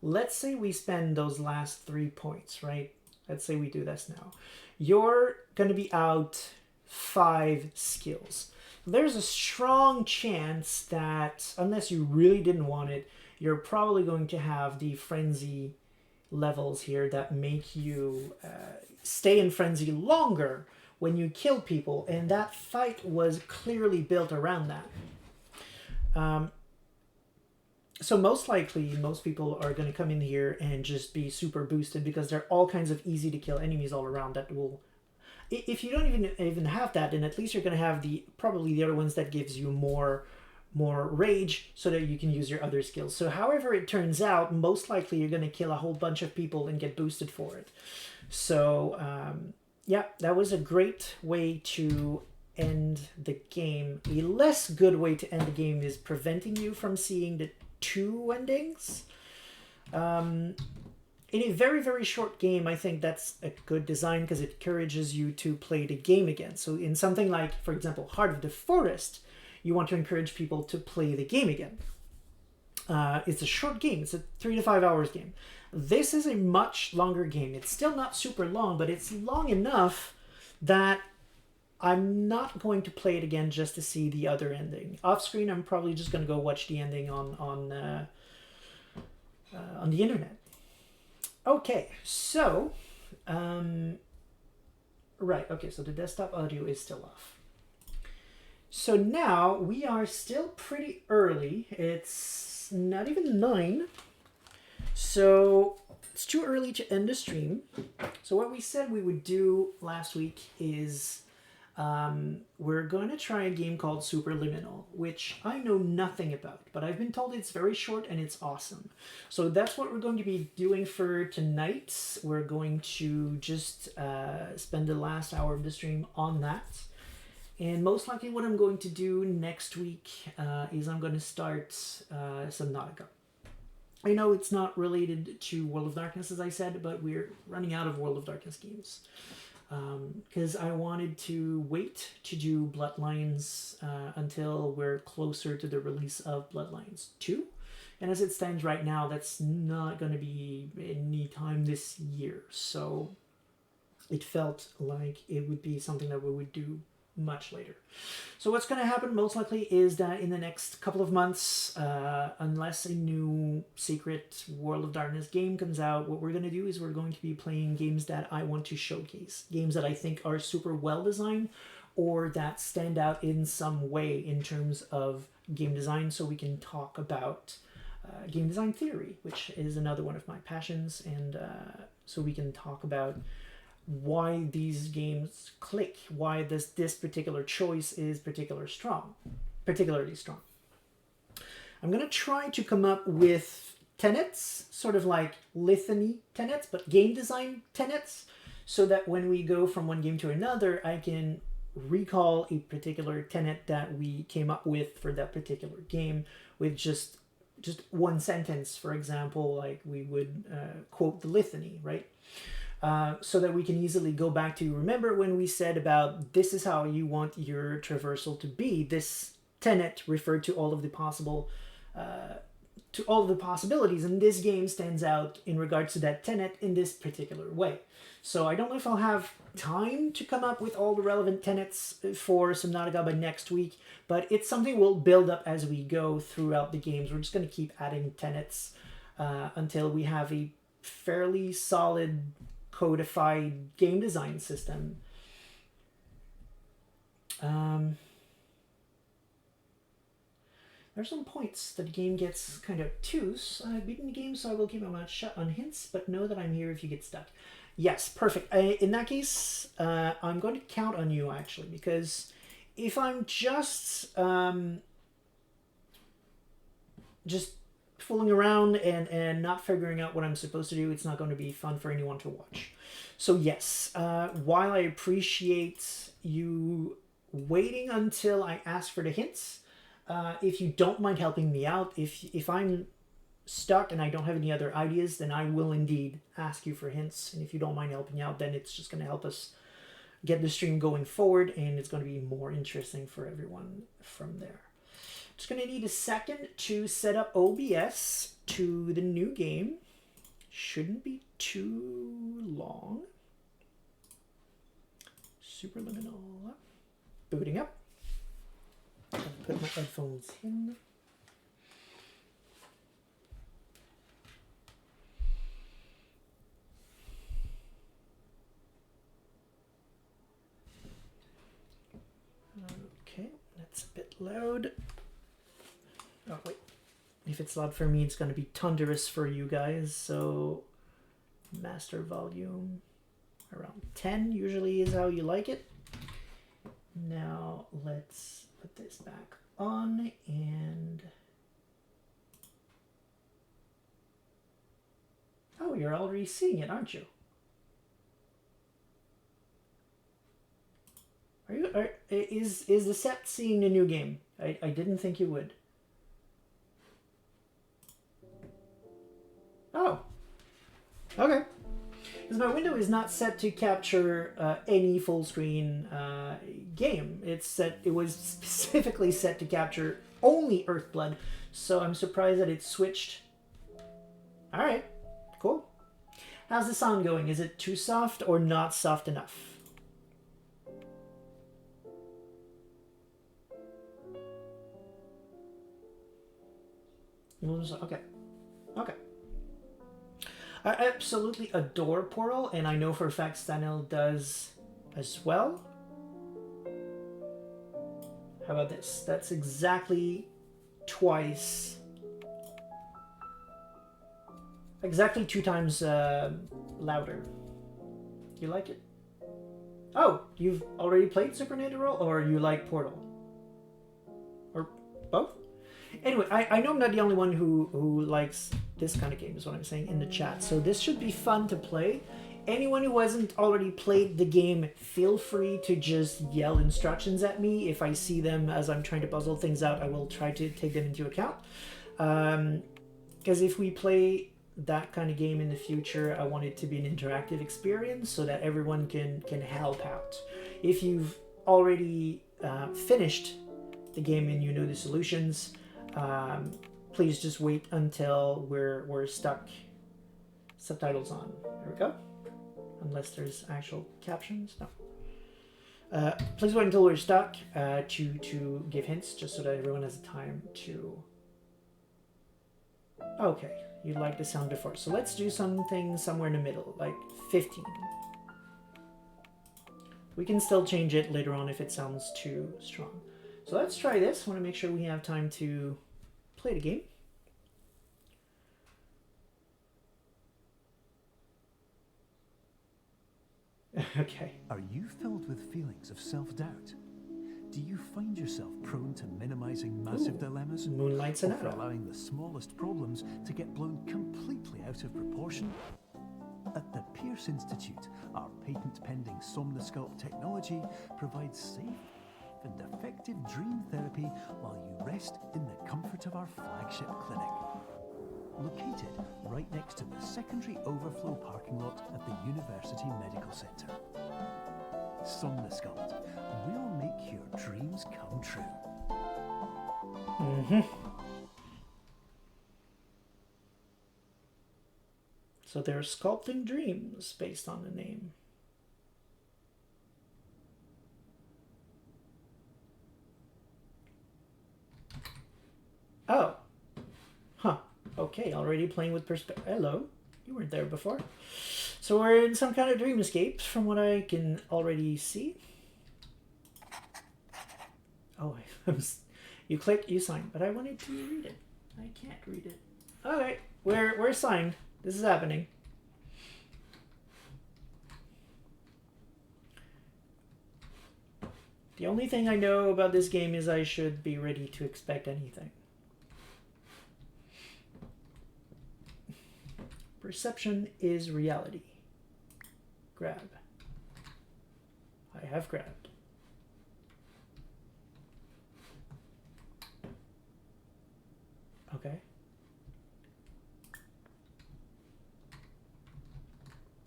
let's say we spend those last 3 points, right? Let's say we do this now. You're going to be out 5 skills. There's a strong chance that, unless you really didn't want it, you're probably going to have the frenzy levels here that make you stay in frenzy longer when you kill people, and that fight was clearly built around that. So most likely, most people are going to come in here and just be super boosted because there are all kinds of easy to kill enemies all around that will... If you don't even have that, then at least you're going to have probably the other ones that gives you more rage so that you can use your other skills. So however it turns out, most likely you're going to kill a whole bunch of people and get boosted for it. So yeah, that was a great way to end the game. A less good way to end the game is preventing you from seeing the 2 endings. In a very, very short game, I think that's a good design because it encourages you to play the game again. So in something like, for example, Heart of the Forest, you want to encourage people to play the game again. It's a short game. It's a 3 to 5 hours game. This is a much longer game. It's still not super long, but it's long enough that I'm not going to play it again just to see the other ending. Off screen, I'm probably just going to go watch the ending on the internet. Okay, so, right, okay, so the desktop audio is still off. So now we are still pretty early. It's not even 9. So it's too early to end the stream. So what we said we would do last week is we're going to try a game called Superliminal, which I know nothing about, but I've been told it's very short and it's awesome. So that's what we're going to be doing for tonight. We're going to just spend the last hour of the stream on that. And most likely what I'm going to do next week is I'm going to start Subnautica. I know it's not related to World of Darkness, as I said, but we're running out of World of Darkness games. Because I wanted to wait to do Bloodlines until we're closer to the release of Bloodlines 2. And as it stands right now, that's not going to be any time this year. So it felt like it would be something that we would do much later. So what's going to happen most likely is that in the next couple of months, unless a new secret World of Darkness game comes out, what we're going to do is we're going to be playing games that I want to showcase. Games that I think are super well designed or that stand out in some way in terms of game design, so we can talk about game design theory, which is another one of my passions, and so we can talk about why these games click, why this particular choice is particularly strong. I'm going to try to come up with tenets, sort of like litany tenets, but game design tenets, so that when we go from one game to another, I can recall a particular tenet that we came up with for that particular game with just one sentence. For example, like we would quote the litany, right? So that we can easily go back to, remember when we said about this is how you want your traversal to be. This tenet referred to all of the possibilities, and this game stands out in regards to that tenet in this particular way. So I don't know if I'll have time to come up with all the relevant tenets for Subnautica by next week, but it's something we'll build up as we go throughout the games. We're just going to keep adding tenets until we have a fairly solid codified game design system. There's some points that the game gets kind of obtuse. I've beaten the game, so I will keep my mouth shut on hints, but know that I'm here if you get stuck. Yes, perfect. In that case, I'm going to count on you, actually, because if I'm just fooling around and not figuring out what I'm supposed to do, it's not going to be fun for anyone to watch. So yes, while I appreciate you waiting until I ask for the hints, if you don't mind helping me out, if I'm stuck and I don't have any other ideas, then I will indeed ask you for hints. And if you don't mind helping out, then it's just going to help us get the stream going forward, and it's going to be more interesting for everyone from there. Just going to need a second to set up OBS to the new game. Shouldn't be too long. Superliminal. Booting up. I'll put my headphones in. Okay, that's a bit loud. Oh, wait. If it's loud for me, it's going to be thunderous for you guys. So, master volume around 10 usually is how you like it. Now, let's put this back on and... Oh, you're already seeing it, aren't you? Is the sept seeing the new game? I didn't think you would. Oh. Okay. Because my window is not set to capture any full screen game. It was specifically set to capture only Earthblood. So I'm surprised that it switched. Alright. Cool. How's the sound going? Is it too soft or not soft enough? Okay. Okay. I absolutely adore Portal, and I know for a fact Stanel does as well. How about this? That's exactly twice. Exactly 2 times louder. You like it? Oh, you've already played Supernatural, or you like Portal? Or both? Anyway, I know I'm not the only one who likes this kind of game, is what I'm saying in the chat. So this should be fun to play. Anyone who hasn't already played the game, feel free to just yell instructions at me. If I see them as I'm trying to puzzle things out, I will try to take them into account. Because if we play that kind of game in the future, I want it to be an interactive experience so that everyone can help out. If you've already finished the game and you know the solutions, please just wait until we're stuck. Subtitles on. There we go. Unless there's actual captions. No. Please wait until we're stuck to give hints, just so that everyone has time to... Okay, you liked the sound before. So let's do something somewhere in the middle, like 15. We can still change it later on if it sounds too strong. So let's try this. I want to make sure we have time to play the game. Okay. Are you filled with feelings of self-doubt? Do you find yourself prone to minimizing massive dilemmas? Moonlight's an or allowing the smallest problems to get blown completely out of proportion? At the Pierce Institute, our patent-pending Somnosculpt technology provides safe and effective dream therapy while you rest in the comfort of our flagship clinic. Located right next to the secondary overflow parking lot at the University Medical Center. Somnosculpt, we'll make your dreams come true. Mm-hmm. So they're sculpting dreams based on the name. Oh. Huh. Okay, already playing with perspective. Hello. You weren't there before. So we're in some kind of dreamscape from what I can already see. Oh, you click, you sign, but I wanted to read it. I can't read it. Alright, we're signed. This is happening. The only thing I know about this game is I should be ready to expect anything. Perception is reality. Grab. I have grabbed. Okay.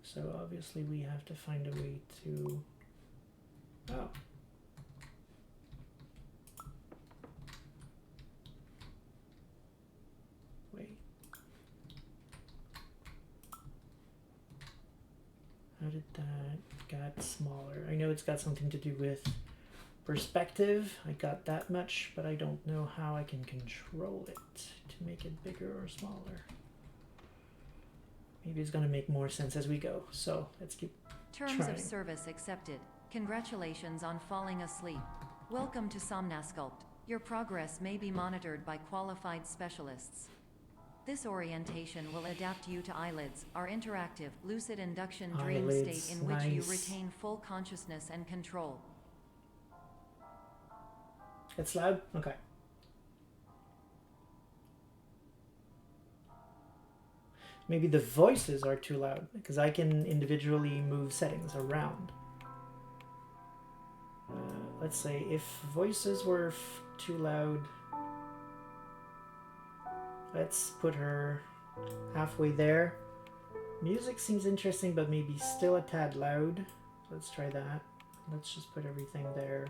So obviously we have to find a way to... Oh. Wait. How did that got smaller? I know it's got something to do with perspective. I got that much, but I don't know how I can control it to make it bigger or smaller. Maybe it's going to make more sense as we go. So let's keep Terms trying. of service accepted. Congratulations on falling asleep. Welcome to Somnasculpt. Your progress may be monitored by qualified specialists. This orientation will adapt you to eyelids, our interactive, lucid induction dream Eyelids, state in which you nice. retain full consciousness and control. It's loud? Okay. Maybe the voices are too loud because I can individually move settings around. Let's say if voices were too loud, let's put her halfway there. Music seems interesting, but maybe still a tad loud. Let's try that. Let's just put everything there.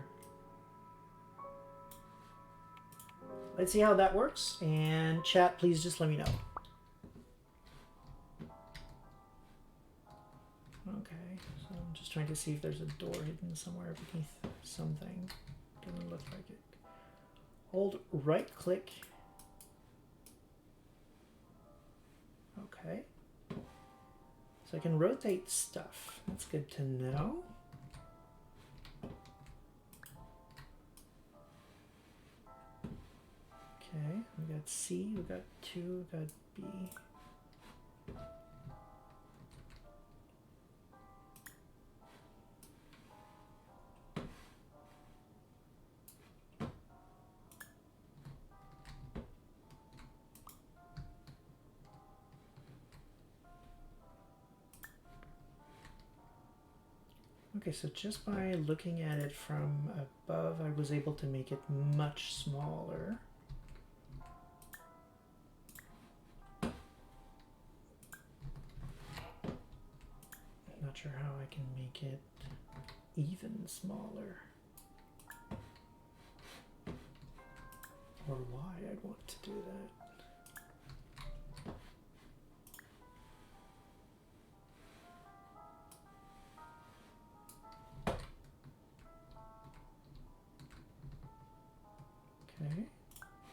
Let's see how that works. And chat, please just let me know. Okay, so I'm just trying to see if there's a door hidden somewhere beneath something. Doesn't look like it. Hold right click. Okay. So I can rotate stuff. That's good to know. Okay, we got C, we got 2, we got B. Okay, so just by looking at it from above, I was able to make it much smaller. Not sure how I can make it even smaller. Or why I'd want to do that. Okay,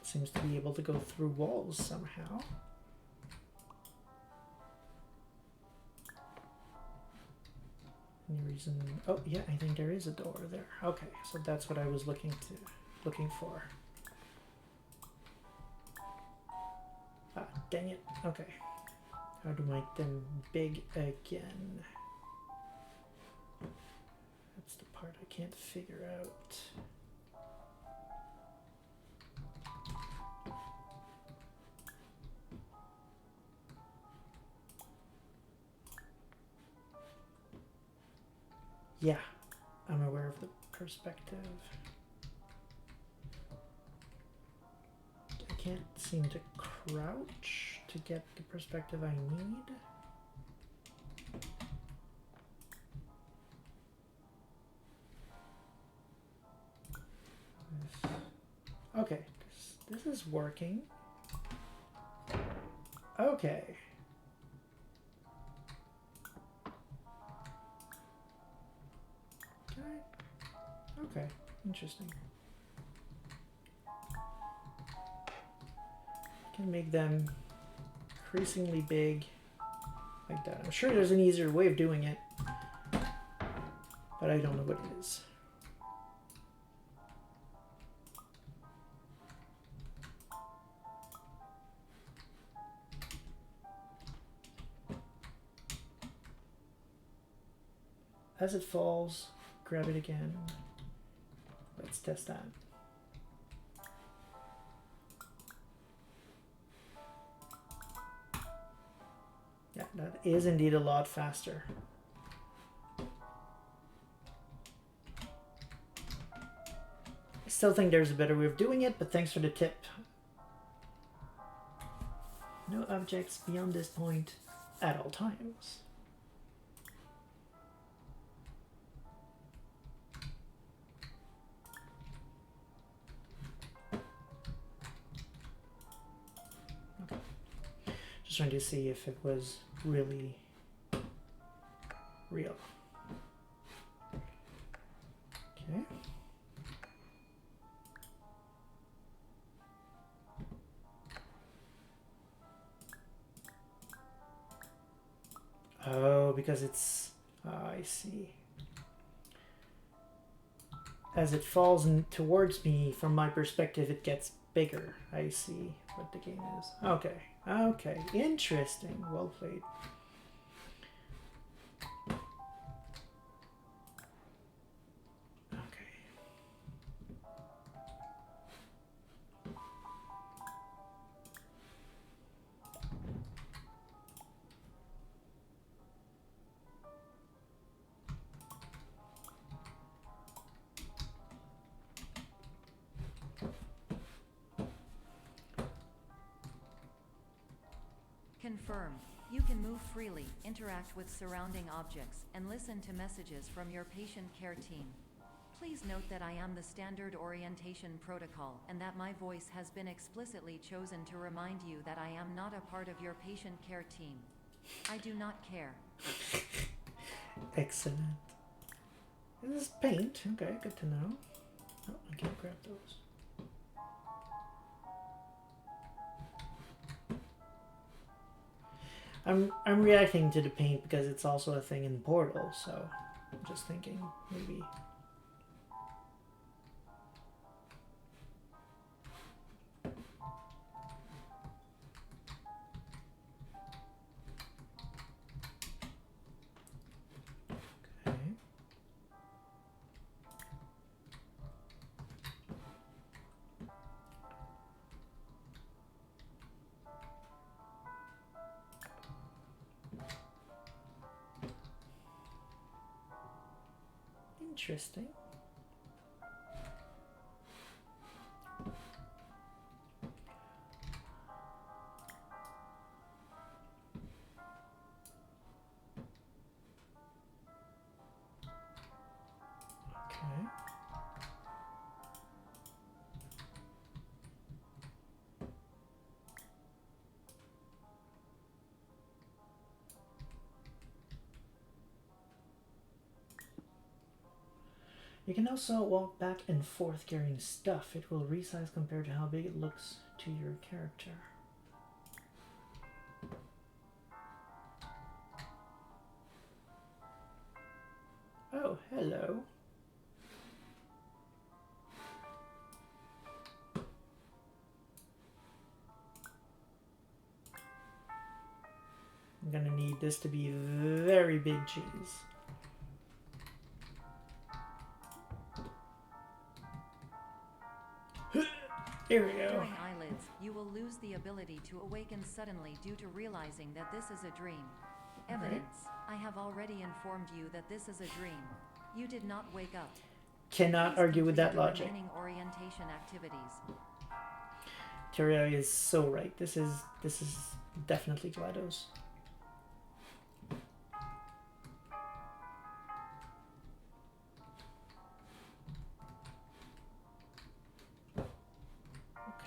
seems to be able to go through walls somehow. Any reason? Oh yeah, I think there is a door there. Okay, so that's what I was looking for. Ah, dang it. Okay, how to make them big again? That's the part I can't figure out. Yeah, I'm aware of the perspective. I can't seem to crouch to get the perspective I need. Okay, this is working. Okay. Okay, interesting. Can make them increasingly big like that. I'm sure there's an easier way of doing it, but I don't know what it is. As it falls, grab it again. Let's test that. Yeah, is indeed a lot faster. I still think there's a better way of doing it, but thanks for the tip. No objects beyond this point at all times. Okay. Just trying to see if it was really real. Okay. Oh, because it's... I see. As it falls towards me, from my perspective, it gets bigger. I see what the game is. Okay. Okay. Interesting. Well played. Confirmed. You can move freely, interact with surrounding objects, and listen to messages from your patient care team. Please note that I am the standard orientation protocol and that my voice has been explicitly chosen to remind you that I am not a part of your patient care team. I do not care. Excellent. This is paint. Okay, good to know. Oh, I can't grab those. I'm reacting to the paint because it's also a thing in Portal, so I'm just thinking maybe. Okay. Interesting. Okay. You can also walk back and forth carrying stuff. It will resize compared to how big it looks to your character. Oh, hello. I'm gonna need this to be very big cheese. Here we go. During eyelids, you will lose the ability to awaken suddenly due to realizing that this is a dream. Evidence. I have already informed you that this is a dream. You did not wake up. Cannot argue with that logic. Remaining orientation activities. Terraria is so right. This is definitely GLaDOS.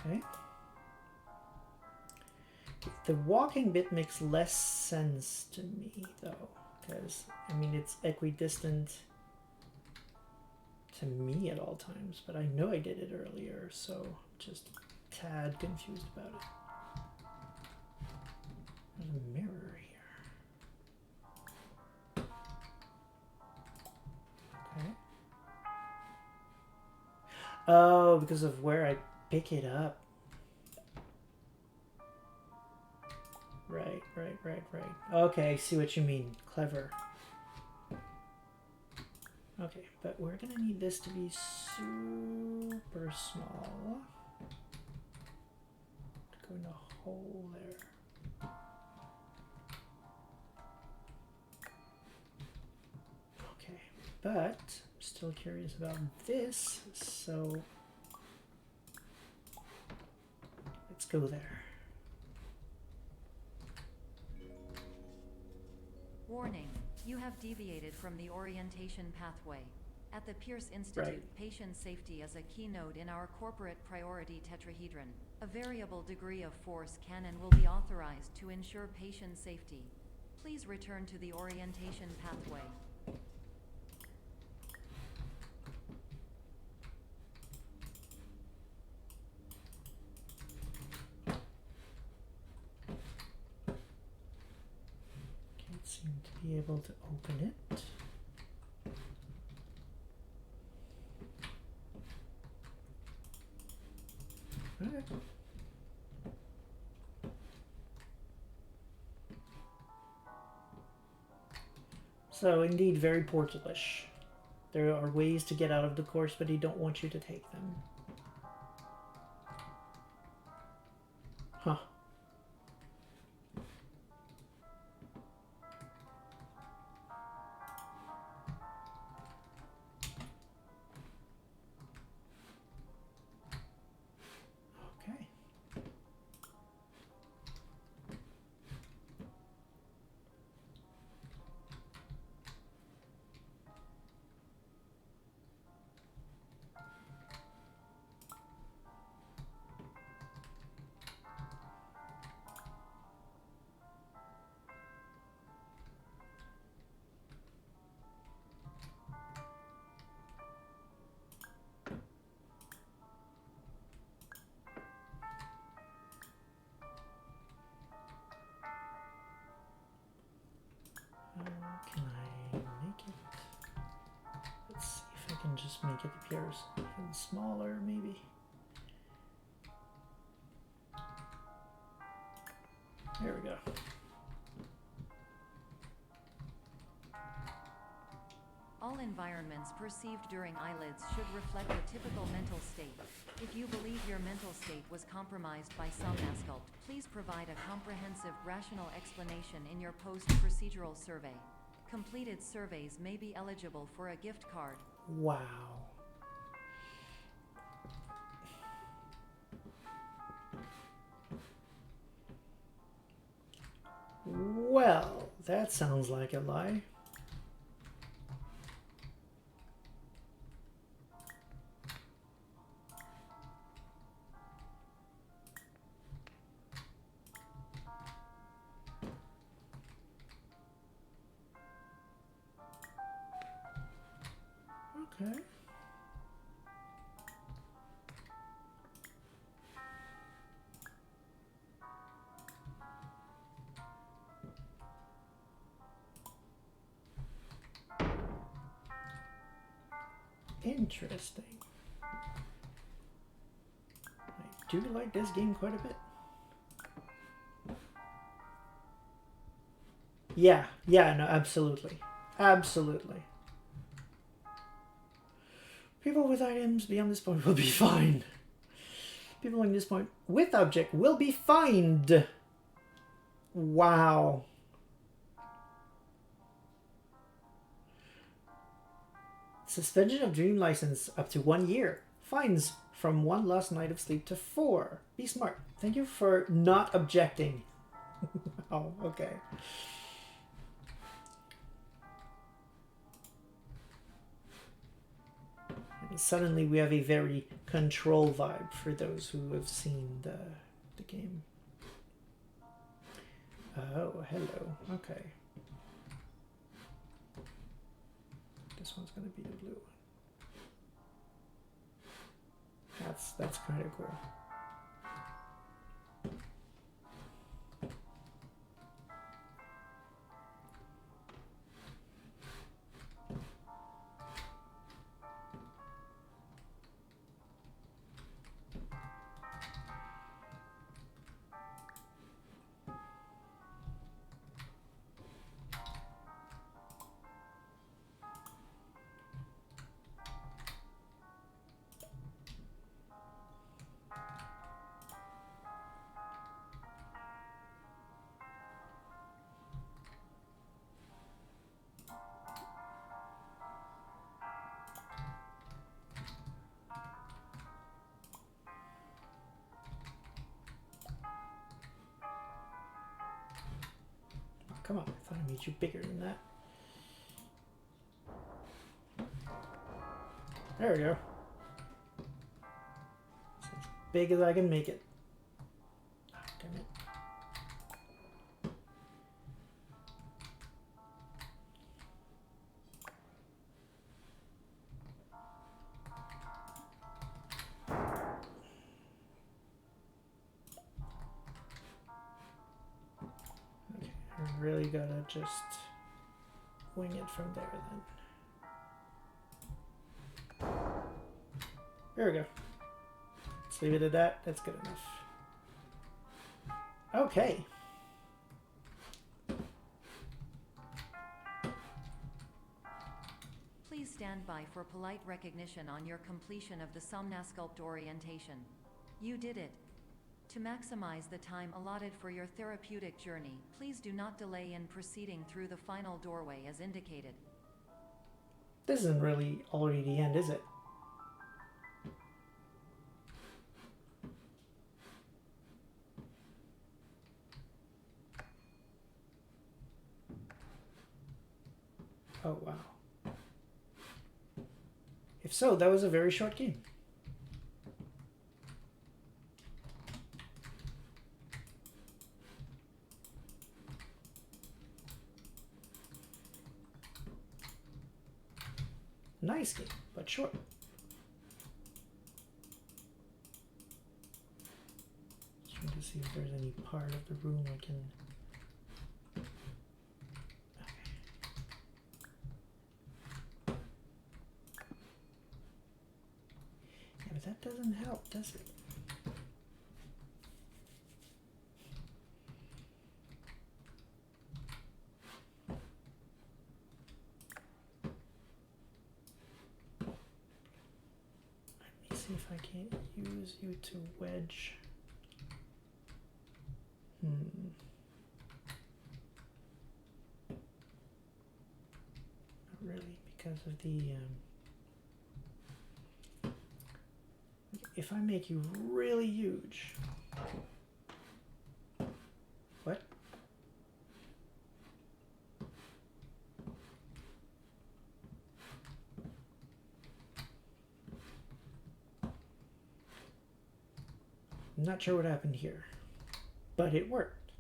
Okay. The walking bit makes less sense to me, though, because, I mean, it's equidistant to me at all times, but I know I did it earlier, so I'm just a tad confused about it. There's a mirror here. Okay. Oh, because of where I pick it up. Right. Okay, I see what you mean. Clever. Okay, but we're gonna need this to be super small. To go in a hole there. but I'm still curious about this, so let's go there. Warning, you have deviated from the orientation pathway. At the Pierce Institute, Right. patient safety is a keynote in our corporate priority tetrahedron. A variable degree of force can and will be authorized to ensure patient safety. Please return to the orientation pathway. Can't seem to be able to open it. Alright. So indeed, very portalish. There are ways to get out of the course, but he don't want you to take them. Huh. Okay. Can I make it? Let's see if I can just make it appear even smaller, maybe. There we go. All environments perceived during eyelids should reflect a typical mental state. If you believe your mental state was compromised by Somnasculpt, please provide a comprehensive, rational explanation in your post-procedural survey. Completed surveys may be eligible for a gift card. Wow. Well, that sounds like a lie. Okay. Interesting. I do like this game quite a bit. Yeah, no, absolutely. Absolutely. People with items beyond this point will be fine. People in this point with object will be fined. Wow. Suspension of dream license up to 1 year. Fines from 1 lost night of sleep to 4. Be smart. Thank you for not objecting. Oh, okay. And suddenly we have a very control vibe for those who have seen the game. Oh, hello. Okay. This one's going to be the blue one. That's kind of cool. come on. I thought I made you bigger than that. There we go. It's as big as I can make it. Oh, damn it. Okay, I really gotta just wing it from there then. There we go. Let's leave it at that. That's good enough. Okay. Please stand by for polite recognition on your completion of the Somnasculpt orientation. You did it. To maximize the time allotted for your therapeutic journey, please do not delay in proceeding through the final doorway as indicated. This isn't really already the end, is it? Oh, wow. If so, that was a very short game. Nice game, but short. Trying to see if there's any part of the room I can... Yeah, but that doesn't help, does it? See if I can't use you to wedge. Not really, because of the... if I make you really huge... What? I'm not sure what happened here, but it worked.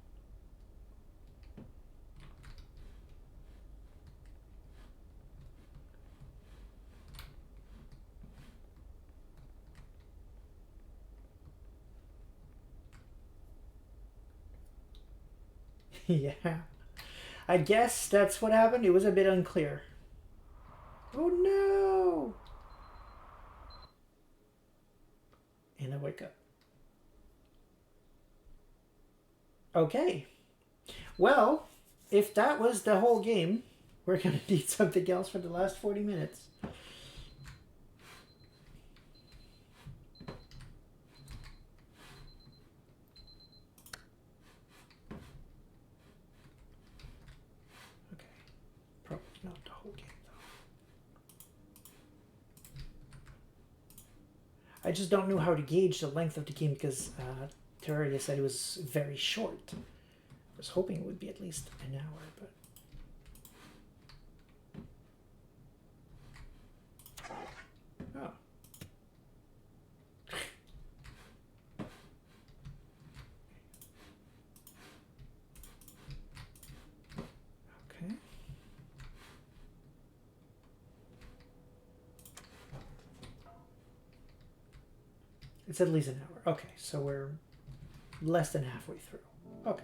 Yeah, I guess that's what happened. It was a bit unclear. Oh no! And I wake up. Okay. Well, if that was the whole game, we're going to need something else for the last 40 minutes. Okay. Probably not the whole game, though. I just don't know how to gauge the length of the game because Terraria said it was very short. I was hoping it would be at least an hour, but... Oh. Okay. It's at least an hour. Okay, so we're less than halfway through. Okay.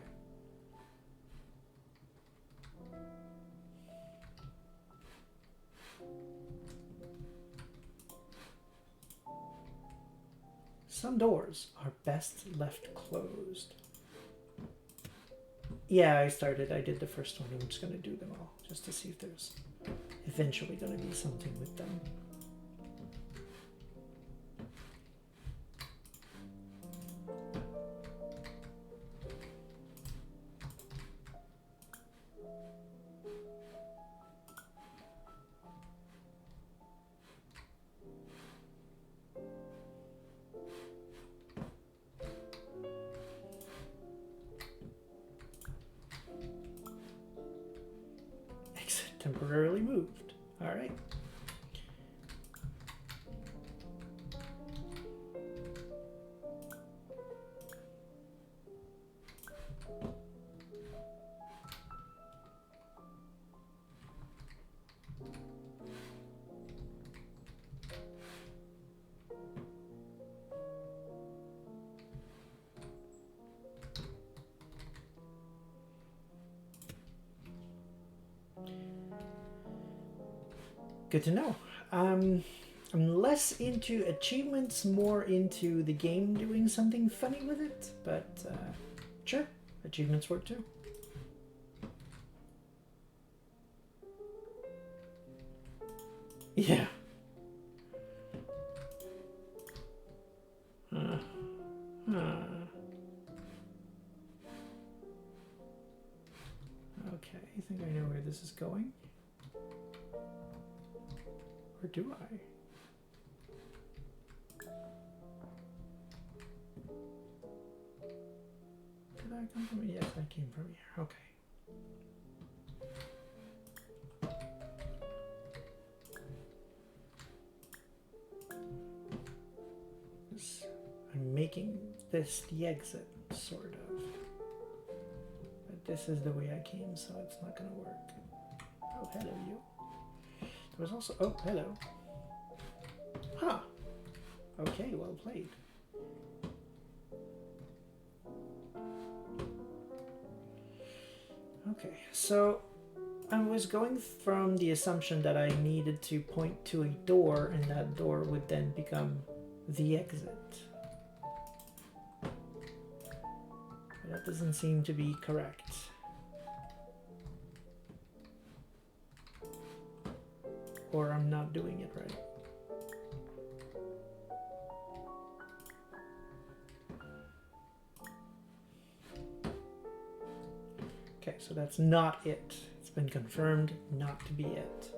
Some doors are best left closed. Yeah, I did the first one. I'm just going to do them all just to see if there's eventually going to be something with them. temporarily moved. All right. Good to know. I'm less into achievements, more into the game doing something funny with it, but sure, achievements work too. Yeah. Okay, I think I know where this is going. Or do I? Did I come from here? Yes, I came from here. Okay. I'm making this the exit, sort of. But this is the way I came, so it's not gonna work. Oh, hello, you. There was also... Oh, hello. Huh. Okay, well played. Okay, so I was going from the assumption that I needed to point to a door, and that door would then become the exit. But that doesn't seem to be correct. Or I'm not doing it right. Okay, so that's not it. It's been confirmed not to be it.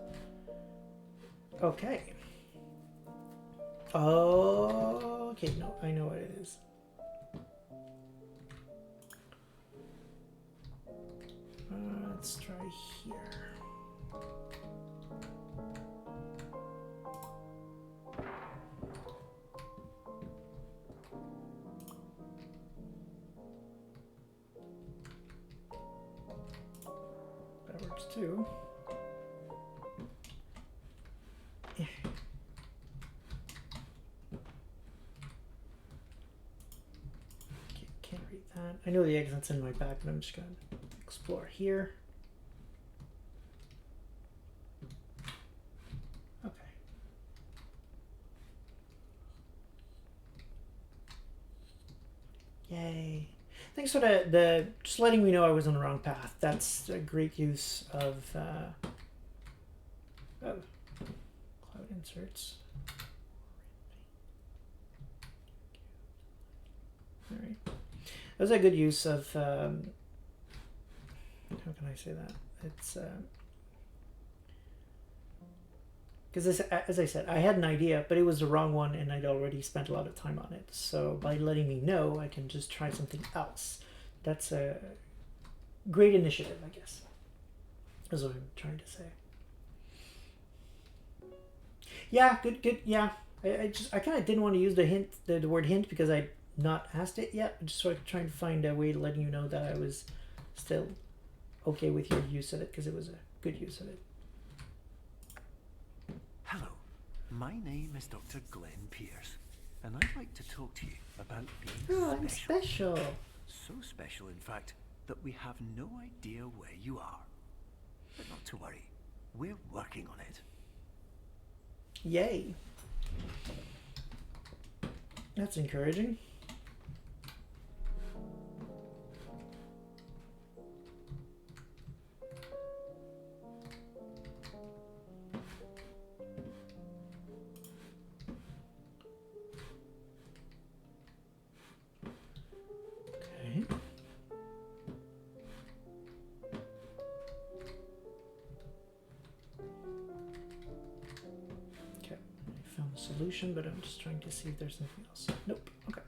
Okay. Oh, okay, no, I know what it is. Let's try here. That works too. Yeah. Can't read that. I know the exit's in my back, but I'm just gonna explore here. Okay. Yay. Thanks for the just letting me know I was on the wrong path. That's a great use of cloud inserts. All right. That was a good use of how can I say that? It's because as I said, I had an idea, but it was the wrong one, and I'd already spent a lot of time on it. So by letting me know, I can just try something else. That's a great initiative, I guess. That's what I'm trying to say. Yeah, good. Yeah, I kind of didn't want to use the hint, the word hint, because I'd not asked it yet. I'm just sort of trying to find a way to letting you know that I was still okay with your use of it, because it was a good use of it. Hello, my name is Dr. Glenn Pierce, and I'd like to talk to you about being Oh, I'm special. So special, in fact, that we have no idea where you are. But not to worry, we're working on it. Yay. That's encouraging. Solution, but I'm just trying to see if there's something else. Nope. Okay.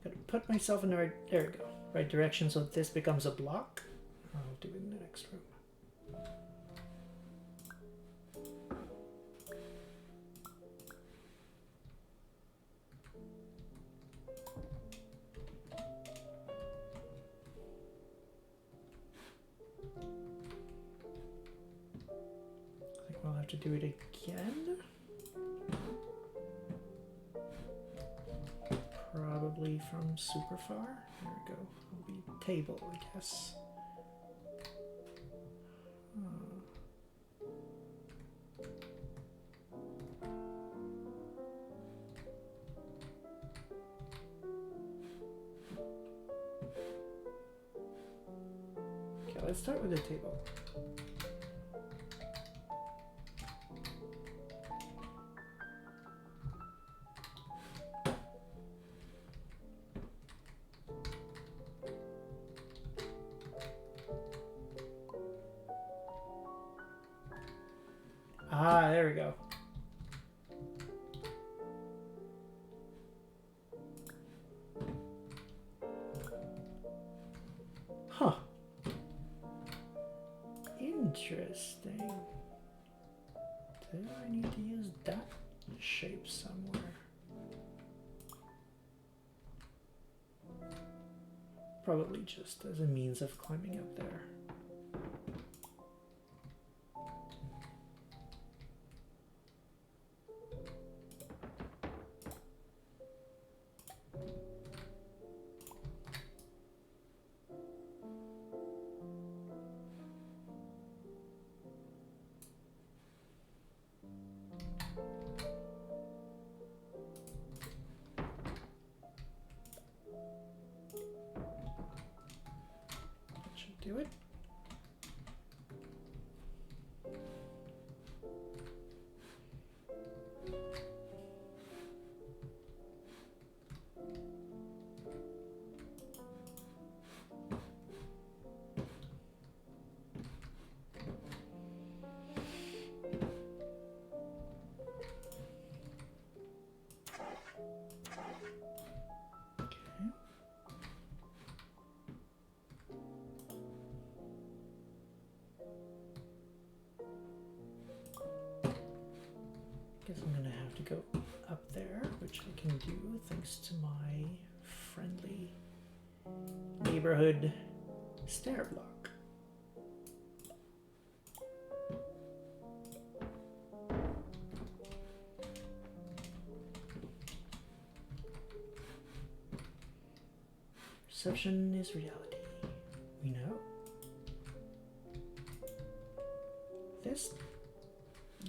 Gotta put myself in the right, there we go, right direction so this becomes a block. I'll do it in the next room. to do it again. Probably from super far. There we go. It'll be table, I guess. Okay, let's start with the table. Ah, there we go. Huh. Interesting. Do I need to use that shape somewhere? Probably just as a means of climbing up there. Do it. Guess I'm gonna have to go up there, which I can do thanks to my friendly neighborhood stair block. Perception is reality. We know. This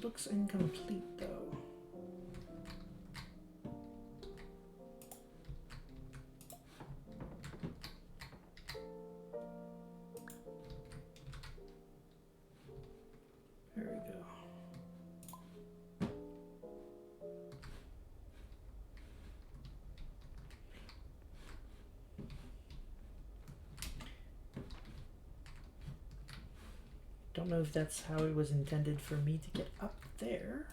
looks incomplete though. There we go. Don't know if that's how it was intended for me to get up there,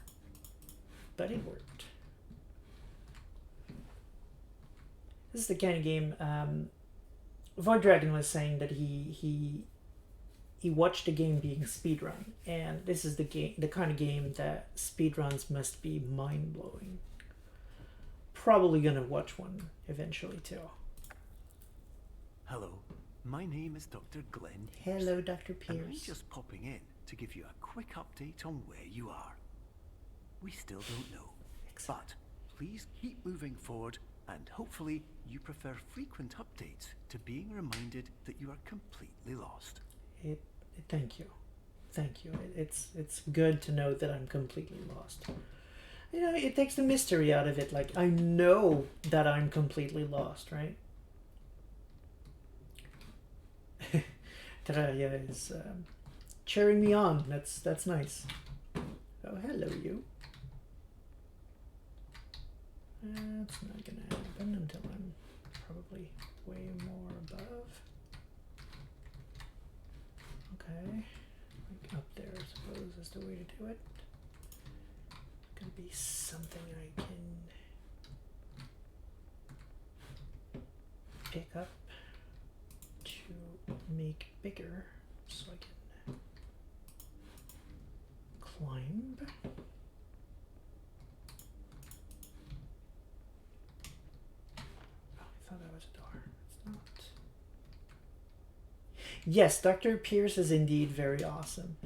but it worked. This is the kind of game, Void Dragon was saying that he watched the game being speedrun, and this is the kind of game that speedruns must be mind-blowing. Probably gonna watch one eventually too. Hello, my name is Dr. Glenn. Hello, Dr. And I'm Pierce. just popping in to give you a quick update on where you are. We still don't know, but please keep moving forward, and hopefully you prefer frequent updates to being reminded that you are completely lost. Thank you. Thank you. It's good to know that I'm completely lost. You know, it takes the mystery out of it. Like, I know that I'm completely lost, right? Taraya is cheering me on. That's nice. Oh, hello, you. That's not gonna happen until I'm probably way more above. Okay, like up there, I suppose, is the way to do it. It's gonna be something I can pick up to make bigger so I can climb. Oh, I thought that was a door. It's not. Yes, Dr. Pierce is indeed very awesome.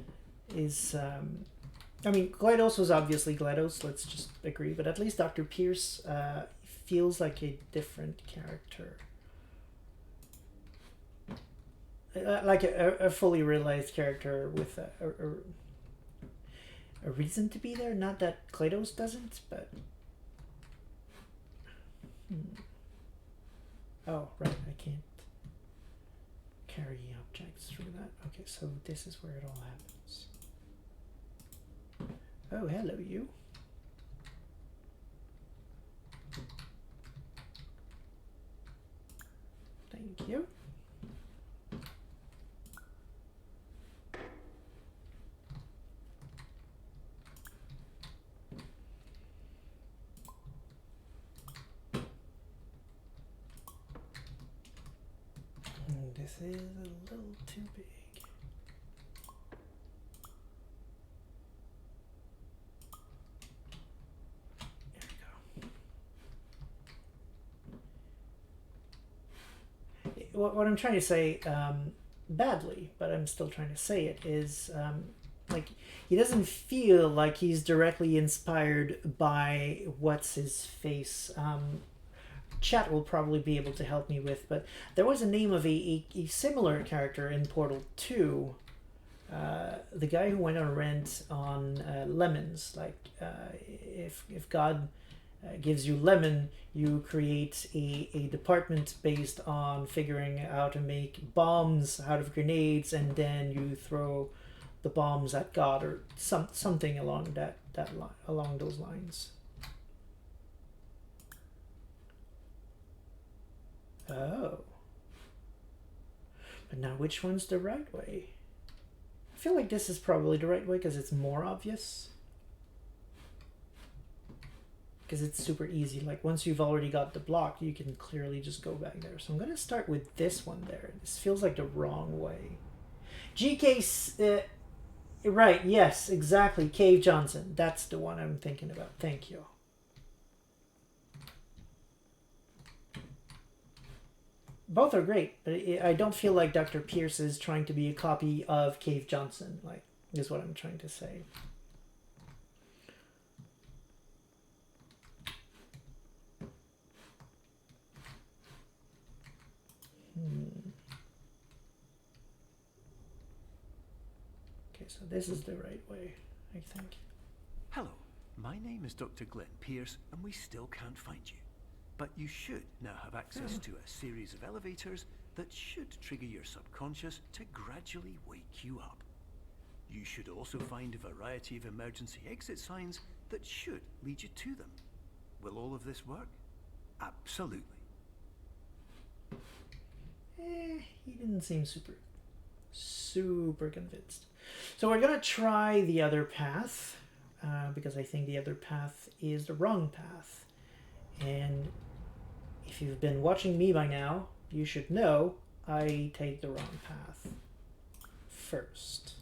I mean, GLaDOS was obviously GLaDOS, let's just agree, but at least Dr. Pierce feels like a different character. Like a fully realized character with a reason to be there. Not that GLaDOS doesn't, but... Oh, right, I can't carry objects through that. Okay, so this is where it all happens. Oh, hello, you. Thank you. This is a little too big. What I'm trying to say, badly, but I'm still trying to say it, is like he doesn't feel like he's directly inspired by what's his face. Chat will probably be able to help me with, but there was a name of a similar character in Portal 2. The guy who went on a rant on lemons, like if God gives you lemon, you create a department based on figuring out how to make bombs out of grenades, and then you throw the bombs at God, or something along along those lines. Oh. But now which one's the right way? I feel like this is probably the right way because it's more obvious. Because it's super easy. Like once you've already got the block, you can clearly just go back there. So I'm going to start with this one there. This feels like the wrong way. GK... right, yes, exactly. Cave Johnson. That's the one I'm thinking about. Thank you. Both are great, but I don't feel like Dr. Pierce is trying to be a copy of Cave Johnson, like, is what I'm trying to say. Okay, so this is the right way, I think. Hello, my name is Dr. Glenn Pierce, and we still can't find you. But you should now have access to a series of elevators that should trigger your subconscious to gradually wake you up. You should also find a variety of emergency exit signs that should lead you to them. Will all of this work? Absolutely. He didn't seem super convinced. So we're gonna try the other path, because I think the other path is the wrong path. And if you've been watching me by now, you should know I take the wrong path first.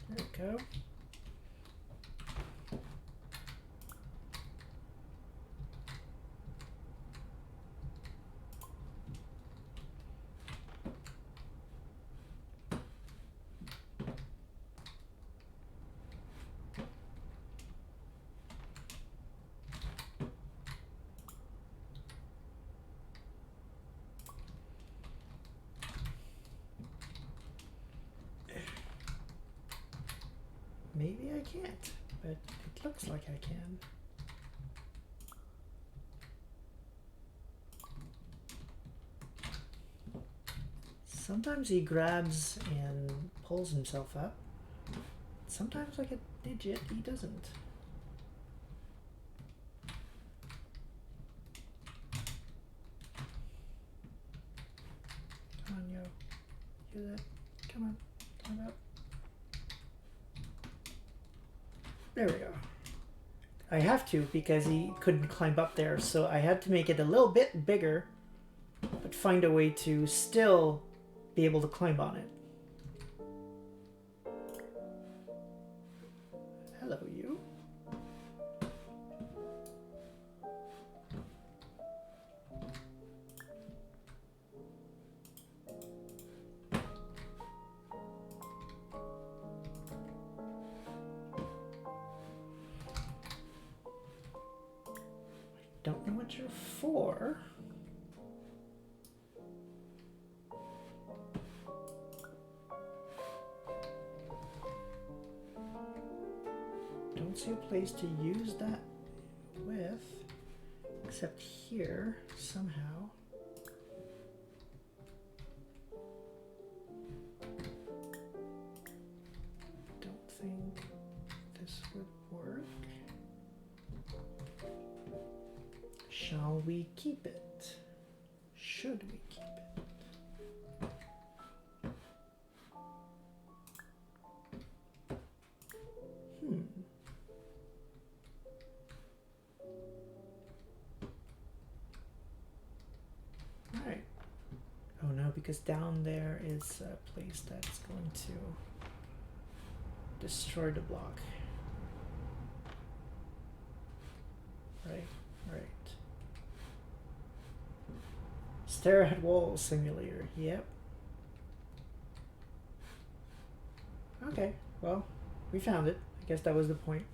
There we go. Maybe I can't, but it looks like I can. Sometimes he grabs and pulls himself up. Sometimes, like a digit, he doesn't. is it? Come on. Come up. There we go. I have to because he couldn't climb up there, so I had to make it a little bit bigger, but find a way to still be able to climb on it. Hello, you. Don't know what you're for. Don't see a place to use that with, except here somehow. Don't think this would work. Shall we keep it? Should we keep it? Alright. Oh no, because down there is a place that's going to destroy the block. Right. Stairhead wall simulator, yep. Okay, well, we found it. I guess that was the point.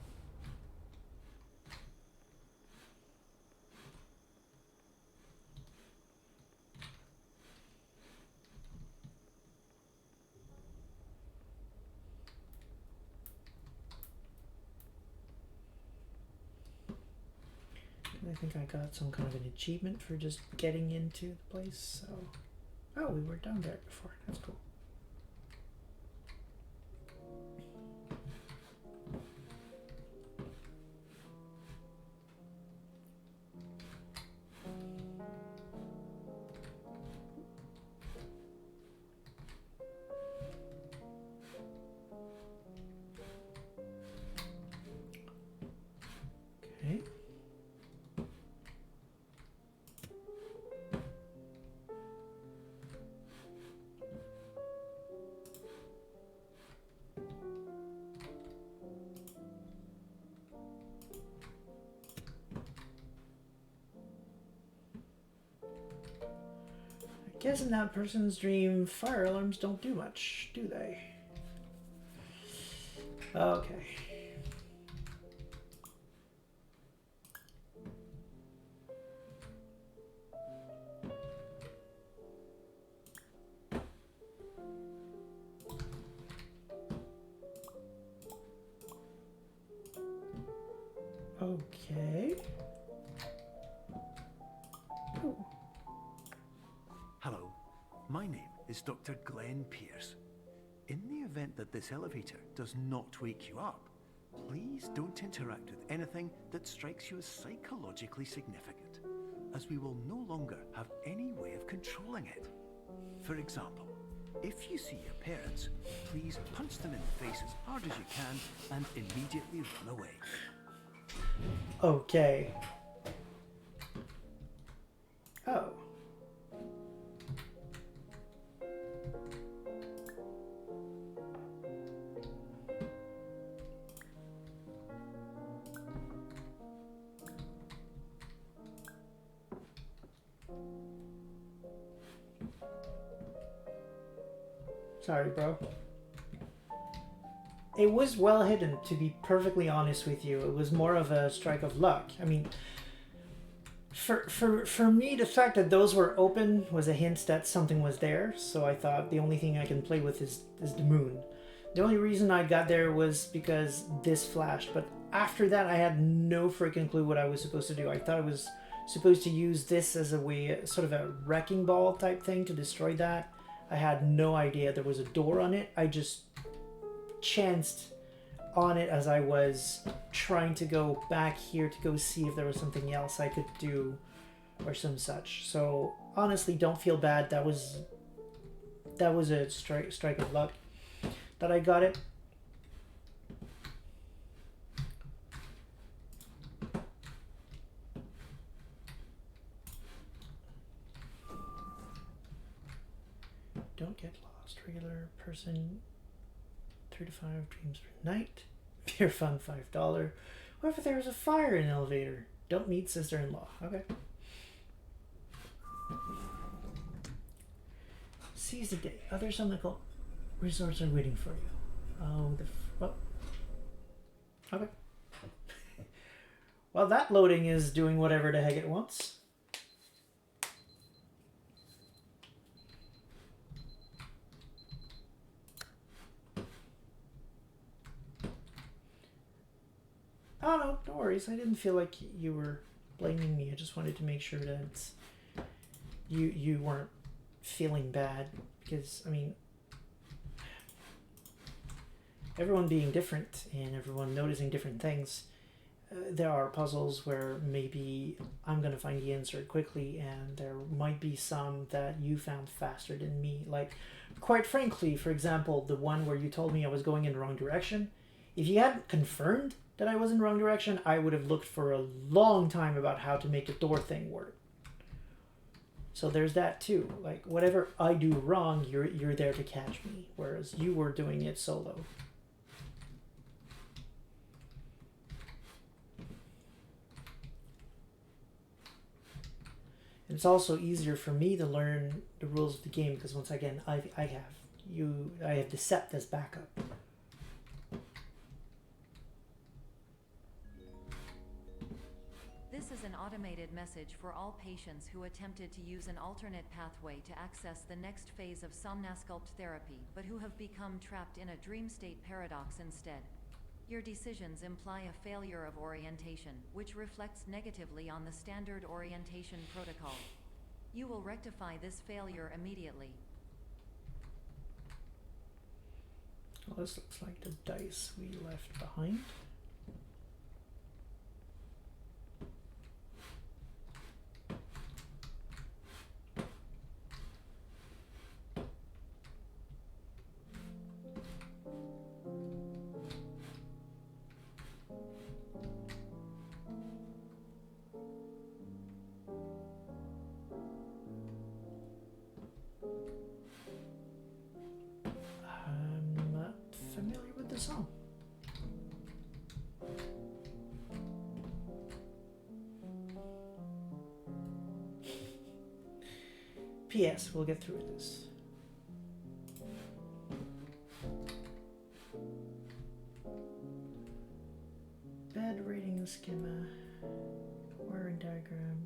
I think I got some kind of an achievement for just getting into the place, so... Oh, we were down there before. That's cool. Okay. I guess in that person's dream, fire alarms don't do much, do they? Okay. Okay. Ooh. Hello, my name is Dr. Glenn Pierce. In the event that this elevator does not wake you up, please don't interact with anything that strikes you as psychologically significant, as we will no longer have any way of controlling it. For example, if you see your parents, please punch them in the face as hard as you can and immediately run away. Okay. Oh. Sorry, bro. It was well hidden, to be perfectly honest with you. It was more of a strike of luck. I mean, for me, the fact that those were open was a hint that something was there. So I thought the only thing I can play with is the moon. The only reason I got there was because this flashed. But after that, I had no freaking clue what I was supposed to do. I thought I was supposed to use this as a way, sort of a wrecking ball type thing to destroy that. I had no idea there was a door on it. I just chanced on it as I was trying to go back here to go see if there was something else I could do or some such. So honestly, don't feel bad. That that was a strike of luck that I got it. Don't get lost. Regular person, 3 to 5 dreams per night. Beer fund, $5. What if there was a fire in an elevator? Don't meet sister-in-law. Okay. Seize the day. Other summonical resorts are waiting for you. Oh, okay. Well, that loading is doing whatever the heck it wants. Oh no, no worries. I didn't feel like you were blaming me. I just wanted to make sure that you weren't feeling bad, because I mean, everyone being different and everyone noticing different things. There are puzzles where maybe I'm gonna find the answer quickly, and there might be some that you found faster than me. Like, quite frankly, for example, the one where you told me I was going in the wrong direction. If you hadn't confirmed that I was in the wrong direction, I would have looked for a long time about how to make the door thing work. So there's that too. Like, whatever I do wrong, you're there to catch me, whereas you were doing it solo. And it's also easier for me to learn the rules of the game, because once again, I have the sept as backup. This is an automated message for all patients who attempted to use an alternate pathway to access the next phase of somnasculpt therapy, but who have become trapped in a dream state paradox instead. Your decisions imply a failure of orientation, which reflects negatively on the standard orientation protocol. You will rectify this failure immediately. Well, this looks like the dice we left behind. I'm not familiar with the song. P.S. We'll get through this. Bed rating schema. Wiring diagram.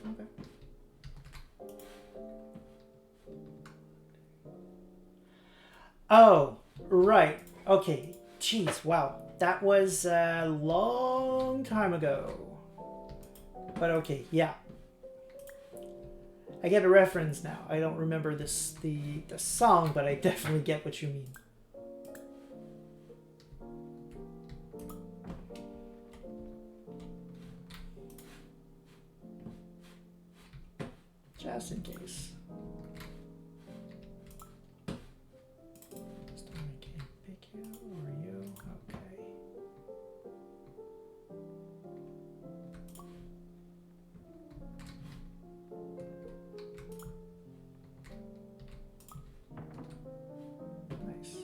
Okay. Oh, right. Okay. Jeez, wow. That was a long time ago. But okay, yeah. I get a reference now. I don't remember the song, but I definitely get what you mean. Just in case. I can't pick you or you. Okay. Nice.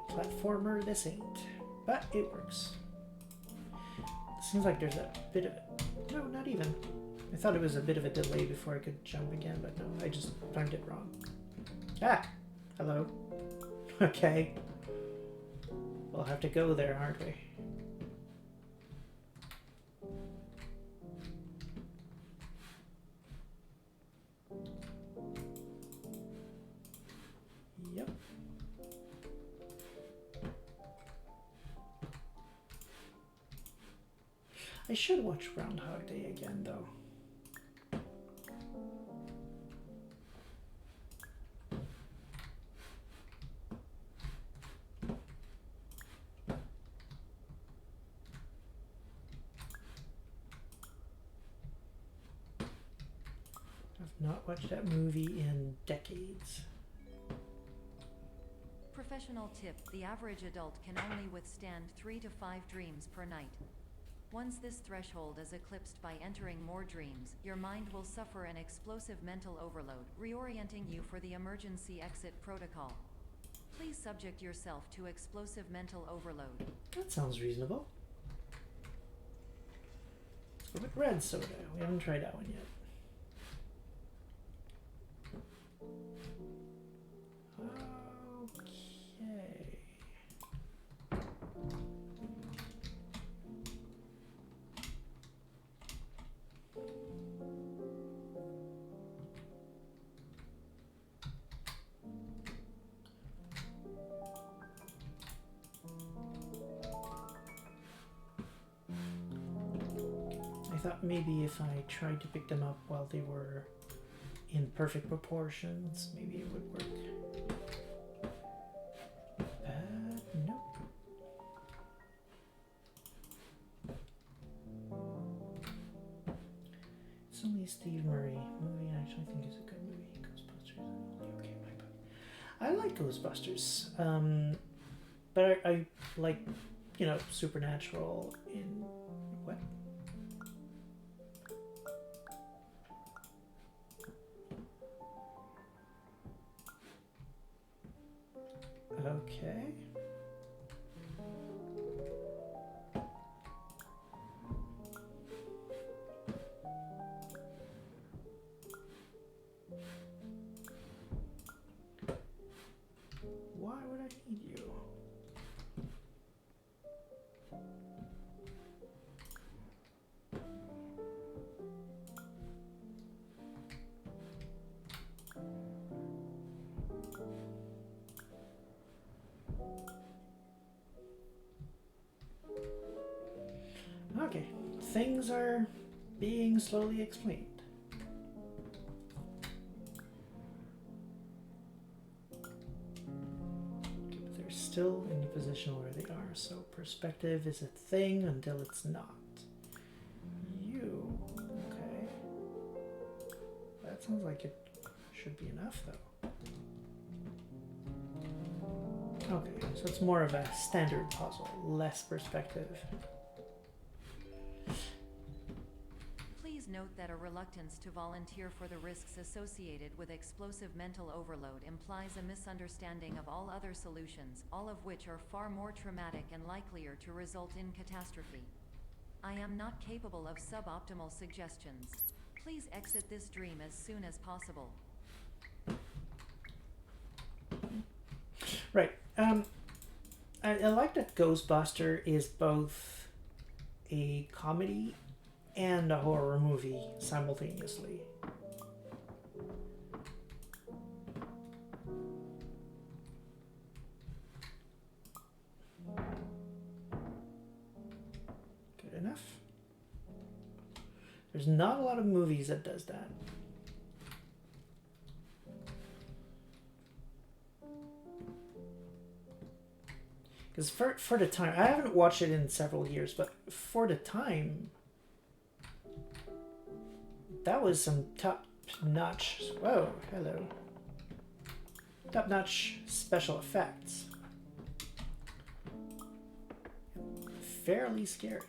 Platformer this ain't, but it works. Seems like there's a bit of it. No, not even. I thought it was a bit of a delay before I could jump again, but no, I just timed it wrong. Ah, hello. Okay. We'll have to go there, aren't we? I should watch Groundhog Day again, though. I've not watched that movie in decades. Professional tip: the average adult can only withstand 3 to 5 dreams per night. Once this threshold is eclipsed by entering more dreams, your mind will suffer an explosive mental overload, reorienting you for the emergency exit protocol. Please subject yourself to explosive mental overload. That sounds reasonable. Let's go with red soda. We haven't tried that one yet. Okay. I thought maybe if I tried to pick them up while they were in perfect proportions, maybe it would work. Nope. It's only Steve Murray movie. I actually think it's a good movie. Ghostbusters. Okay, my book. I like Ghostbusters, but I like, you know, Supernatural in what? Okay. Why would I need you? Okay, things are being slowly explained. Okay, but they're still in the position where they are, so perspective is a thing until it's not. You, okay. That sounds like it should be enough, though. Okay, so it's more of a standard puzzle, less perspective. Please note that a reluctance to volunteer for the risks associated with explosive mental overload implies a misunderstanding of all other solutions, all of which are far more traumatic and likelier to result in catastrophe. I am not capable of suboptimal suggestions. Please exit this dream as soon as possible. Right. I like that Ghostbuster is both a comedy and a horror movie simultaneously. Good enough. There's not a lot of movies that does that. Because for the time, I haven't watched it in several years, but for the time, that was some top-notch, whoa, hello, top-notch special effects. Fairly scary.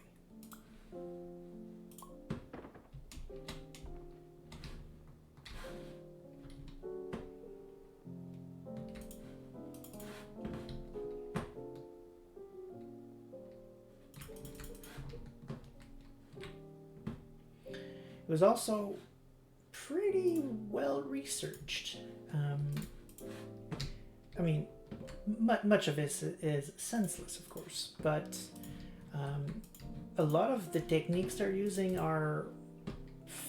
It was also pretty well researched. I mean, much of it is senseless, of course, but a lot of the techniques they're using are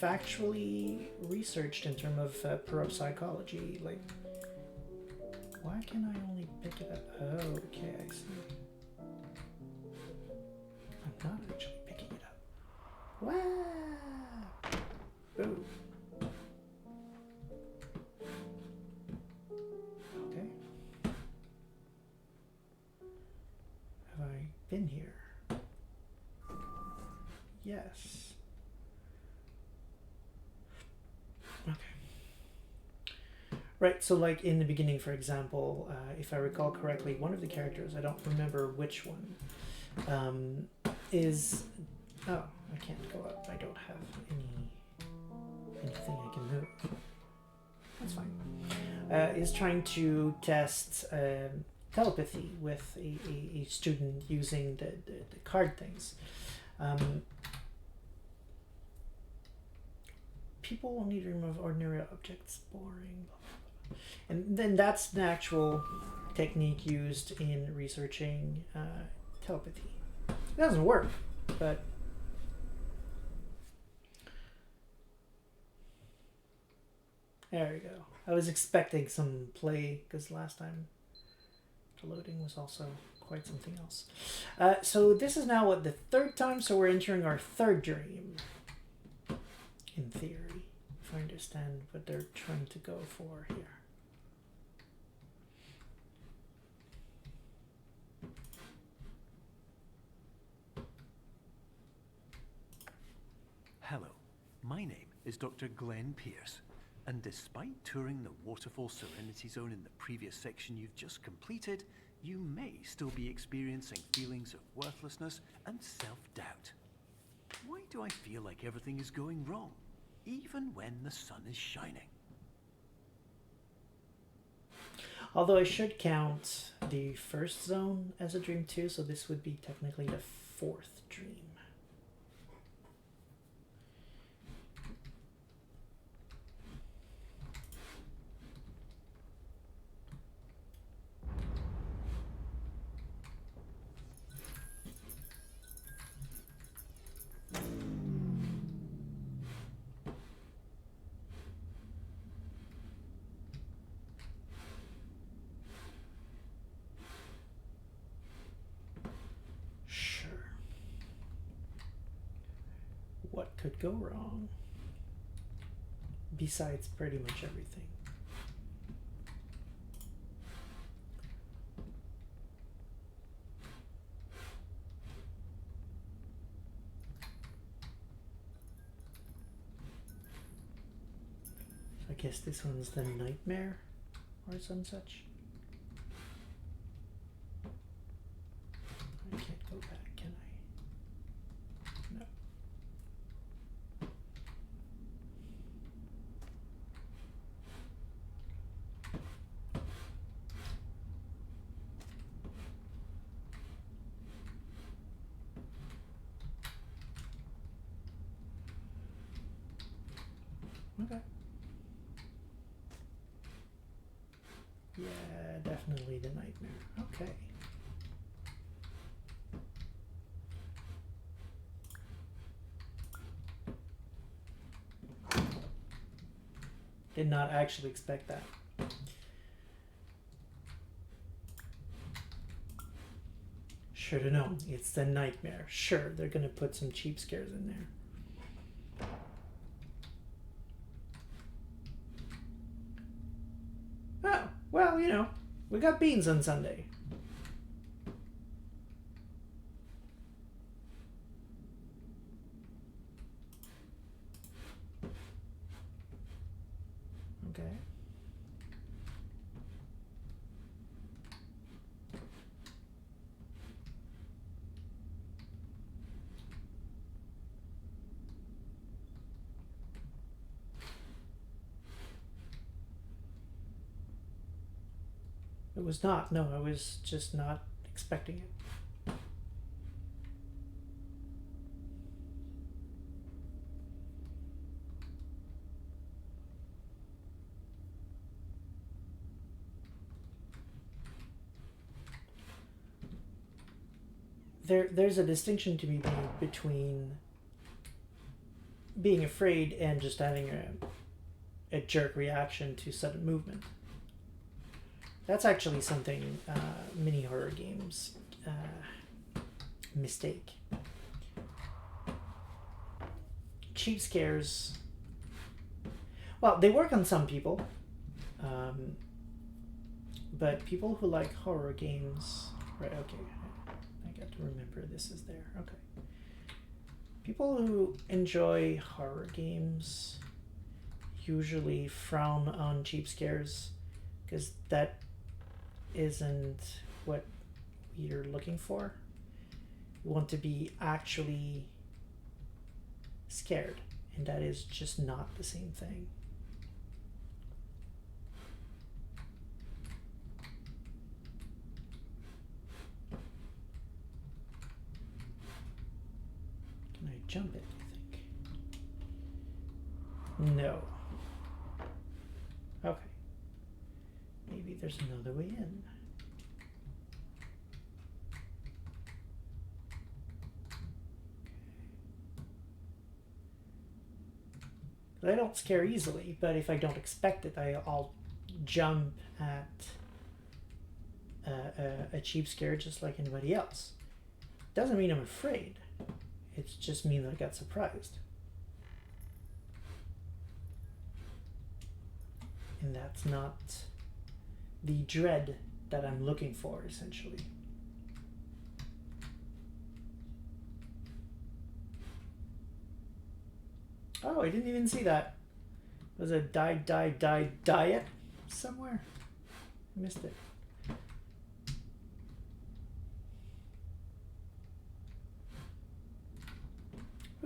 factually researched in terms of parapsychology. Like, why can I only pick it up? Oh, okay, I see. I'm not actually picking it up. Wow. Ooh. Okay. Have I been here? Yes. Okay. Right, so like in the beginning, for example, if I recall correctly, one of the characters, I don't remember which one, is... Oh, I can't go up. I don't have anything I can move. That's fine. Is trying to test telepathy with a student using the card things. People will need to remove ordinary objects. Boring. Blah, blah, blah. And then that's the actual technique used in researching telepathy. It doesn't work, but... There we go. I was expecting some play, because last time the loading was also quite something else. So this is now, what, the third time? So we're entering our third dream. In theory, if I understand what they're trying to go for here. Hello, my name is Dr. Glenn Pierce, and despite touring the Waterfall Serenity Zone in the previous section you've just completed, you may still be experiencing feelings of worthlessness and self-doubt. Why do I feel like everything is going wrong, even when the sun is shining? Although I should count the first zone as a dream too, so this would be technically the fourth dream. What could go wrong? Besides pretty much everything. I guess this one's the nightmare or some such. I can't go back, can I? No. Okay. Yeah, definitely the nightmare. Okay. Did not actually expect that. Should have known. It's the nightmare. Sure, they're gonna put some cheap scares in there. Oh, well, you know, we got beans on Sunday. Okay. It was not. No, I was just not expecting it. There's a distinction to be made between being afraid and just having a jerk reaction to sudden movement. That's actually something mini horror games mistake. cheap scares, well, they work on some people, but people who like horror games, right? Okay, I got to remember this is there. Okay, people who enjoy horror games usually frown on cheap scares because that isn't what you're looking for. You want to be actually scared, and that is just not the same thing. Can I jump it, you think? No. Okay. Maybe there's another way in. I don't scare easily, but if I don't expect it, I'll jump at a cheap scare just like anybody else. Doesn't mean I'm afraid. It just means I got surprised. And that's not the dread that I'm looking for, essentially. Oh, I didn't even see that. Was a diet somewhere? I missed it.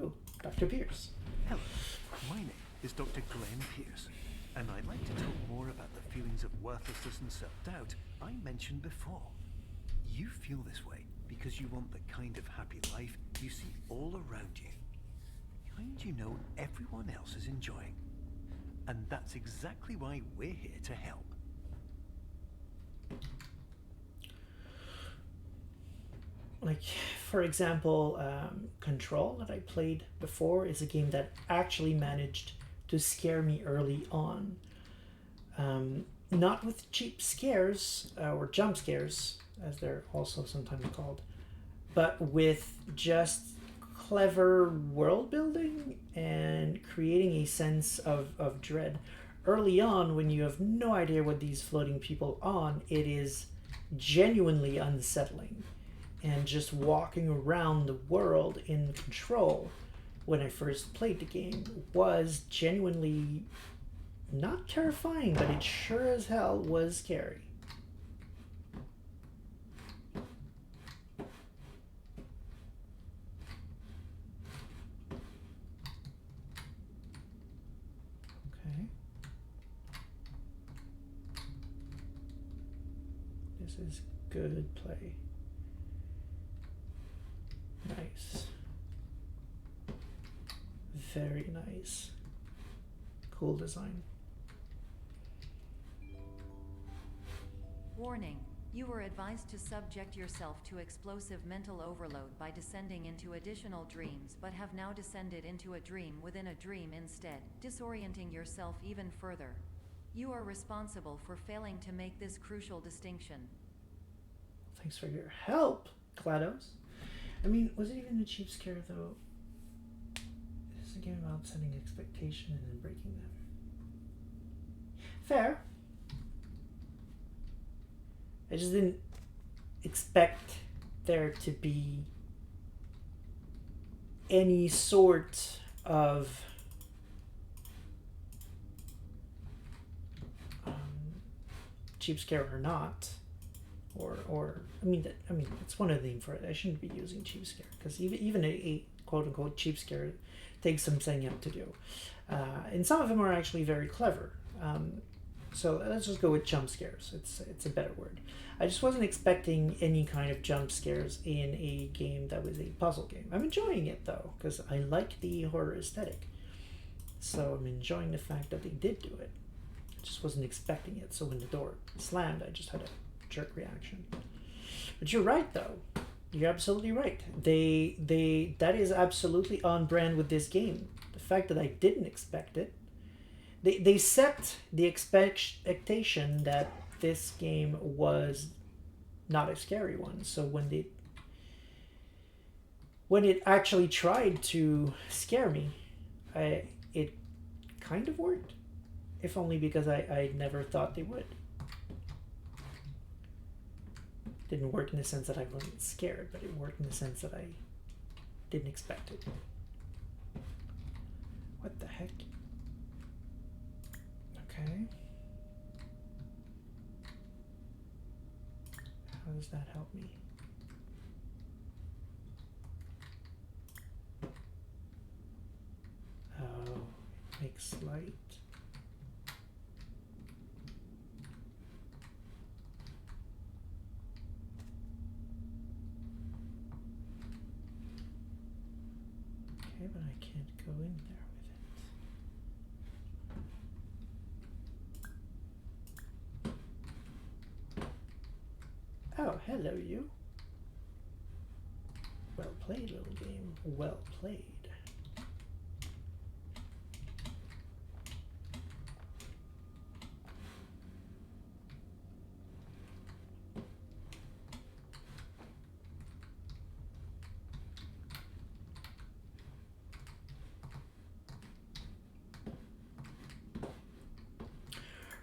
Oh, Dr. Pierce. Hello, my name is Dr. Glenn Pierce, and I'd like to talk more about the feelings of worthlessness and self-doubt I mentioned before. You feel this way because you want the kind of happy life you see all around you. Kind you know everyone else is enjoying. And that's exactly why we're here to help. Like, for example, Control that I played before is a game that actually managed to scare me early on. Not with cheap scares, or jump scares, as they're also sometimes called, but with just clever world building and creating a sense of dread. Early on, when you have no idea what these floating people on, it is genuinely unsettling. And just walking around the world in Control, when I first played the game, was genuinely not terrifying, but it sure as hell was scary. This is good play. Nice. Very nice. Cool design. Warning. You were advised to subject yourself to explosive mental overload by descending into additional dreams, but have now descended into a dream within a dream instead, disorienting yourself even further. You are responsible for failing to make this crucial distinction. Thanks for your help, GLaDOS. I mean, was it even a cheap scare, though? This is a game about setting expectation and then breaking them. Fair. I just didn't expect there to be any sort of cheap scare or not, or I mean it's one of the things for it. I shouldn't be using cheap scare because even a quote unquote cheap scare takes some setting up to do, and some of them are actually very clever. So let's just go with jump scares. It's a better word. I just wasn't expecting any kind of jump scares in a game that was a puzzle game. I'm enjoying it though, because I like the horror aesthetic. So I'm enjoying the fact that they did do it. I just wasn't expecting it. So when the door slammed, I just had a jerk reaction. But you're right though. You're absolutely right. That is absolutely on brand with this game. The fact that I didn't expect it. They set the expectation that this game was not a scary one. So when it actually tried to scare me, it kind of worked, if only because I never thought they would. Didn't work in the sense that I wasn't scared, but it worked in the sense that I didn't expect it. What the heck? Okay. How does that help me? Oh, makes light. Okay, but I can't go in there with it. Oh, hello you. Well played, little game. Well played.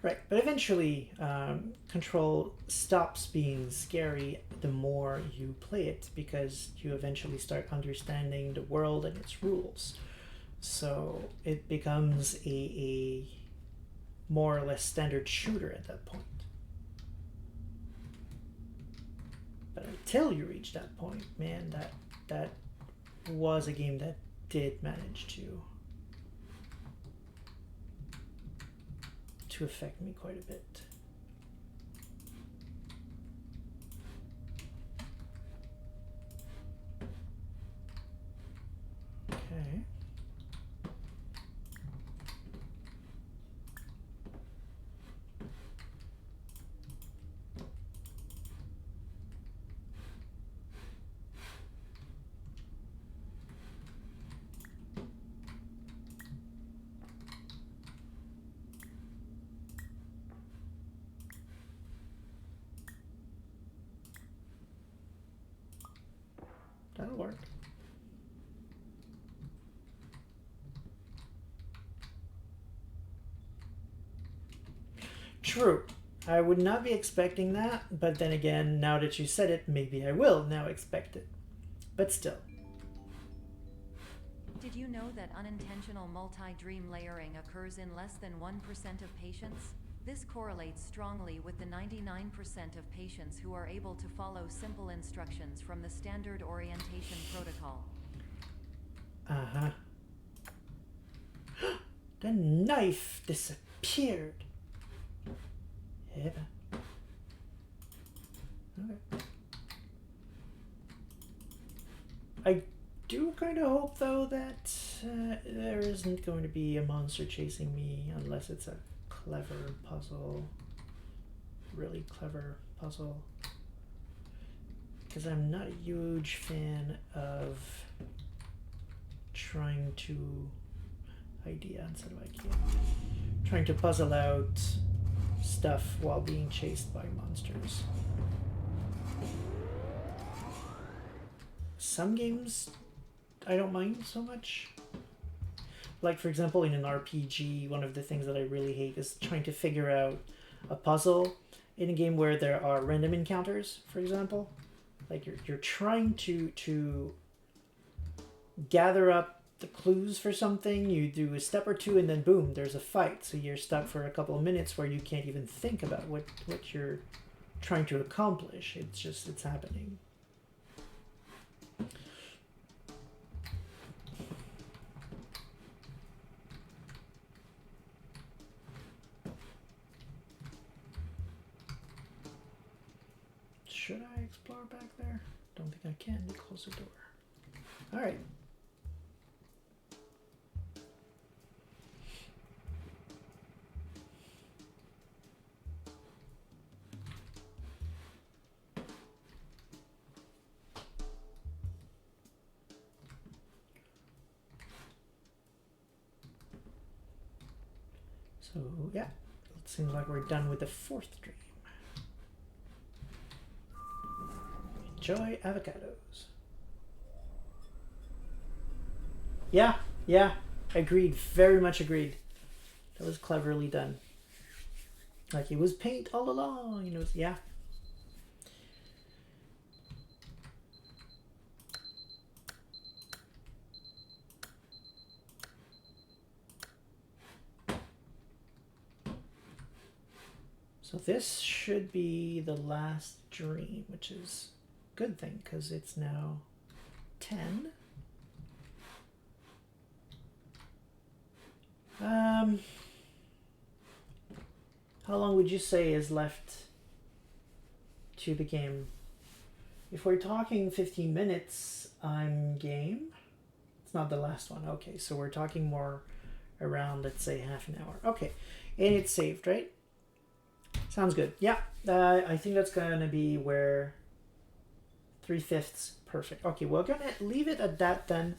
Right, but eventually Control stops being scary the more you play it, because you eventually start understanding the world and its rules. So it becomes a more or less standard shooter at that point. But until you reach that point, man, that was a game that did manage to affect me quite a bit. Okay. That'll work. True. I would not be expecting that, but then again, now that you said it, maybe I will now expect it. But still. Did you know that unintentional multi-dream layering occurs in less than 1% of patients? This correlates strongly with the 99% of patients who are able to follow simple instructions from the standard orientation protocol. Uh-huh. The knife disappeared. Yeah. Okay. I do kind of hope, though, that there isn't going to be a monster chasing me unless it's a clever puzzle. Really clever puzzle. Because I'm not a huge fan of trying to trying to puzzle out stuff while being chased by monsters. Some games I don't mind so much. Like, for example, in an RPG, one of the things that I really hate is trying to figure out a puzzle in a game where there are random encounters, for example. Like, you're trying to gather up the clues for something, you do a step or two, and then boom, there's a fight. So you're stuck for a couple of minutes where you can't even think about what you're trying to accomplish. It's happening. Should I explore back there? Don't think I can. Close the door. All right. So, yeah, it seems like we're done with the fourth dream. Enjoy avocados. Yeah, Agreed. Very much agreed. That was cleverly done. Like it was paint all along, you know. Yeah. So this should be the last dream, which is a good thing because it's now 10. How long would you say is left to the game? If we're talking 15 minutes, I'm game. It's not the last one. Okay, so we're talking more around, let's say, half an hour. Okay, and it's saved, right? Sounds good. Yeah, I think that's going to be where 3/5 perfect. Okay, we're going to leave it at that then,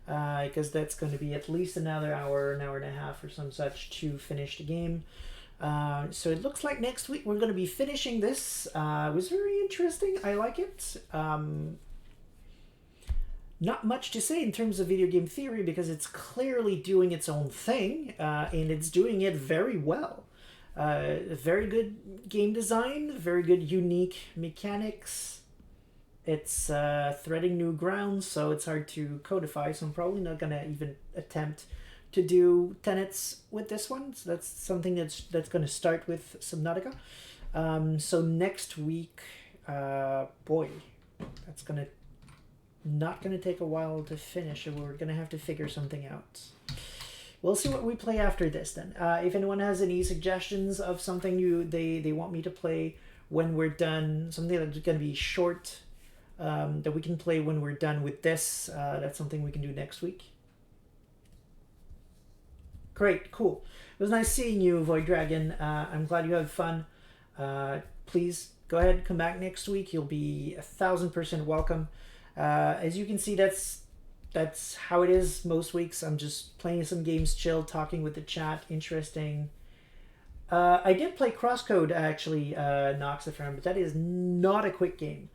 because that's going to be at least another hour, an hour and a half or some such to finish the game. So it looks like next week we're going to be finishing this. It was very interesting. I like it. Not much to say in terms of video game theory because it's clearly doing its own thing, and it's doing it very well. Very good game design, very good unique mechanics. It's threading new ground, so it's hard to codify, so I'm probably not going to even attempt to do tenets with this one. So that's something that's going to start with Subnautica. So next week, boy, that's not going to take a while to finish, and we're going to have to figure something out. We'll see what we play after this then. If anyone has any suggestions of something they want me to play when we're done, something that's going to be short, that we can play when we're done with this, that's something we can do next week. Great, cool. It was nice seeing you, Void Dragon. I'm glad you had fun. Please go ahead, come back next week. You'll be 1000% welcome. As you can see, that's how it is most weeks. I'm just playing some games, chill, talking with the chat. Interesting. I did play Crosscode, actually, Noxifram, but that is not a quick game.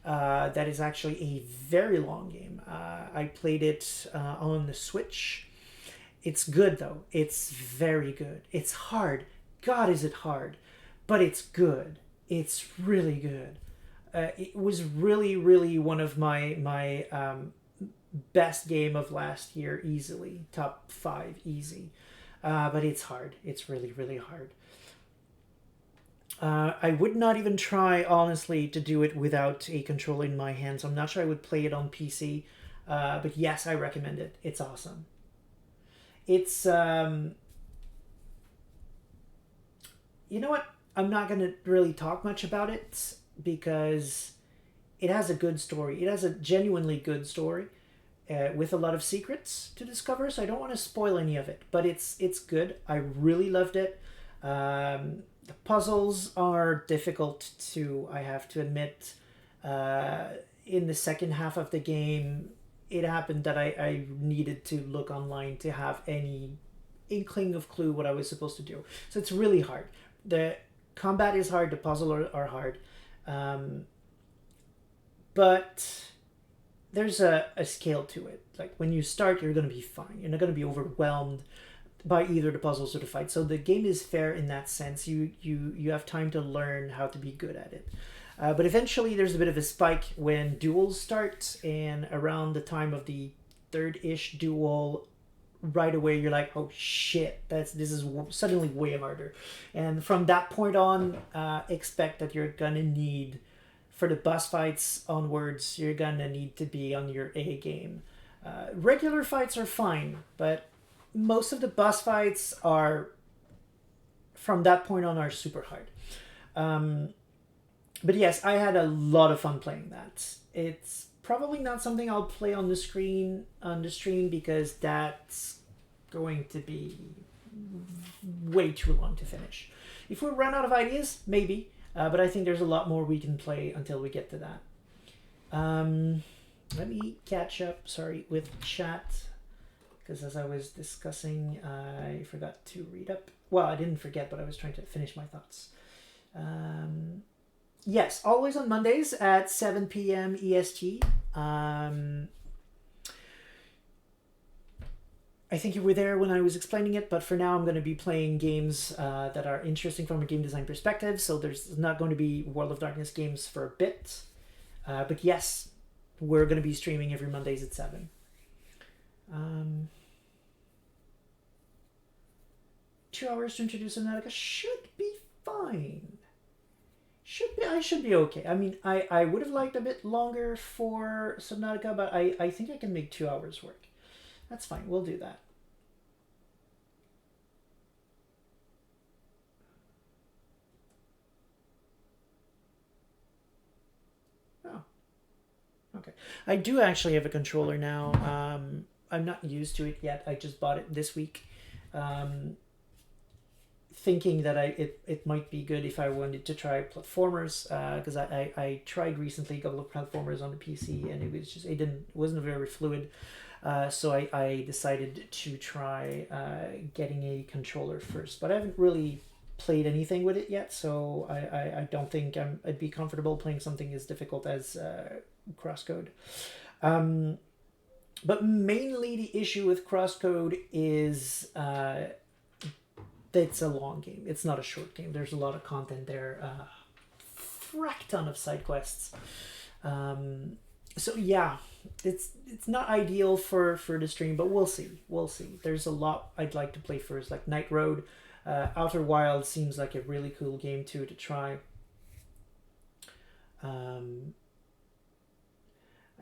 That is actually a very long game. I played it on the Switch. It's good, though. It's very good. It's hard. God, is it hard. But it's good. It's really good. It was really, really one of my best game of last year, easily. Top 5, easy. But it's hard. It's really, really hard. I would not even try, honestly, to do it without a controller in my hands. I'm not sure I would play it on PC. But yes, I recommend it. It's awesome. It's, you know what? I'm not going to really talk much about it because it has a good story. It has a genuinely good story with a lot of secrets to discover, so I don't want to spoil any of it. But it's good. I really loved it. The puzzles are difficult too, I have to admit. In the second half of the game, it happened that I needed to look online to have any inkling of clue what I was supposed to do. So it's really hard. The combat is hard, the puzzles are hard. But there's a scale to it. Like when you start, you're going to be fine. You're not going to be overwhelmed by either the puzzles or the fight. So the game is fair in that sense. You have time to learn how to be good at it. But eventually there's a bit of a spike when duels start, and around the time of the third-ish duel, right away you're like, oh shit, this is suddenly way harder. And from that point on, expect that you're gonna need, for the boss fights onwards, you're gonna need to be on your A game. Regular fights are fine, but most of the boss fights are, from that point on, are super hard. But yes, I had a lot of fun playing that. It's probably not something I'll play on the stream because that's going to be way too long to finish. If we run out of ideas, maybe, but I think there's a lot more we can play until we get to that. Let me catch up, with chat, because as I was discussing, I forgot to read up. Well, I didn't forget, but I was trying to finish my thoughts. Yes, always on Mondays at 7 p.m. EST. I I think you were there when I was explaining it, but for now I'm going to be playing games that are interesting from a game design perspective, so there's not going to be World of Darkness games for a bit. But yes, we're going to be streaming every Mondays at 7. 2 hours to introduce Subnautica should be fine. I should be okay. I mean, I would have liked a bit longer for Subnautica, but I think I can make 2 hours work. That's fine. We'll do that. Oh. Okay. I do actually have a controller now. I'm not used to it yet. I just bought it this week. Thinking that it might be good if I wanted to try platformers, because I tried recently a couple of platformers on the PC and it wasn't very fluid, so I decided to try getting a controller first, but I haven't really played anything with it yet, so I don't think I'd be comfortable playing something as difficult as Crosscode. But mainly the issue with Crosscode is it's a long game. It's not a short game. There's a lot of content there. Frack ton of side quests. So yeah, it's not ideal for the stream, but we'll see. We'll see. There's a lot I'd like to play first, like Night Road. Outer Wilds seems like a really cool game too to try. I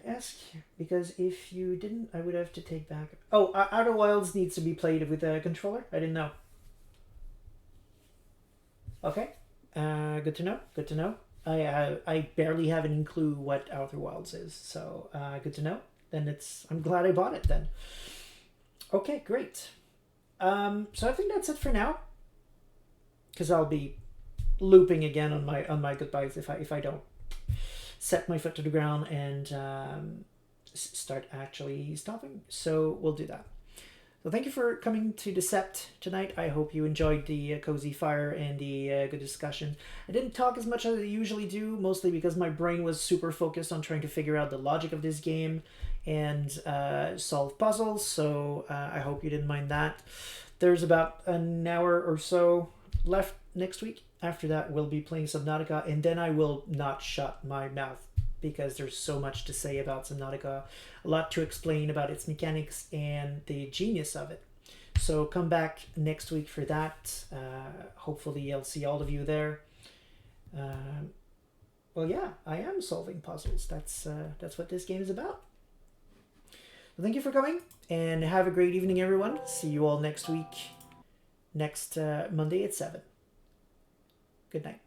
ask because if you didn't, I would have to take back. Oh, Outer Wilds needs to be played with a controller? I didn't know. Okay, good to know. Good to know. I barely have any clue what Outer Wilds is, so good to know. Then I'm glad I bought it then. Okay, great. So I think that's it for now. Because I'll be looping again on my goodbyes if I don't set my foot to the ground and start actually stopping. So we'll do that. So thank you for coming to the sept tonight. I hope you enjoyed the cozy fire and the good discussion. I didn't talk as much as I usually do, mostly because my brain was super focused on trying to figure out the logic of this game and solve puzzles, so I hope you didn't mind that. There's about an hour or so left next week. After that, we'll be playing Subnautica, and then I will not shut my mouth because there's so much to say about Subnautica, a lot to explain about its mechanics and the genius of it. So come back next week for that. Hopefully I'll see all of you there. Well, yeah, I am solving puzzles. That's what this game is about. So thank you for coming, and have a great evening, everyone. See you all next week, next Monday at 7. Good night.